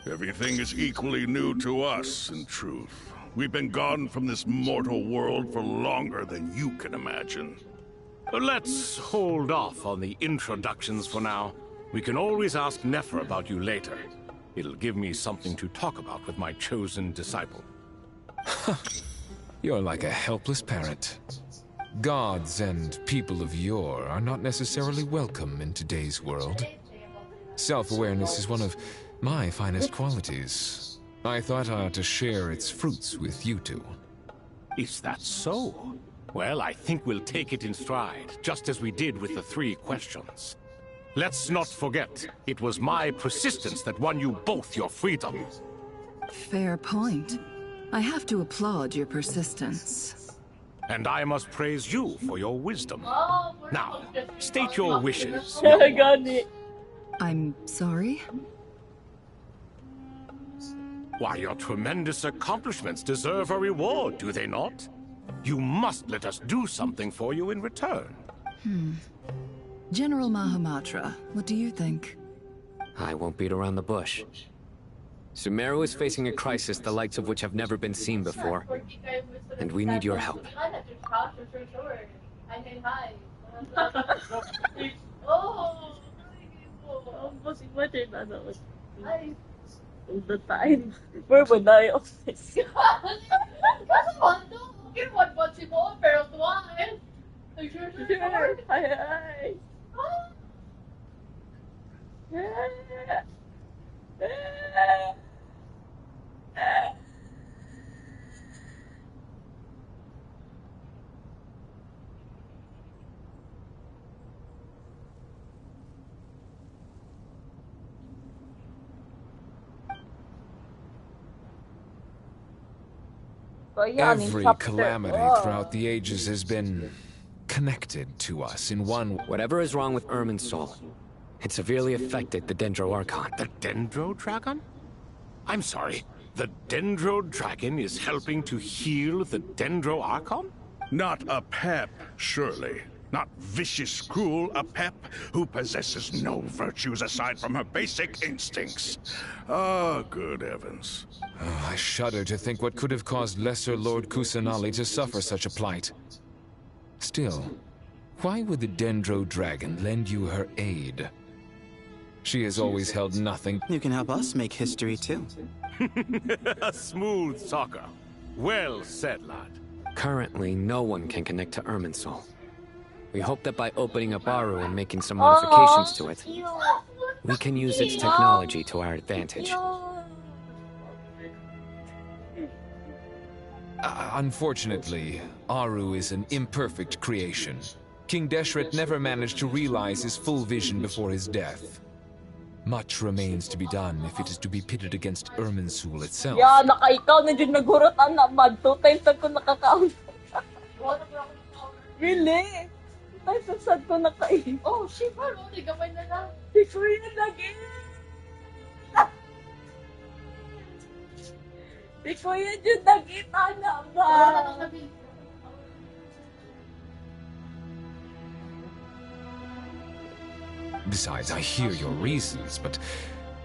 S22: Everything is equally new to us, in truth. We've been gone from this mortal world for longer than you can imagine.
S10: Let's hold off on the introductions for now. We can always ask Nefer about you later. It'll give me something to talk about with my chosen disciple.
S2: You're like a helpless parrot. Gods and people of yore are not necessarily welcome in today's world. Self-awareness is one of my finest qualities. I thought I ought to share its fruits with you two.
S10: Is that so? Well, I think we'll take it in stride, just as we did with the 3 questions. Let's not forget, it was my persistence that won you both your freedom.
S7: Fair point. I have to applaud your persistence.
S10: And I must praise you for your wisdom. Now, state your wishes.
S1: I got it.
S7: I'm sorry?
S10: Why, your tremendous accomplishments deserve a reward, do they not? You must let us do something for you in return.
S7: General Mahamatra, what do you think?
S16: I won't beat around the bush. Sumeru is facing a crisis the likes of which have never been seen before. And we need your help.
S1: All the time. Where would I office?
S2: Every calamity throughout the ages has been connected to us in one...
S16: Whatever is wrong with Irminsul, it severely affected the Dendro Archon.
S10: The Dendro Dragon? I'm sorry, the Dendro Dragon is helping to heal the Dendro Archon?
S22: Not a pep, surely. Not vicious, cruel, a pep who possesses no virtues aside from her basic instincts. Ah, good heavens.
S2: Oh, I shudder to think what could have caused Lesser Lord Kusanali to suffer such a plight. Still, why would the Dendro Dragon lend you her aid? She has always held nothing.
S14: You can help us make history, too.
S10: A smooth talker. Well said, lad.
S16: Currently, no one can connect to Irminsul. We hope that by opening up Aru and making some modifications to it, We can use its technology to our advantage.
S2: Unfortunately, Aru is an imperfect creation. King Deshret never managed to realize his full vision before his death. Much remains to be done if it is to be pitted against Irminsul itself.
S1: Yeah, ikaw na dyan naghurot ang namad. 2 times ko nakaka-count. Really? 2 times sad ko naka-8.
S4: Oh, shit, bro. Di gamay na lang.
S1: Di ko yun lagi. Di ko yun yung nakita na ba?
S2: Besides, I hear your reasons, but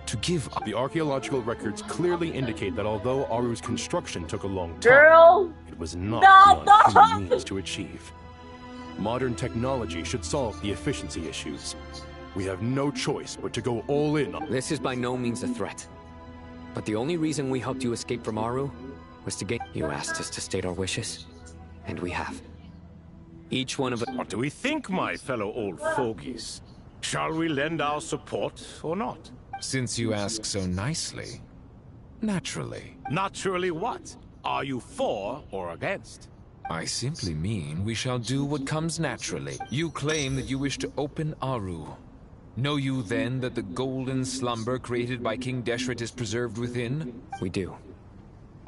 S2: to give up...
S22: The archaeological records clearly indicate that although Aru's construction took a long time,
S1: Girl!
S22: it was not
S1: No,
S22: beyond
S1: no!
S22: human means to achieve. Modern technology should solve the efficiency issues. We have no choice but to go all in on...
S16: This is by no means a threat. But the only reason we helped you escape from Aru was to get... You asked us to state our wishes, and we have. Each one of us...
S10: What do we think, my fellow old fogies? Shall we lend our support or not?
S2: Since you ask so nicely, naturally.
S10: Naturally what? Are you for or against?
S2: I simply mean we shall do what comes naturally. You claim that you wish to open Aru. Know you then that the golden slumber created by King Deshret is preserved within?
S16: We do.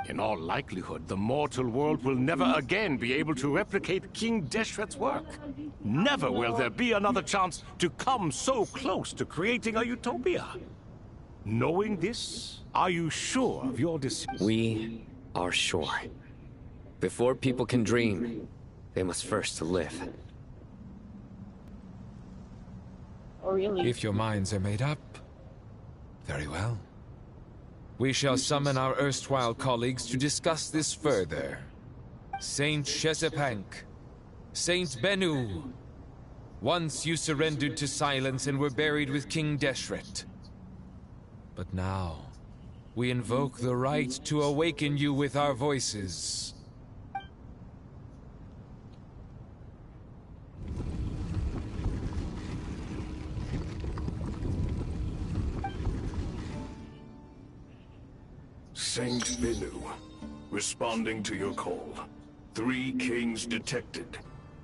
S10: In all likelihood, the mortal world will never again be able to replicate King Deshret's work. Never will there be another chance to come so close to creating a utopia. Knowing this, are you sure of your decision?
S16: We are sure. Before people can dream, they must first live.
S1: Oh, really?
S2: If your minds are made up, very well. We shall summon our erstwhile colleagues to discuss this further. Saint Shezepank, Saint Bennu. Once you surrendered to silence and were buried with King Deshret. But now, we invoke the right to awaken you with our voices.
S11: Saint Bennu, responding to your call. 3 kings detected.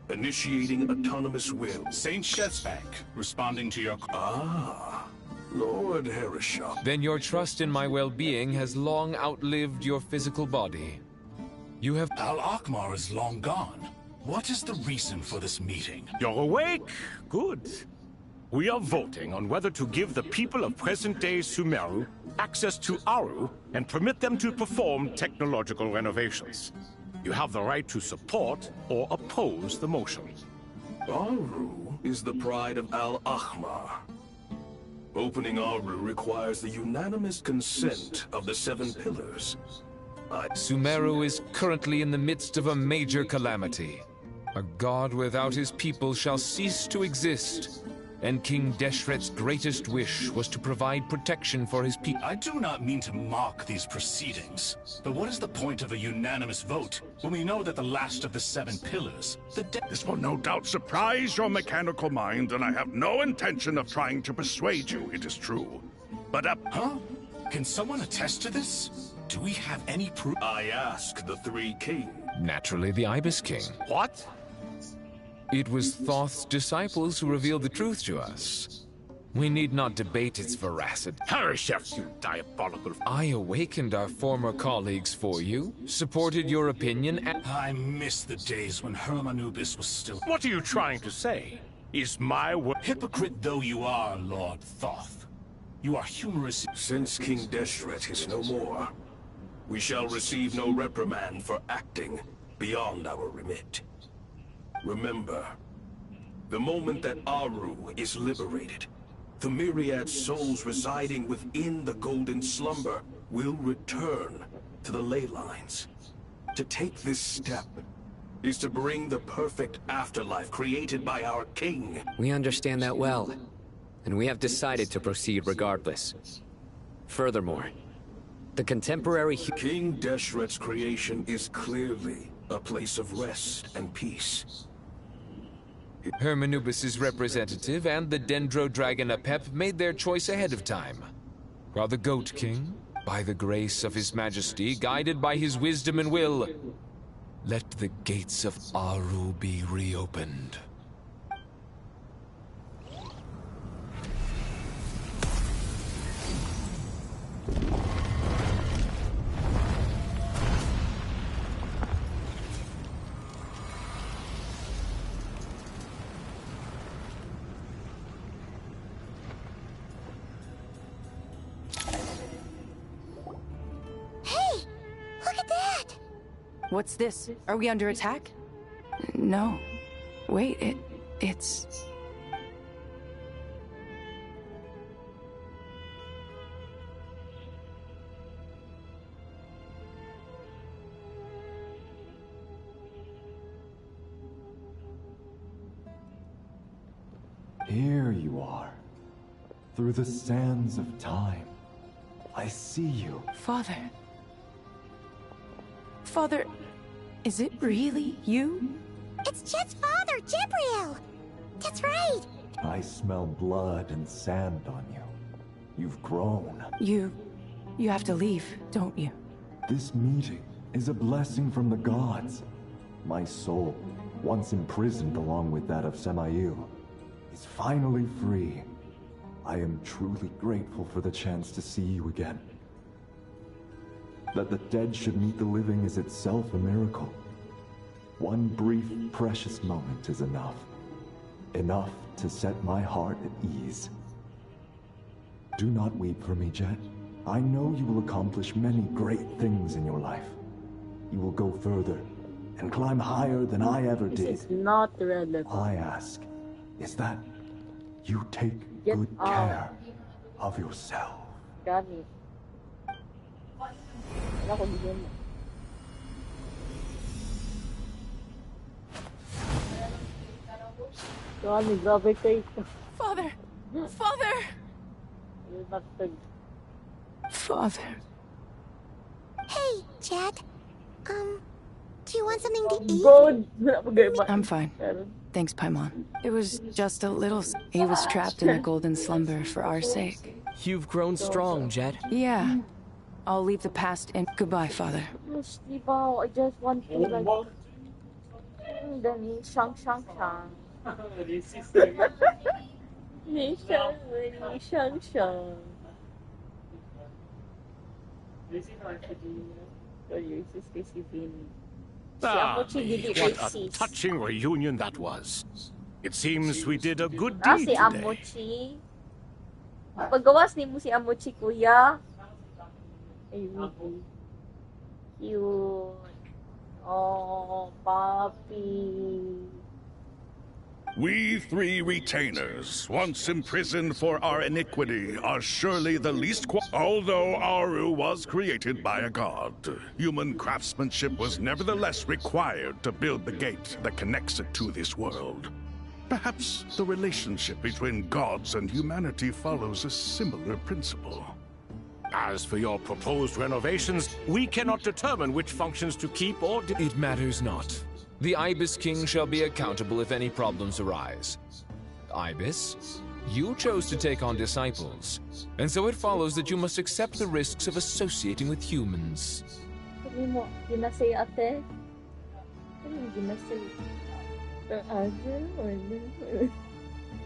S11: Initiating autonomous will.
S17: Saint Shezepank, responding to your call.
S11: Ah, Lord Hereshop.
S2: Then your trust in my well-being has long outlived your physical body. You have...
S17: Al-Akhmar is long gone. What is the reason for this meeting?
S10: You're awake? Good. We are voting on whether to give the people of present-day Sumeru access to Aru and permit them to perform technological renovations. You have the right to support or oppose the motion.
S11: Aru is the pride of Al-Akhmar. Opening Aru requires the unanimous consent of the 7 pillars.
S2: Sumeru is currently in the midst of a major calamity. A god without his people shall cease to exist. And King Deshret's greatest wish was to provide protection for his people.
S17: I do not mean to mock these proceedings, but what is the point of a unanimous vote when we know that the last of the 7 pillars,
S10: This will no doubt surprise your mechanical mind, and I have no intention of trying to persuade you it is true. But
S17: Huh? Can someone attest to this? Do we have any proof?
S11: I ask the 3 kings.
S2: Naturally, the Ibis King.
S10: What?
S2: It was Thoth's disciples who revealed the truth to us. We need not debate its veracity.
S10: Hereshef, you diabolical...
S2: I awakened our former colleagues for you, supported your opinion, and...
S17: I miss the days when Hermanubis was still...
S10: What are you trying to say? Is my word...
S17: Hypocrite though you are, Lord Thoth, you are humorous...
S11: Since King Deshret is no more, we shall receive no reprimand for acting beyond our remit. Remember, the moment that Aru is liberated, the myriad souls residing within the Golden Slumber will return to the ley lines. To take this step is to bring the perfect afterlife created by our king.
S16: We understand that well, and we have decided to proceed regardless. Furthermore, the contemporary...
S11: King Deshret's creation is clearly a place of rest and peace.
S2: Hermanubis' representative and the Dendro Dragon Apep made their choice ahead of time, while the Goat King, by the grace of His Majesty, guided by his wisdom and will, let the gates of Aru be reopened.
S8: What's this? Are we under attack? No. Wait, it's...
S18: Here you are. Through the sands of time. I see you.
S8: Father. Father, is it really you?
S15: It's Jed's father, Jibril! That's right!
S18: I smell blood and sand on you. You've grown.
S8: You have to leave, don't you?
S18: This meeting is a blessing from the gods. My soul, once imprisoned along with that of Semail, is finally free. I am truly grateful for the chance to see you again. That the dead should meet the living is itself a miracle. One brief, precious moment is enough. Enough to set my heart at ease. Do not weep for me, Jed. I know you will accomplish many great things in your life. You will go further and climb higher than I ever did.
S1: This is not relevant.
S18: All I ask is that you take good care of yourself.
S1: Got me. Ako bigyan mo. Grabe, grabe kayo.
S8: Father! Father! Father.
S15: Hey, Jed. Do you want something to eat?
S8: I'm fine. Thanks, Paimon. It was just a little... He was trapped in a golden slumber for our sake.
S16: You've grown strong, Jed.
S8: Yeah. I'll leave the past in. Goodbye, Father.
S1: I just want to like... Then shang.
S10: What a touching reunion that was. It seems we did a good deed
S1: Si
S10: today.
S1: Amochi. Paggawas ni mo si Amochi, kuya. Ay, Wiggy. Cute. Oh, papi.
S20: We three retainers, once imprisoned for our iniquity, are surely the least Although Aru was created by a god, human craftsmanship was nevertheless required to build the gate that connects it to this world. Perhaps the relationship between gods and humanity follows a similar principle.
S10: As for your proposed renovations, we cannot determine which functions to keep or...
S2: It matters not. The Ibis King shall be accountable if any problems arise. Ibis, you chose to take on disciples, and so it follows that you must accept the risks of associating with humans.
S1: Sabi mo, ginasay ate? Ano yung ginasay?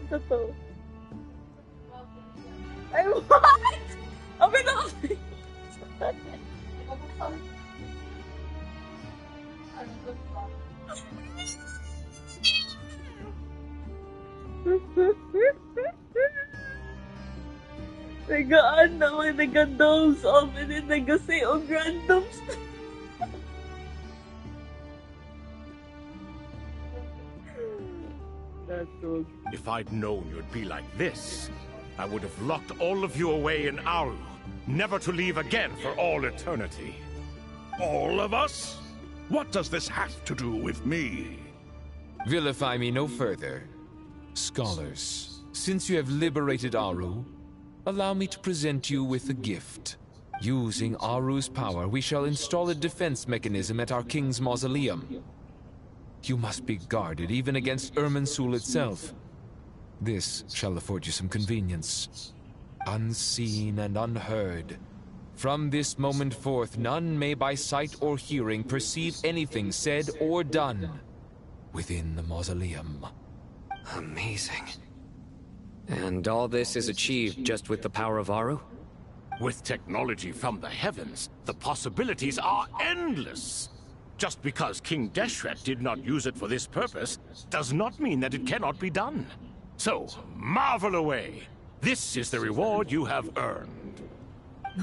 S1: Ito to. Ay, what? Abi na kasi. Nagaan naman, nag-doze off, and then nag-say o random stuff.
S10: If I'd known you'd be like this, I would have locked all of you away in Aru, never to leave again for all eternity.
S20: All of us? What does this have to do with me?
S2: Vilify me no further. Scholars, since you have liberated Aru, allow me to present you with a gift. Using Aru's power, we shall install a defense mechanism at our king's mausoleum. You must be guarded even against Irminsul itself. This shall afford you some convenience. Unseen and unheard. From this moment forth, none may by sight or hearing perceive anything said or done within the mausoleum.
S16: Amazing. And all this is achieved just with the power of Aru?
S10: With technology from the heavens, the possibilities are endless. Just because King Deshret did not use it for this purpose does not mean that it cannot be done. So, marvel away. This is the reward you have earned.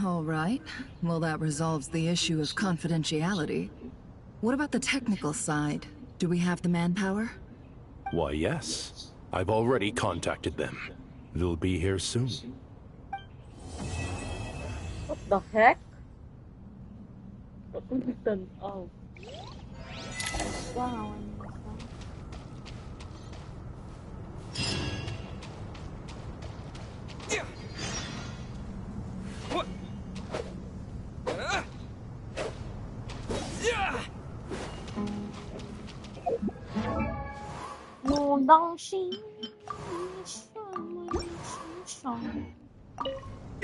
S7: All right. Well, that resolves the issue of confidentiality. What about the technical side? Do we have the manpower?
S22: Why, yes. I've already contacted them. They'll be here soon.
S1: What the heck? What was it done? Oh. Wow.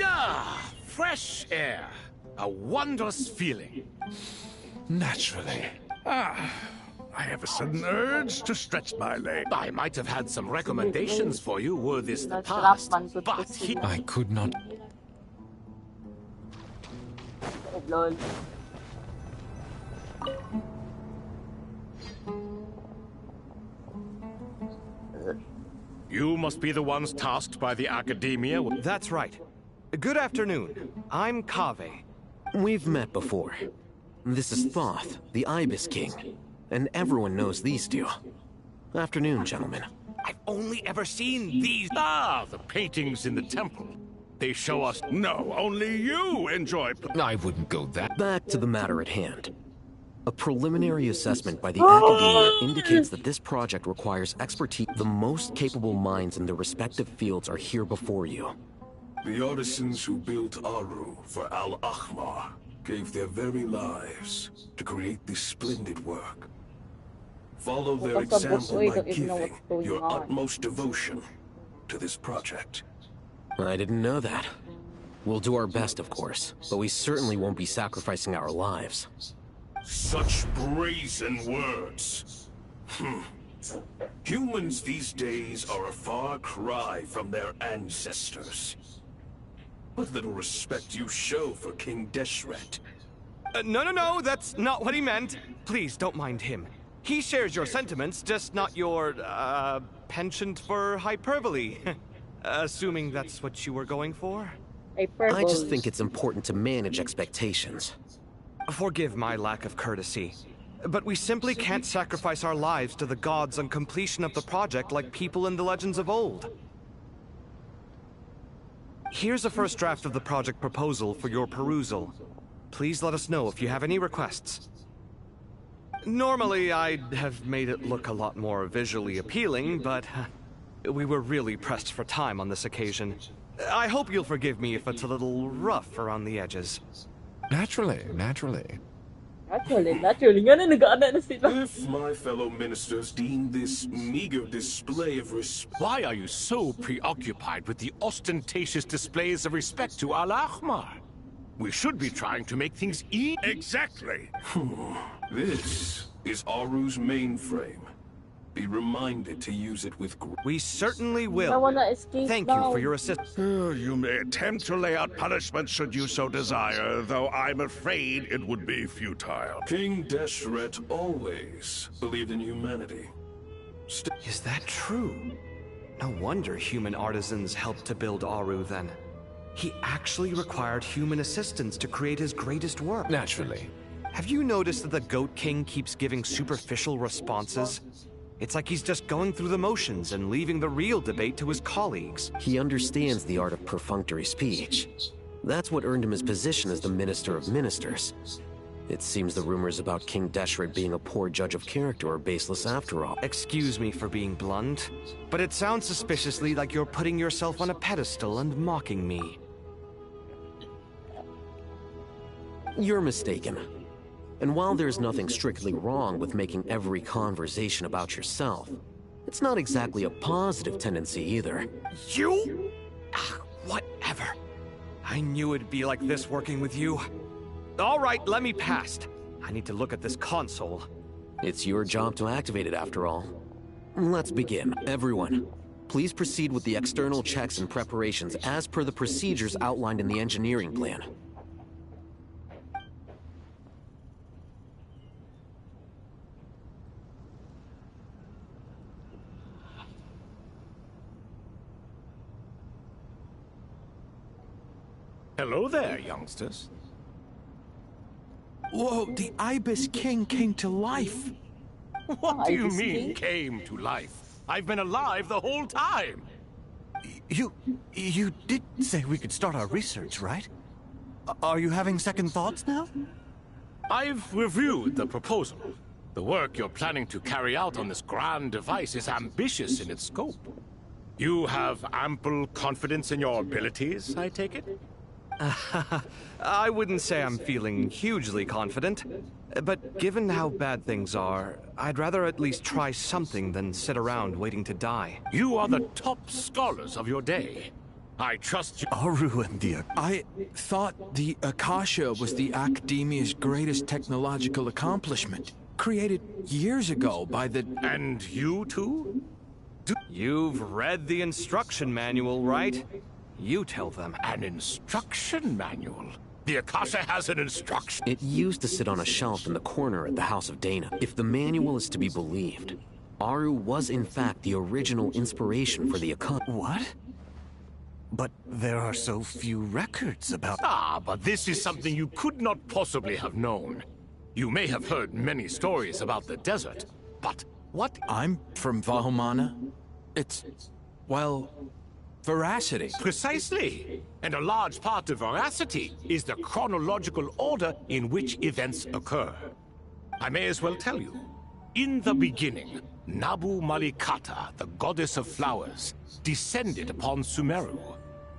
S10: Ah, fresh air. A wondrous feeling.
S20: Naturally. I have a sudden urge to stretch my leg.
S10: I might have had some recommendations for you were this the past, but
S2: I could not.
S1: Lol.
S10: You must be the ones tasked by the Academia.
S6: That's right. Good afternoon. I'm Kaveh.
S9: We've met before. This is Thoth, the Ibis King. And everyone knows these two. Afternoon, gentlemen.
S10: I've only ever seen these. Ah, the paintings in the temple. They show us.
S20: No, only you enjoy.
S2: I wouldn't go that.
S9: Back to the matter at hand. A preliminary assessment by the Academia indicates that this project requires expertise. The most capable minds in their respective fields are here before you.
S11: The artisans who built Aru for Al-Ahmar gave their very lives to create this splendid work. Follow their example by giving your utmost devotion to this project.
S9: I didn't know that. We'll do our best, of course, but we certainly won't be sacrificing our lives.
S11: Such brazen words. Humans these days are a far cry from their ancestors. What little respect you show for King Deshret.
S6: No, that's not what he meant. Please, don't mind him. He shares your sentiments, just not your, penchant for hyperbole. Assuming that's what you were going for?
S9: I just think it's important to manage expectations.
S6: Forgive my lack of courtesy, but we simply can't sacrifice our lives to the gods on completion of the project like people in the legends of old. Here's a first draft of the project proposal for your perusal. Please let us know if you have any requests. Normally, I'd have made it look a lot more visually appealing, but we were really pressed for time on this occasion. I hope you'll forgive me if it's a little rough around the edges.
S2: Naturally.
S1: Naturally. Ganun nag-aana na sila.
S11: If my fellow ministers deem this meager display of respect...
S10: Why are you so preoccupied with the ostentatious displays of respect to Al-Ahmar? We should be trying to make things easy.
S20: Exactly.
S11: This is Aru's mainframe. Be reminded to use it with
S6: We certainly will.
S1: I wanna escape
S6: Thank
S1: now.
S6: you for your assistance.
S20: You may attempt to lay out punishment should you so desire, though I'm afraid it would be futile.
S11: King Deshret always believed in humanity.
S6: Is that true? No wonder human artisans helped to build Aru then. He actually required human assistance to create his greatest work.
S2: Naturally.
S6: Have you noticed that the Goat King keeps giving superficial responses? It's like he's just going through the motions and leaving the real debate to his colleagues.
S9: He understands the art of perfunctory speech. That's what earned him his position as the Minister of Ministers. It seems the rumors about King Deshret being a poor judge of character are baseless after all.
S6: Excuse me for being blunt, but it sounds suspiciously like you're putting yourself on a pedestal and mocking me.
S9: You're mistaken. And while there's nothing strictly wrong with making every conversation about yourself, it's not exactly a positive tendency either.
S6: You? Whatever. I knew it'd be like this working with you. All right, let me past. I need to look at this console.
S9: It's your job to activate it after all. Let's begin. Everyone, please proceed with the external checks and preparations as per the procedures outlined in the engineering plan.
S10: Hello there, youngsters.
S5: Whoa, the Ibis King came to life.
S10: What do you mean, came to life? I've been alive the whole time.
S12: You did say we could start our research, right? Are you having second thoughts now?
S10: I've reviewed the proposal. The work you're planning to carry out on this grand device is ambitious in its scope. You have ample confidence in your abilities, I take it?
S6: I wouldn't say I'm feeling hugely confident, but given how bad things are, I'd rather at least try something than sit around waiting to die.
S10: You are the top scholars of your day. I trust you.
S12: Aru and the...
S5: I thought the Akasha was the Academia's greatest technological accomplishment, created years ago by the...
S10: And you too?
S6: You've read the instruction manual, right? You tell them.
S10: An instruction manual? The Akasha has an instruction.
S9: It used to sit on a shelf in the corner at the House of Dana. If the manual is to be believed, Aru was in fact the original inspiration for the Akasha.
S12: What? But there are so few records about...
S10: But this is something you could not possibly have known. You may have heard many stories about the desert, but what...
S5: I'm from Vahumana. It's... well... veracity.
S10: Precisely. And a large part of veracity is the chronological order in which events occur. I may as well tell you. In the beginning, Nabu Malikata, the goddess of flowers, descended upon Sumeru.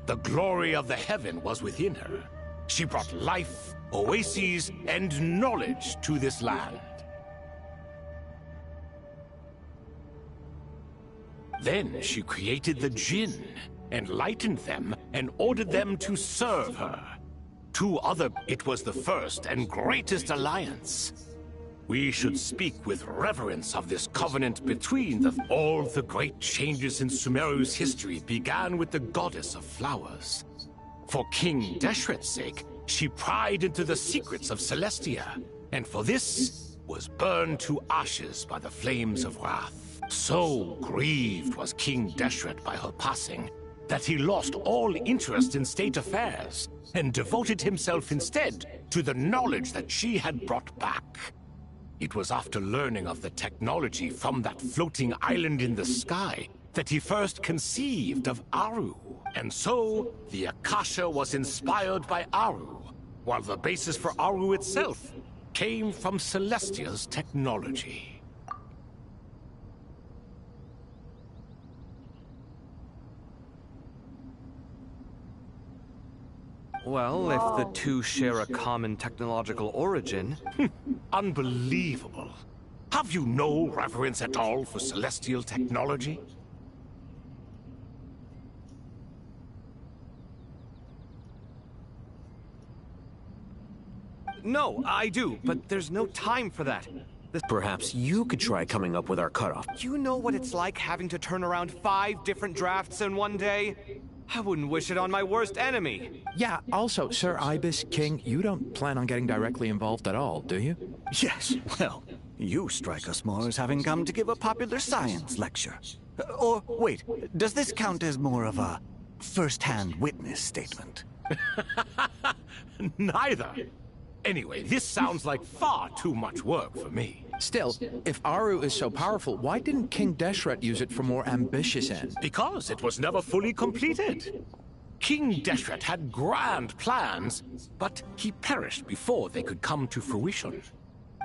S10: The glory of the heaven was within her. She brought life, oases, and knowledge to this land. Then she created the Jinn, enlightened them, and ordered them to serve her. It was the first and greatest alliance. We should speak with reverence of this covenant between all the great changes in Sumeru's history began with the goddess of flowers. For King Deshret's sake, she pried into the secrets of Celestia, and for this was burned to ashes by the flames of wrath. So grieved was King Deshret by her passing, that he lost all interest in state affairs, and devoted himself instead to the knowledge that she had brought back. It was after learning of the technology from that floating island in the sky that he first conceived of Aru. And so, the Akasha was inspired by Aru, while the basis for Aru itself came from Celestia's technology.
S6: Well, if the two share a common technological origin...
S10: Unbelievable. Have you no reverence at all for celestial technology?
S6: No, I do, but there's no time for that.
S9: Perhaps you could try coming up with our cutoff.
S6: You know what it's like having to turn around 5 different drafts in one day? I wouldn't wish it on my worst enemy.
S5: Yeah, also, Sir Ibis King, you don't plan on getting directly involved at all, do you?
S12: Yes, well, you strike us more as having come to give a popular science lecture. Or, wait, does this count as more of a first-hand witness statement?
S10: Neither. Anyway, this sounds like far too much work for me.
S5: Still, if Aru is so powerful, why didn't King Deshret use it for more ambitious ends?
S10: Because it was never fully completed. King Deshret had grand plans, but he perished before they could come to fruition.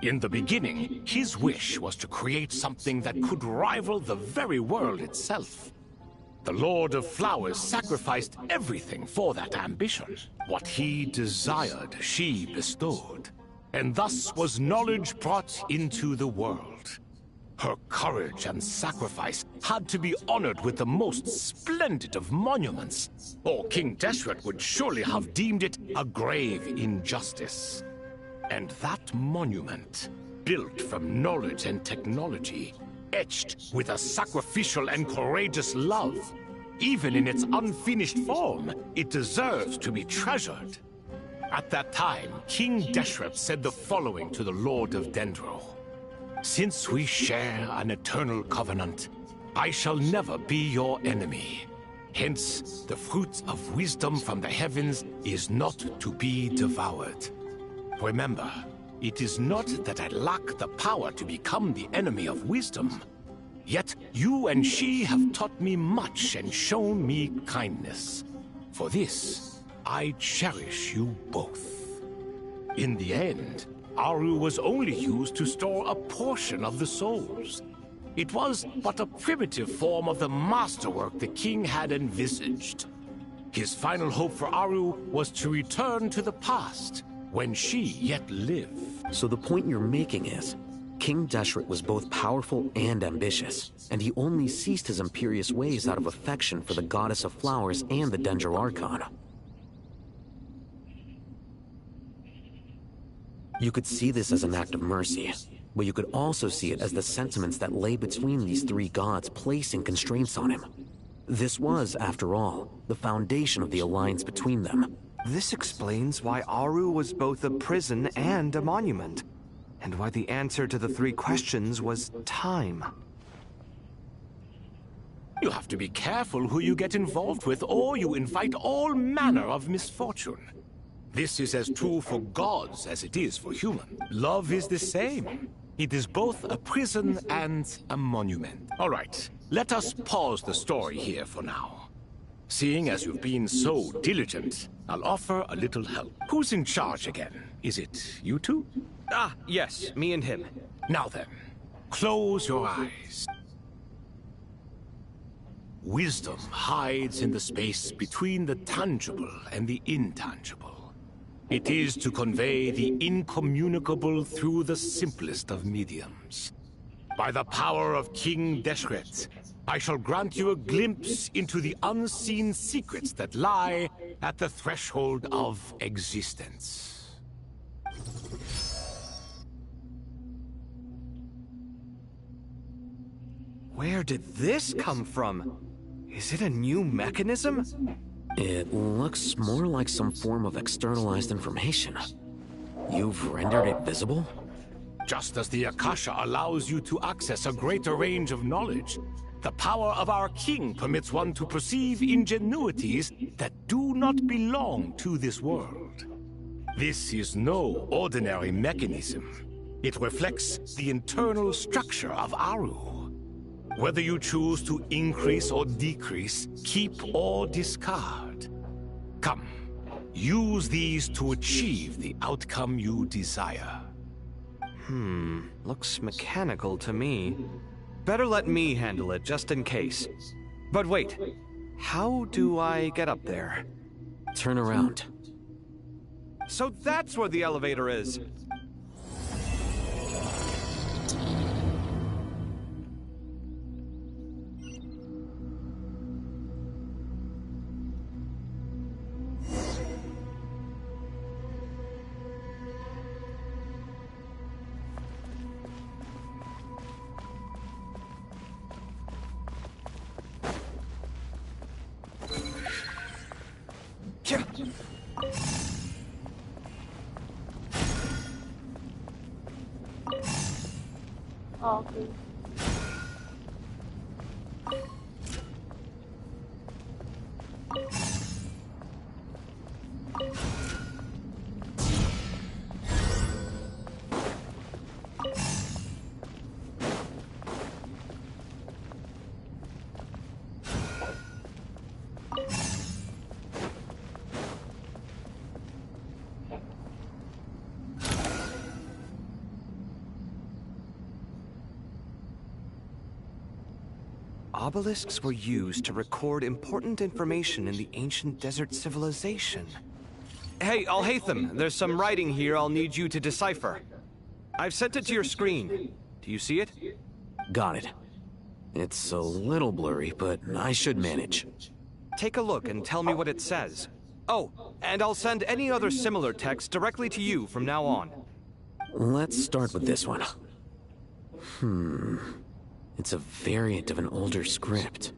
S10: In the beginning, his wish was to create something that could rival the very world itself. The Lord of Flowers sacrificed everything for that ambition. What he desired, she bestowed. and thus was knowledge brought into the world. Her courage and sacrifice had to be honored with the most splendid of monuments, or King Deshret would surely have deemed it a grave injustice. And that monument, built from knowledge and technology, etched with a sacrificial and courageous love, even in its unfinished form, it deserves to be treasured. At that time, King Deshret said the following to the Lord of Dendro. Since we share an eternal covenant, I shall never be your enemy. Hence, the fruit of wisdom from the heavens is not to be devoured. Remember, it is not that I lack the power to become the enemy of wisdom. Yet you and she have taught me much and shown me kindness. For this, I cherish you both. In the end, Aru was only used to store a portion of the souls. It was but a primitive form of the masterwork the king had envisaged. His final hope for Aru was to return to the past, when she yet lived.
S9: So the point you're making is, King Deshret was both powerful and ambitious, and he only ceased his imperious ways out of affection for the Goddess of Flowers and the Dendro Archon. You could see this as an act of mercy, but you could also see it as the sentiments that lay between these three gods placing constraints on him. This was, after all, the foundation of the alliance between them.
S6: This explains why Aru was both a prison and a monument, and why the answer to the three questions was time.
S10: You have to be careful who you get involved with, or you invite all manner of misfortune. This is as true for gods as it is for humans. Love is the same. It is both a prison and a monument. All right, let us pause the story here for now. Seeing as you've been so diligent, I'll offer a little help. Who's in charge again? Is it you two?
S6: Ah, yes, me and him.
S10: Now then, close your eyes. Wisdom hides in the space between the tangible and the intangible. It is to convey the incommunicable through the simplest of mediums. By the power of King Deshret, I shall grant you a glimpse into the unseen secrets that lie at the threshold of existence.
S6: Where did this come from? Is it a new mechanism?
S9: It looks more like some form of externalized information. You've rendered it visible?
S10: Just as the Akasha allows you to access a greater range of knowledge, the power of our king permits one to perceive ingenuities that do not belong to this world. This is no ordinary mechanism. It reflects the internal structure of Aru. Whether you choose to increase or decrease, keep or discard. Come, use these to achieve the outcome you desire.
S6: Looks mechanical to me. Better let me handle it, just in case. But wait, how do I get up there?
S9: Turn around.
S6: So that's where the elevator is.
S4: Oh, okay.
S6: Obelisks were used to record important information in the ancient desert civilization. Hey, Alhaitham, there's some writing here I'll need you to decipher. I've sent it to your screen. Do you see it?
S9: Got it. It's a little blurry, but I should manage.
S6: Take a look and tell me what it says. Oh, and I'll send any other similar text directly to you from now on.
S9: Let's start with this one. It's a variant of an older script.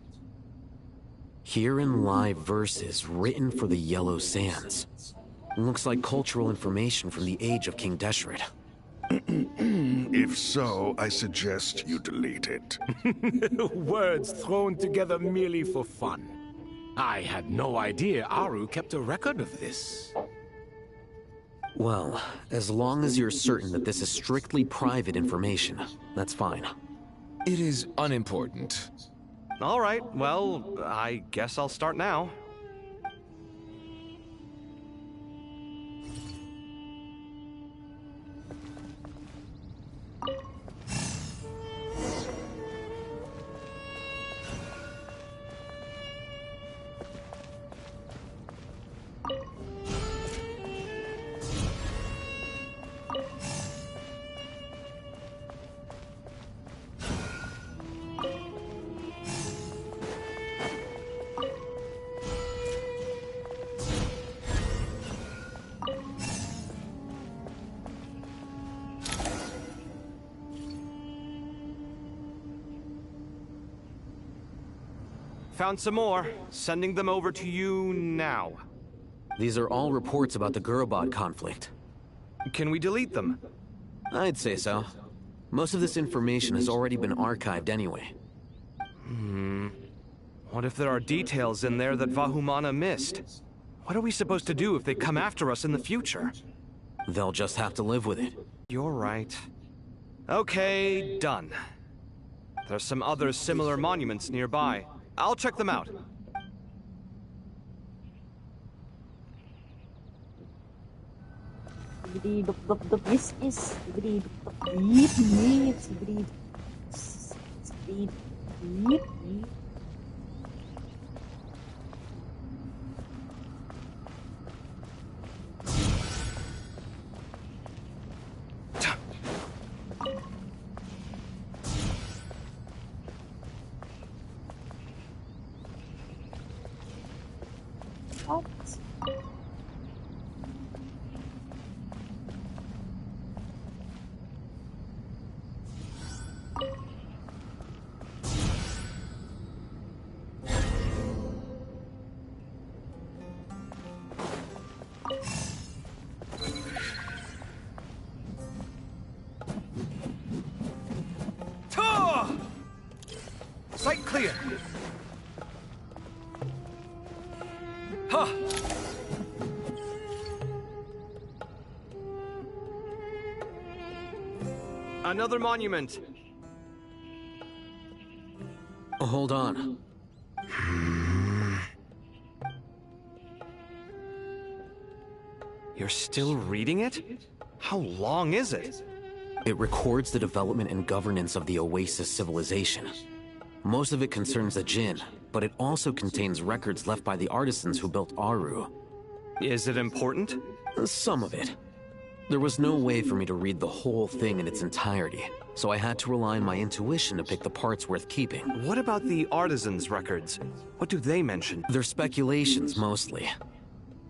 S9: Herein lie verses written for the Yellow Sands. Looks like cultural information from the age of King Deshret.
S20: If so, I suggest you delete it.
S10: Words thrown together merely for fun. I had no idea Aru kept a record of this.
S9: Well, as long as you're certain that this is strictly private information, that's fine.
S2: It is unimportant.
S6: All right, well, I guess I'll start now. Found some more. Sending them over to you now.
S9: These are all reports about the Gurabad conflict.
S6: Can we delete them?
S9: I'd say so. Most of this information has already been archived anyway.
S6: What if there are details in there that Vahumana missed? What are we supposed to do if they come after us in the future?
S9: They'll just have to live with it.
S6: You're right. Okay, done. There's some other similar monuments nearby. I'll check them out. Sight clear. Huh. Another monument.
S9: Hold on.
S6: You're still reading it? How long is it?
S9: It records the development and governance of the Oasis civilization. Most of it concerns the Jinn, but it also contains records left by the artisans who built Aru.
S6: Is it important?
S9: Some of it. There was no way for me to read the whole thing in its entirety, so I had to rely on my intuition to pick the parts worth keeping.
S6: What about the artisans' records? What do they mention?
S9: They're speculations, mostly.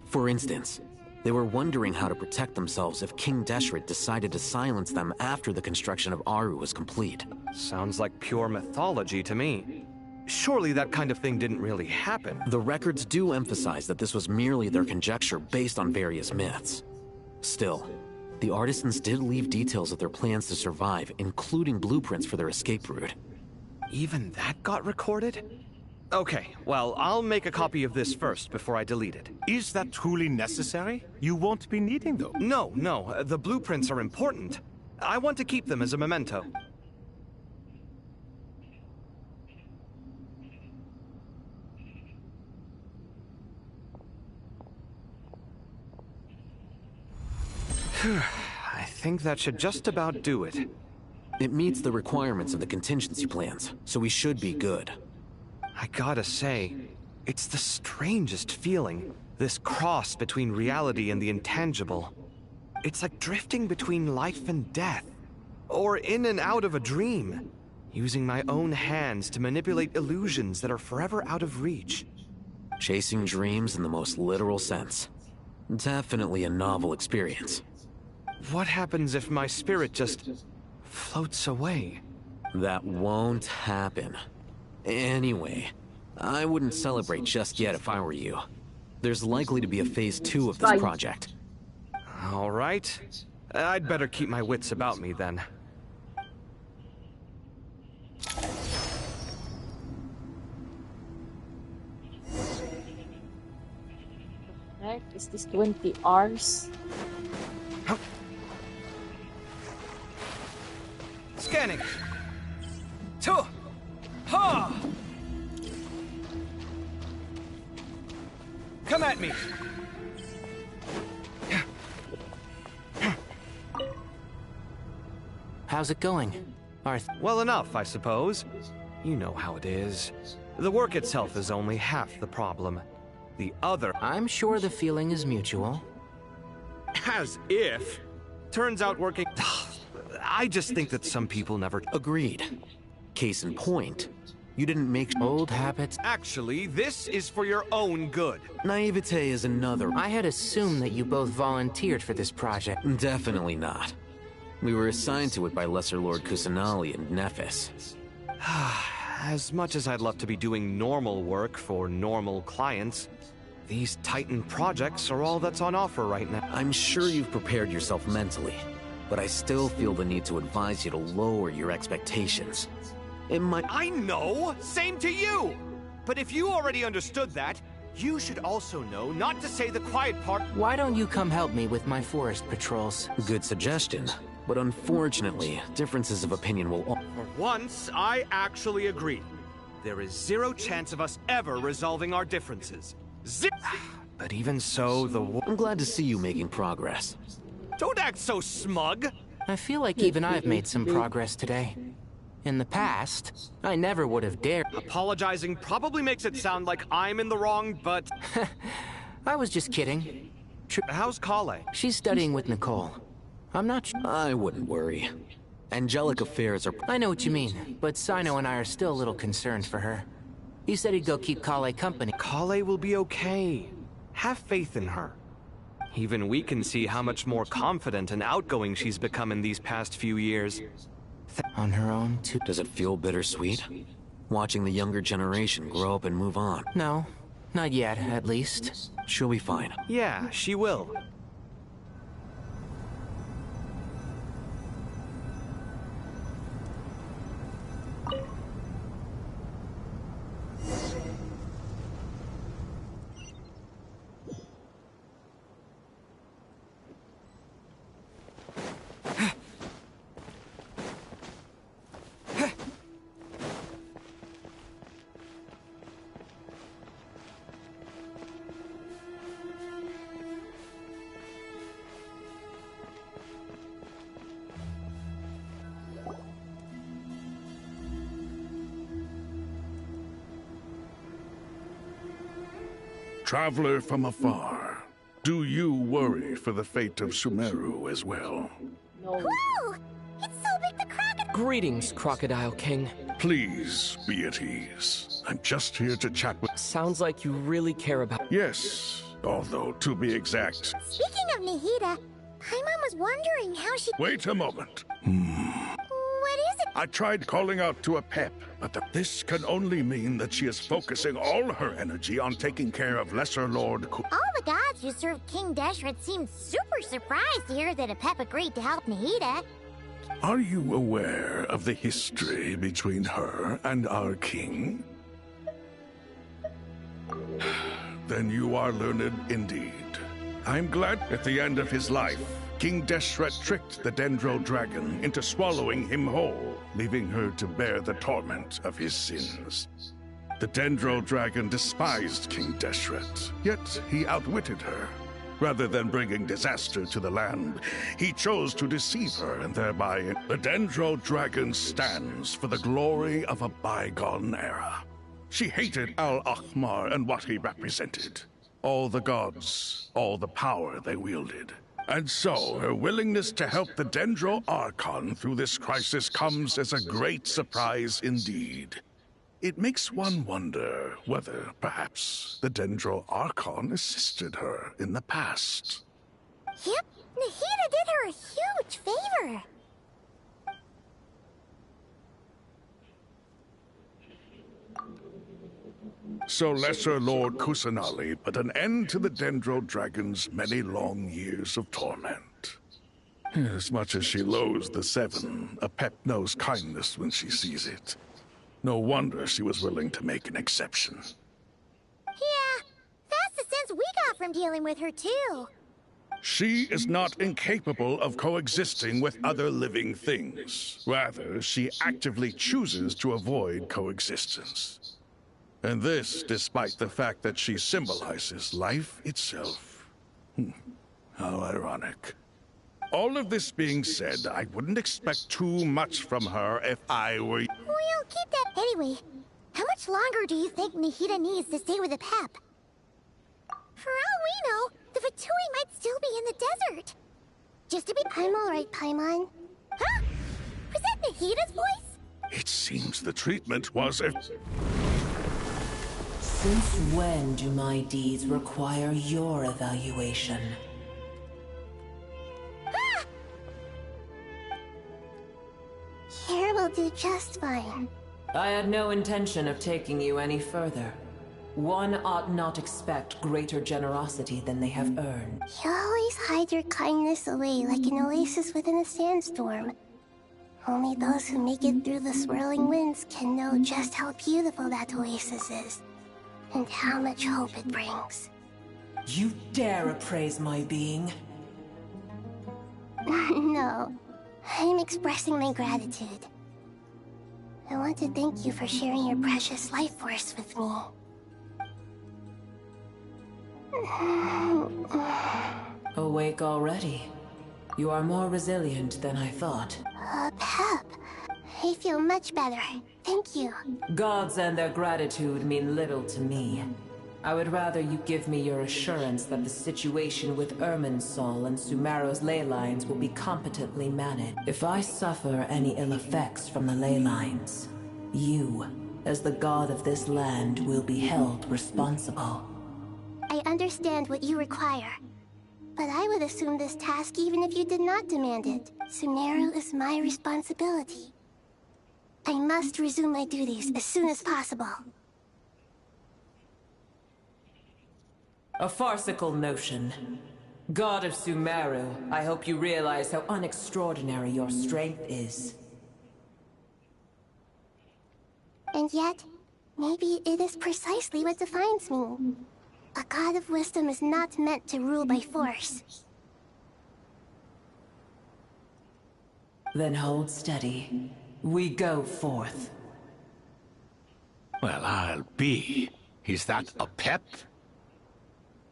S9: For instance, they were wondering how to protect themselves if King Deshret decided to silence them after the construction of Aru was complete.
S6: Sounds like pure mythology to me. Surely that kind of thing didn't really happen.
S9: The records do emphasize that this was merely their conjecture based on various myths. Still, the artisans did leave details of their plans to survive, including blueprints for their escape route.
S6: Even that got recorded? Okay, well, I'll make a copy of this first before I delete it.
S10: Is that truly necessary? You won't be needing them.
S6: No, the blueprints are important. I want to keep them as a memento. I think that should just about do it.
S9: It meets the requirements of the contingency plans, so we should be good.
S6: I gotta say, It's the strangest feeling, this cross between reality and the intangible. It's like drifting between life and death, or in and out of a dream, using my own hands to manipulate illusions that are forever out of reach.
S9: Chasing dreams in the most literal sense. Definitely a novel experience.
S6: What happens if my spirit just floats away?
S9: That won't happen. Anyway, I wouldn't celebrate just yet if I were you. There's likely to be a phase 2 of this project.
S6: All right. I'd better keep my wits about me then.
S1: Heck, is this 20 hours?
S6: Scanning. Ha! Come at me.
S19: How's it going, Arthur?
S6: Well enough, I suppose. You know how it is. The work itself is only half the problem. The other...
S19: I'm sure the feeling is mutual.
S6: As if. Turns out working... I just think that some people never...
S9: Agreed. Case in point, you didn't make
S19: old habits.
S6: Actually, this is for your own good.
S9: Naivete is another...
S19: I had assumed that you both volunteered for this project.
S9: Definitely not. We were assigned to it by Lesser Lord Kusanali and Nephis.
S6: As much as I'd love to be doing normal work for normal clients, these Titan projects are all that's on offer right now.
S9: I'm sure you've prepared yourself mentally, but I still feel the need to advise you to lower your expectations. It might...
S6: I know! Same to you! But if you already understood that, you should also know not to say the quiet part.
S19: Why don't you come help me with my forest patrols?
S9: Good suggestion. But unfortunately, differences of opinion will...
S6: For once, I actually agree. There is zero chance of us ever resolving our differences. But even so,
S9: I'm glad to see you making progress.
S6: Don't act so smug!
S19: I feel like even I've made some progress today. In the past, I never would have dared.
S6: Apologizing probably makes it sound like I'm in the wrong, but...
S19: I was just kidding.
S6: How's Kale?
S19: She's studying with Nicole. I'm not
S9: I wouldn't worry. Angelic affairs are...
S19: I know what you mean, but Sino and I are still a little concerned for her. He said he'd go keep Kale company.
S6: Kale will be okay. Have faith in her. Even we can see how much more confident and outgoing she's become in these past few years.
S19: On her own, too.
S9: Does it feel bittersweet? Watching the younger generation grow up and move on?
S19: No, not yet, at least.
S9: She'll be fine.
S6: Yeah, she will.
S20: Traveler from afar, do you worry for the fate of Sumeru as well?
S1: No.
S15: Whoa! It's so big the crocodile...
S13: Greetings, Crocodile King.
S20: Please be at ease. I'm just here to chat with...
S13: Sounds like you really care about...
S20: Yes, although to be exact...
S15: Speaking of Nahida, Paimon was wondering how she...
S20: Wait a moment.
S15: What is it?
S20: I tried calling out to Apep, but this can only mean that she is focusing all her energy on taking care of Lesser Lord Ku...
S15: All the gods who serve King Deshret seemed super surprised to hear that Apep agreed to help Nahida.
S20: Are you aware of the history between her and our king? Then you are learned indeed. I'm glad at the end of his life, King Deshret tricked the Dendro Dragon into swallowing him whole, leaving her to bear the torment of his sins. The Dendro Dragon despised King Deshret, yet he outwitted her. Rather than bringing disaster to the land, he chose to deceive her and thereby... The Dendro Dragon stands for the glory of a bygone era. She hated Al-Ahmar and what he represented. All the gods, all the power they wielded. And so, her willingness to help the Dendro Archon through this crisis comes as a great surprise indeed. It makes one wonder whether, perhaps, the Dendro Archon assisted her in the past.
S15: Yep, Nahida did her a huge favor.
S20: So Lesser Lord Kusanali put an end to the Dendro Dragon's many long years of torment. As much as she loathes the Seven, Apep knows kindness when she sees it. No wonder she was willing to make an exception.
S15: Yeah, that's the sense we got from dealing with her, too.
S20: She is not incapable of coexisting with other living things. Rather, she actively chooses to avoid coexistence. And this, despite the fact that she symbolizes life itself. How ironic. All of this being said, I wouldn't expect too much from her if I were...
S15: We'll keep that anyway. How much longer do you think Nahida needs to stay with the Pep? For all we know, the Fatui might still be in the desert. Just to be... I'm alright, Paimon. Huh? Was that Nahida's voice?
S20: It seems the treatment was a...
S3: Since when do my deeds require your evaluation?
S15: Ah! Here will do just fine.
S3: I had no intention of taking you any further. One ought not expect greater generosity than they have earned.
S15: You always hide your kindness away like an oasis within a sandstorm. Only those who make it through the swirling winds can know just how beautiful that oasis is. And how much hope it brings.
S3: You dare appraise my being?
S15: No, I'm expressing my gratitude. I want to thank you for sharing your precious life force with me.
S3: Awake already. You are more resilient than I thought.
S15: Pep, I feel much better. Thank you.
S3: Gods and their gratitude mean little to me. I would rather you give me your assurance that the situation with Irminsul and Sumeru's ley lines will be competently managed. If I suffer any ill effects from the ley lines, you, as the god of this land, will be held responsible.
S15: I understand what you require, but I would assume this task even if you did not demand it. Sumeru is my responsibility. I must resume my duties as soon as possible.
S3: A farcical notion. God of Sumeru, I hope you realize how unextraordinary your strength is.
S15: And yet, maybe it is precisely what defines me. A god of wisdom is not meant to rule by force.
S3: Then hold steady. We go forth.
S10: Well, I'll be. Is that Apep?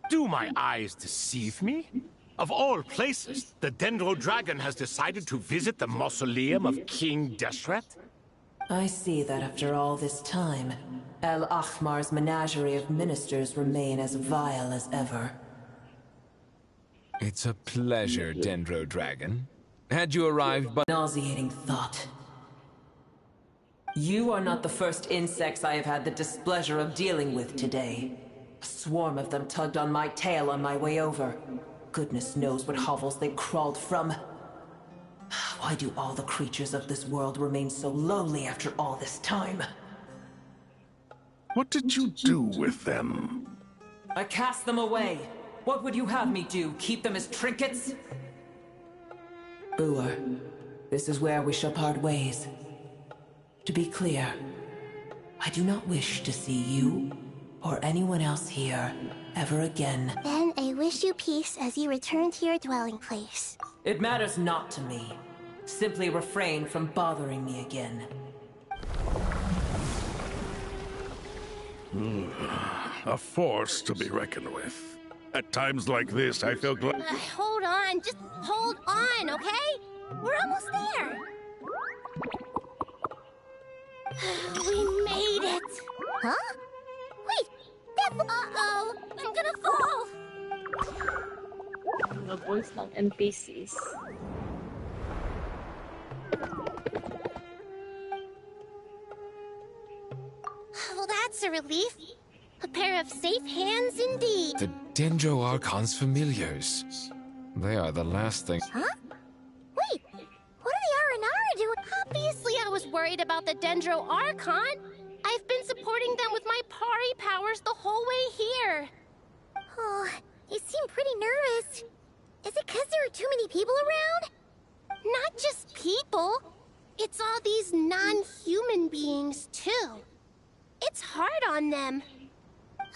S10: Do my eyes deceive me? Of all places, the Dendro Dragon has decided to visit the mausoleum of King Deshret?
S3: I see that after all this time, Al-Ahmar's menagerie of ministers remain as vile as ever.
S2: It's a pleasure, Dendro Dragon. Had you arrived by...
S3: Nauseating thought. You are not the first insects I have had the displeasure of dealing with today. A swarm of them tugged on my tail on my way over. Goodness knows what hovels they crawled from. Why do all the creatures of this world remain so lowly after all this time?
S20: What did you do with them?
S3: I cast them away. What would you have me do? Keep them as trinkets? Buer, this is where we shall part ways. To be clear, I do not wish to see you or anyone else here ever again.
S15: Then I wish you peace as you return to your dwelling place.
S3: It matters not to me. Simply refrain from bothering me again.
S20: A force to be reckoned with. At times like this, I feel glad.
S15: Hold on, just hold on, okay? We're almost there. We made it! Huh? Wait! Uh-oh! I'm gonna fall!
S1: The voice ng NPCs.
S15: Well, that's a relief. A pair of safe hands indeed.
S2: The Dendro Archon's familiars. They are the last thing.
S15: Huh? Wait! What are the Aranara doing? Obviously I was worried about the Dendro Archon. I've been supporting them with my Pari powers the whole way here. Oh, you seem pretty nervous. Is it because there are too many people around? Not just people. It's all these non-human beings, too. It's hard on them.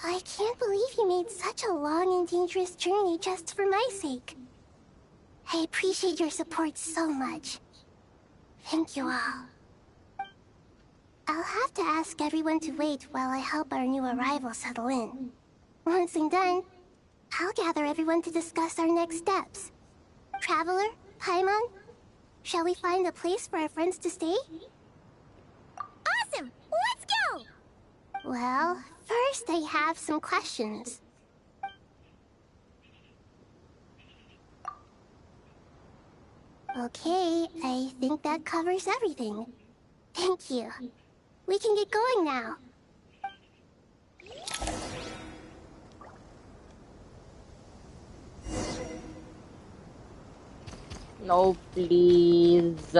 S15: I can't believe you made such a long and dangerous journey just for my sake. I appreciate your support so much. Thank you all. I'll have to ask everyone to wait while I help our new arrival settle in. Once I'm done, I'll gather everyone to discuss our next steps. Traveler, Paimon, shall we find a place for our friends to stay? Awesome! Let's go! Well, first I have some questions. Okay, I think that covers everything. Thank you. We can get going now.
S1: No, please.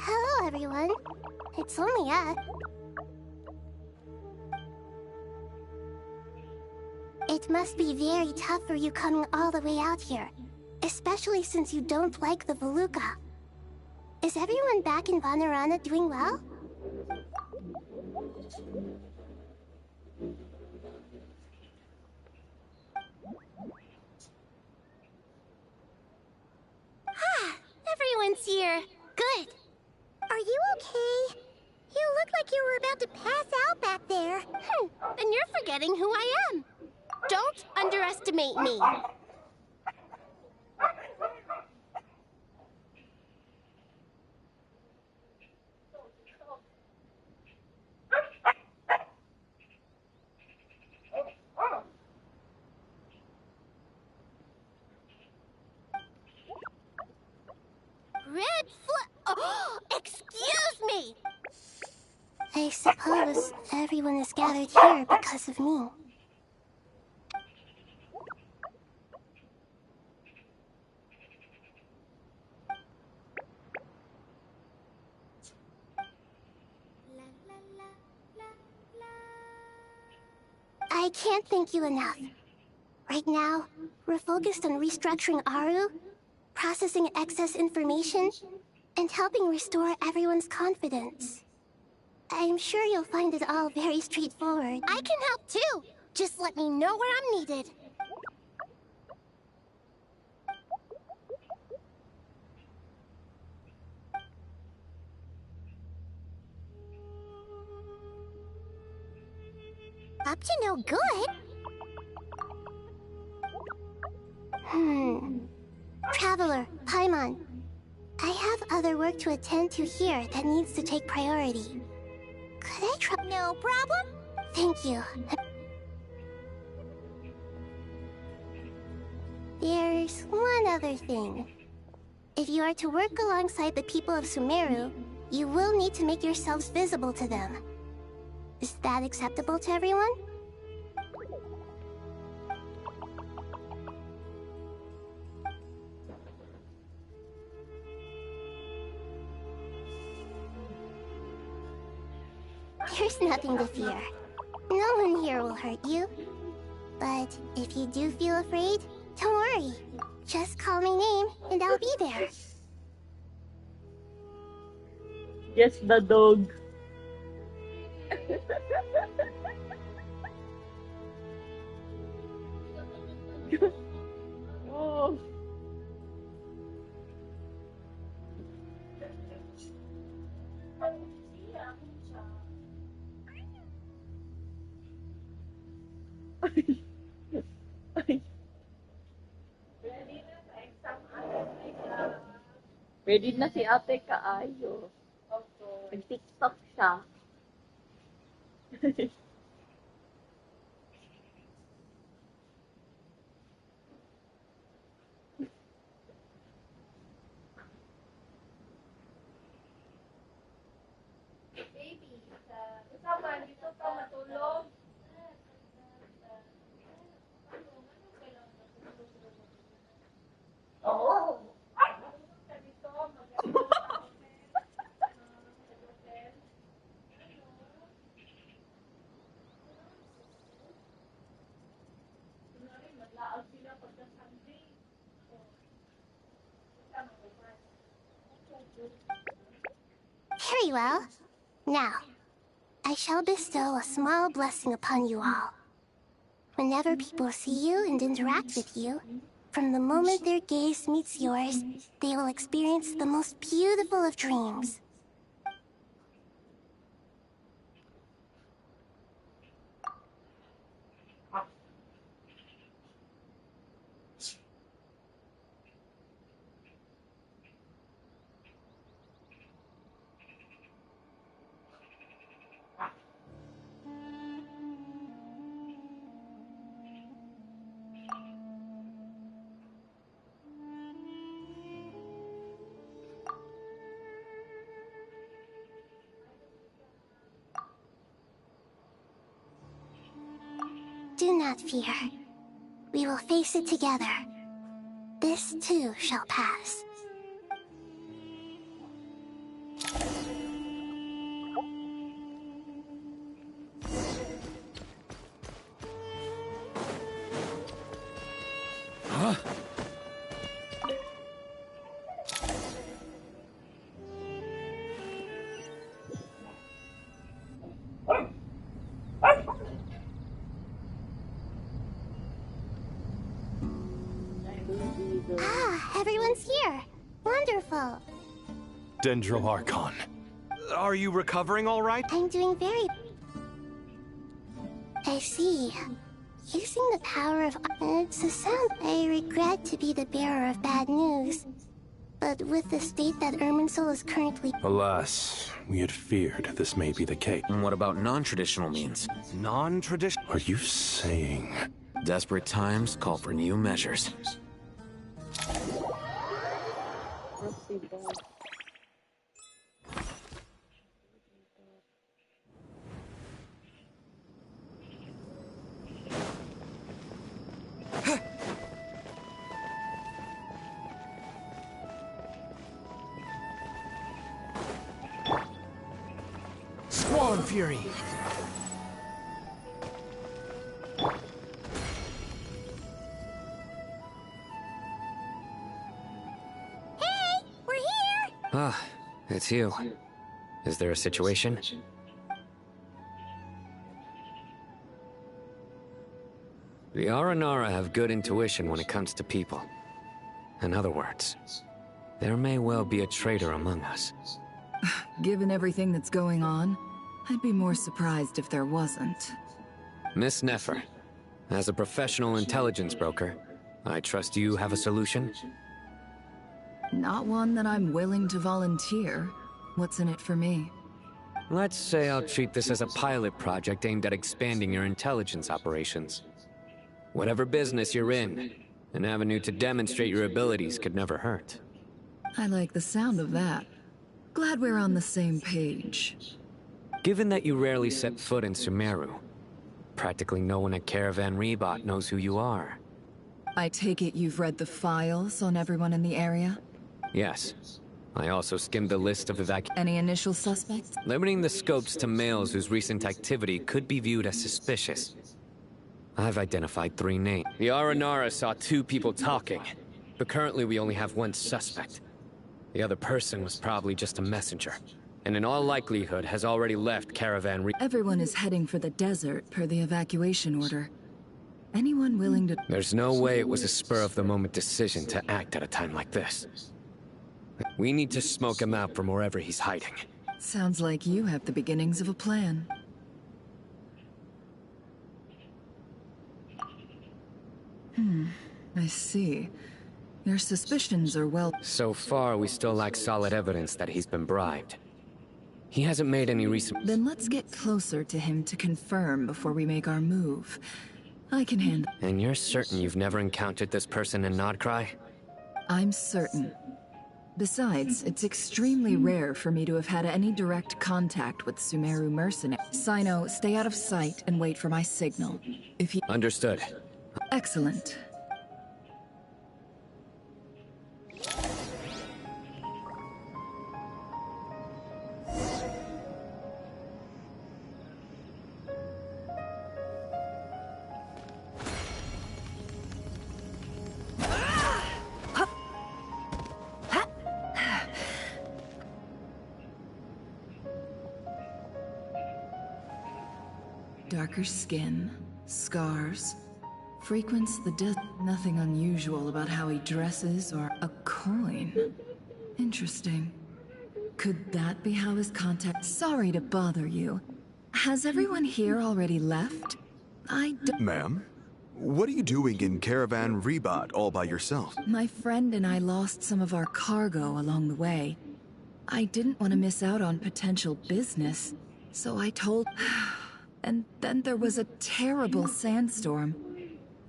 S15: Hello, everyone. It's only us. It must be very tough for you coming all the way out here, especially since you don't like the Veluca. Is everyone back in Vanarana doing well? Everyone's here. Good. Are you okay? You look like you were about to pass out back there. Then you're forgetting who I am. Don't underestimate me. Oh, excuse me! I suppose everyone is gathered here because of me. I can't thank you enough. Right now, we're focused on restructuring Aru, processing excess information, and helping restore everyone's confidence. I'm sure you'll find it all very straightforward. I can help too! Just let me know where I'm needed. Up to no good? Traveler, Paimon. I have other work to attend to here that needs to take priority. Could I try? No problem. Thank you. There's one other thing. If you are to work alongside the people of Sumeru, you will need to make yourselves visible to them. Is that acceptable to everyone? There's nothing to fear. No one here will hurt you. But if you do feel afraid, don't worry. Just call my name and I'll be there.
S1: Yes, the dog. Oh. Ready na si ate kaayo. Nag-TikTok siya.
S15: Very well. Now, I shall bestow a small blessing upon you all. Whenever people see you and interact with you, from the moment their gaze meets yours, they will experience the most beautiful of dreams. Do not fear. We will face it together. This too shall pass.
S5: Huh?
S15: Ah, everyone's here. Wonderful.
S22: Dendro Archon.
S6: Are you recovering all right?
S15: I'm doing very... I see. Using the power of... It's a sound. I regret to be the bearer of bad news. But with the state that Irminsul is currently...
S22: Alas, we had feared this may be the case.
S9: And what about non-traditional means?
S6: Non-traditional?
S22: Are you saying...
S9: Desperate times call for new measures.
S5: Swan Fury!
S16: Ah, it's you. Is there a situation? The Aranara have good intuition when it comes to people. In other words, there may well be a traitor among us.
S7: Given everything that's going on, I'd be more surprised if there wasn't.
S16: Miss Nefer, as a professional intelligence broker, I trust you have a solution?
S7: Not one that I'm willing to volunteer. What's in it for me?
S16: Let's say I'll treat this as a pilot project aimed at expanding your intelligence operations. Whatever business you're in, an avenue to demonstrate your abilities could never hurt.
S7: I like the sound of that. Glad we're on the same page.
S16: Given that you rarely set foot in Sumeru, practically no one at Caravan Rebot knows who you are.
S7: I take it you've read the files on everyone in the area?
S16: Yes. I also skimmed the list of
S7: Any initial suspects?
S16: Limiting the scopes to males whose recent activity could be viewed as suspicious. I've identified 3 names. The Aranara saw 2 people talking, but currently we only have 1 suspect. The other person was probably just a messenger, and in all likelihood has already left Caravan
S7: Everyone is heading for the desert per the evacuation order. Anyone willing to...
S16: There's no way it was a spur-of-the-moment decision to act at a time like this. We need to smoke him out from wherever he's hiding.
S7: Sounds like you have the beginnings of a plan. I see. Your suspicions are well...
S16: So far, we still lack solid evidence that he's been bribed. He hasn't made any recent...
S7: Then let's get closer to him to confirm before we make our move. I can handle...
S16: And you're certain you've never encountered this person in Nodcry?
S7: I'm certain. Besides, it's extremely rare for me to have had any direct contact with Sumeru mercenaries. Sino, stay out of sight and wait for my signal. If you...
S16: Understood.
S7: Excellent. Darker skin, scars, frequents the desert. Nothing unusual about how he dresses or a coin. Interesting. Could that be how his contact... Sorry to bother you. Has everyone here already left?
S14: Ma'am? What are you doing in Caravan Rebot all by yourself?
S7: My friend and I lost some of our cargo along the way. I didn't want to miss out on potential business, so I told... And then there was a terrible sandstorm.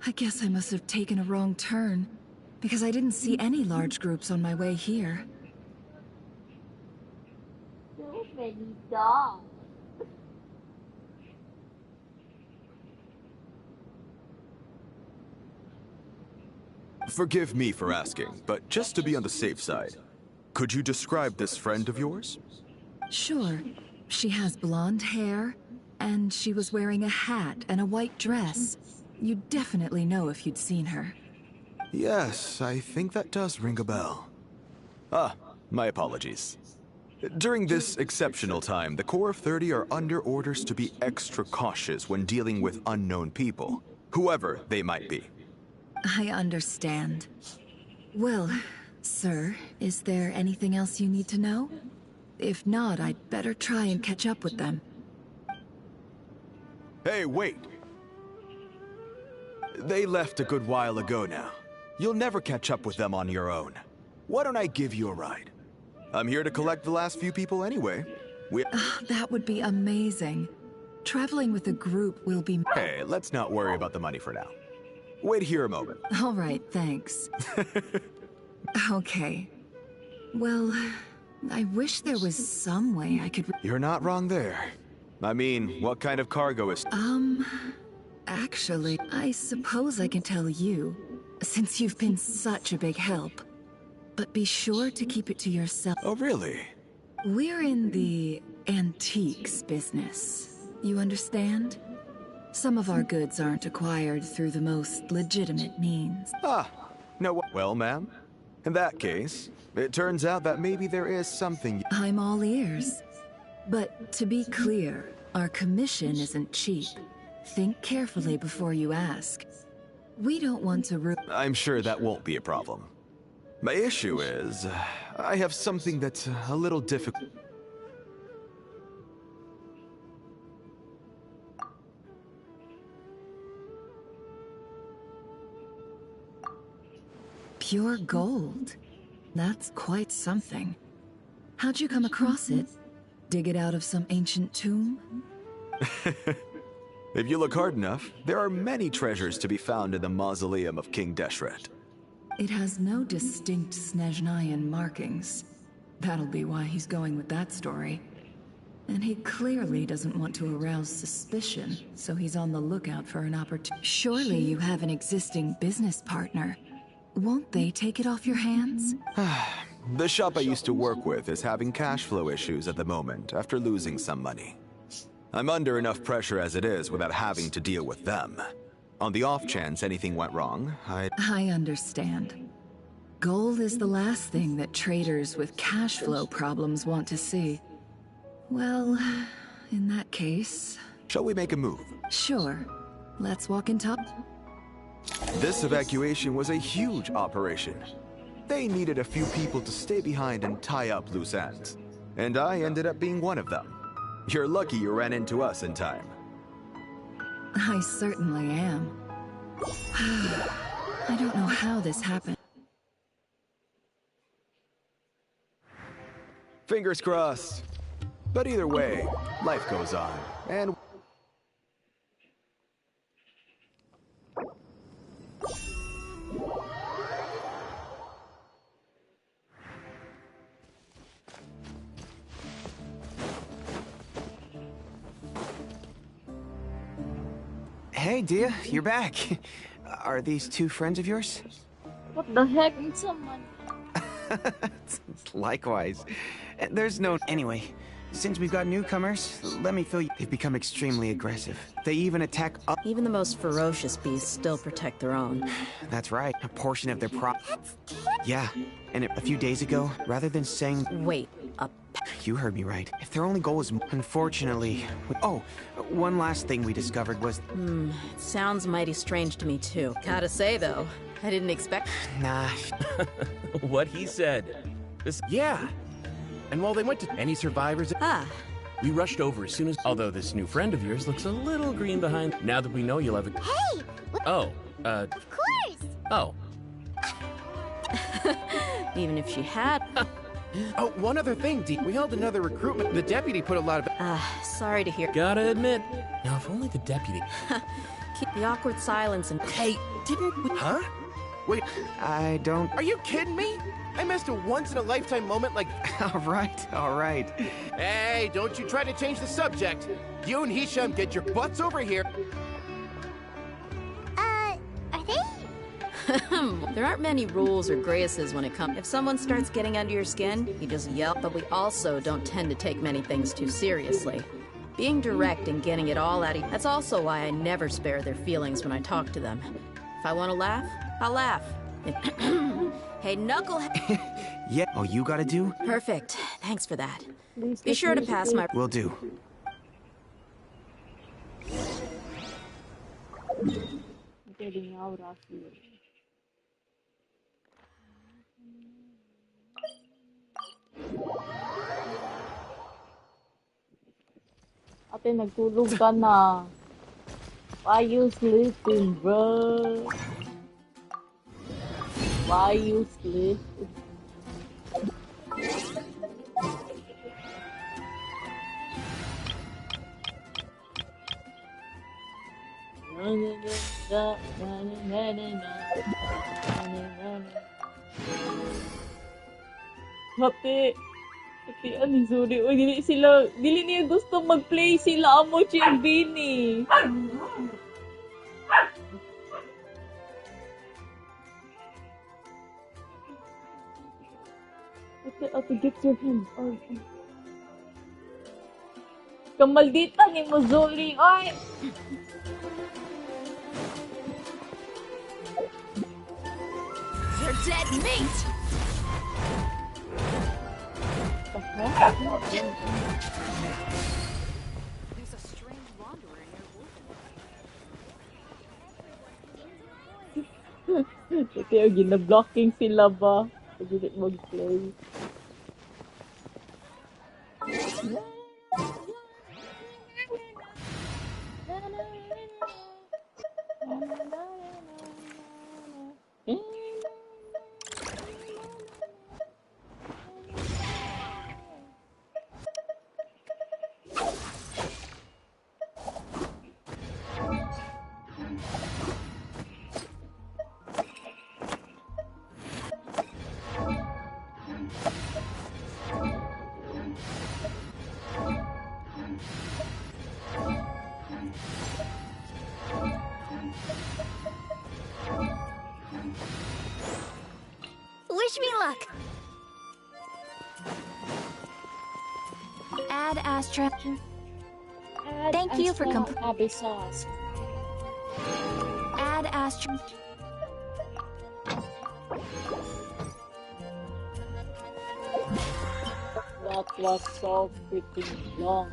S7: I guess I must have taken a wrong turn, because I didn't see any large groups on my way here.
S4: So many dogs.
S14: Forgive me for asking, but just to be on the safe side, could you describe this friend of yours?
S7: Sure. She has blonde hair, and she was wearing a hat and a white dress. You'd definitely know if you'd seen her.
S14: Yes, I think that does ring a bell. Ah, my apologies. During this exceptional time, the Core of 30 are under orders to be extra cautious when dealing with unknown people, whoever they might be.
S7: I understand. Well, sir, is there anything else you need to know? If not, I'd better try and catch up with them.
S14: Hey, wait! They left a good while ago now. You'll never catch up with them on your own. Why don't I give you a ride? I'm here to collect the last few people anyway.
S7: That would be amazing. Traveling with a group will be...
S14: Hey, let's not worry about the money for now. Wait here a moment.
S7: All right, thanks. Okay. Well, I wish there was some way I could...
S14: You're not wrong there. I mean, what kind of cargo is...
S7: Actually, I suppose I can tell you, since you've been such a big help. But be sure to keep it to yourself.
S14: Oh, really?
S7: We're in the antiques business. You understand? Some of our goods aren't acquired through the most legitimate means.
S14: Ah, no. Well, ma'am, in that case, it turns out that maybe there is something...
S7: I'm all ears. But to be clear, our commission isn't cheap. Think carefully before you ask. We don't want to
S14: I'm sure that won't be a problem. My issue is, I have something that's a little difficult.
S7: Pure gold. That's quite something. How'd you come across it? Dig it out of some ancient tomb?
S14: If you look hard enough, there are many treasures to be found in the mausoleum of King Deshret.
S7: It has no distinct Snezhnayan markings. That'll be why he's going with that story. And he clearly doesn't want to arouse suspicion, so he's on the lookout for an opportunity. Surely you have an existing business partner. Won't they take it off your hands?
S14: The shop I used to work with is having cash flow issues at the moment after losing some money. I'm under enough pressure as it is without having to deal with them. On the off chance anything went wrong,
S7: I understand. Gold is the last thing that traders with cash flow problems want to see. Well, in that case...
S14: Shall we make a move?
S7: Sure. Let's walk in top.
S14: This evacuation was a huge operation. They needed a few people to stay behind and tie up loose ends. And I ended up being one of them. You're lucky you ran into us in time.
S7: I certainly am. I don't know how this happened.
S14: Fingers crossed. But either way, life goes on, and...
S17: Hey, Dia, you're back. Are these two friends of yours?
S1: What the heck? Need someone.
S17: Likewise. There's no... Anyway, since we've got newcomers, let me fill you... They've become extremely aggressive. They even attack...
S21: Even the most ferocious beasts still protect their own.
S17: That's right. A portion of their Yeah, and a few days ago, rather than saying...
S21: Wait,
S17: You heard me right. If their only goal is... Unfortunately... Oh, one last thing we discovered was...
S21: It sounds mighty strange to me, too. Gotta say, though, I didn't expect...
S17: Nah.
S23: What he said. Yeah. And while they went to... Any survivors... We rushed over as soon as... Although this new friend of yours looks a little green behind... Now that we know you'll have a...
S15: Hey!
S21: Of
S15: course!
S23: Oh.
S21: Even if she had...
S23: Oh, one other thing, Dee. We held another recruitment. The deputy put a lot of...
S21: sorry to hear...
S23: Gotta admit. Now, if only the deputy...
S21: Keep the awkward silence and...
S23: Hey, didn't we... Huh? Wait.
S17: I don't...
S23: Are you kidding me? I missed a once-in-a-lifetime moment like...
S17: All right.
S23: Hey, don't you try to change the subject. You and Hisham get your butts over here.
S15: Are they?
S21: There aren't many rules or graces when it comes... If someone starts getting under your skin, you just yell, but we also don't tend to take many things too seriously. Being direct and getting it all out of... That's also why I never spare their feelings when I talk to them. If I want to laugh, I'll laugh. Hey, Knucklehead...
S17: Yeah, all you gotta do?
S21: Perfect. Thanks for that. Be sure to pass my...
S17: Will do.
S1: Ate, nagtulog ka na. Why you sleeping, bro? Why you sleeping? Happy. Happy, ani, sorry. O, dili niya gusto mag-play sila amo yung Bini. Ate, get your hands off. Kamaldita ni mo, Zoli. Ay!
S15: You're dead meat!
S8: There's a strange wanderer near Wolfen.
S1: Kaya gina-blocking sila ba? Pag mag-play.
S15: luck. Add Astra. Thank you for
S1: Abby sauce.
S15: Add Astra.
S1: That was so freaking long.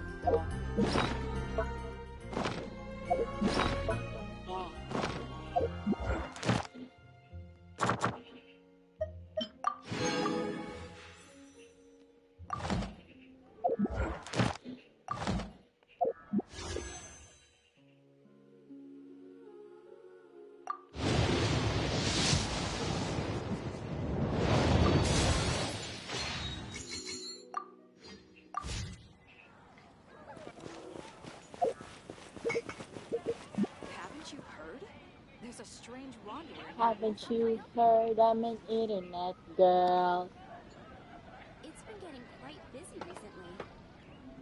S1: Haven't you heard I'm an internet girl?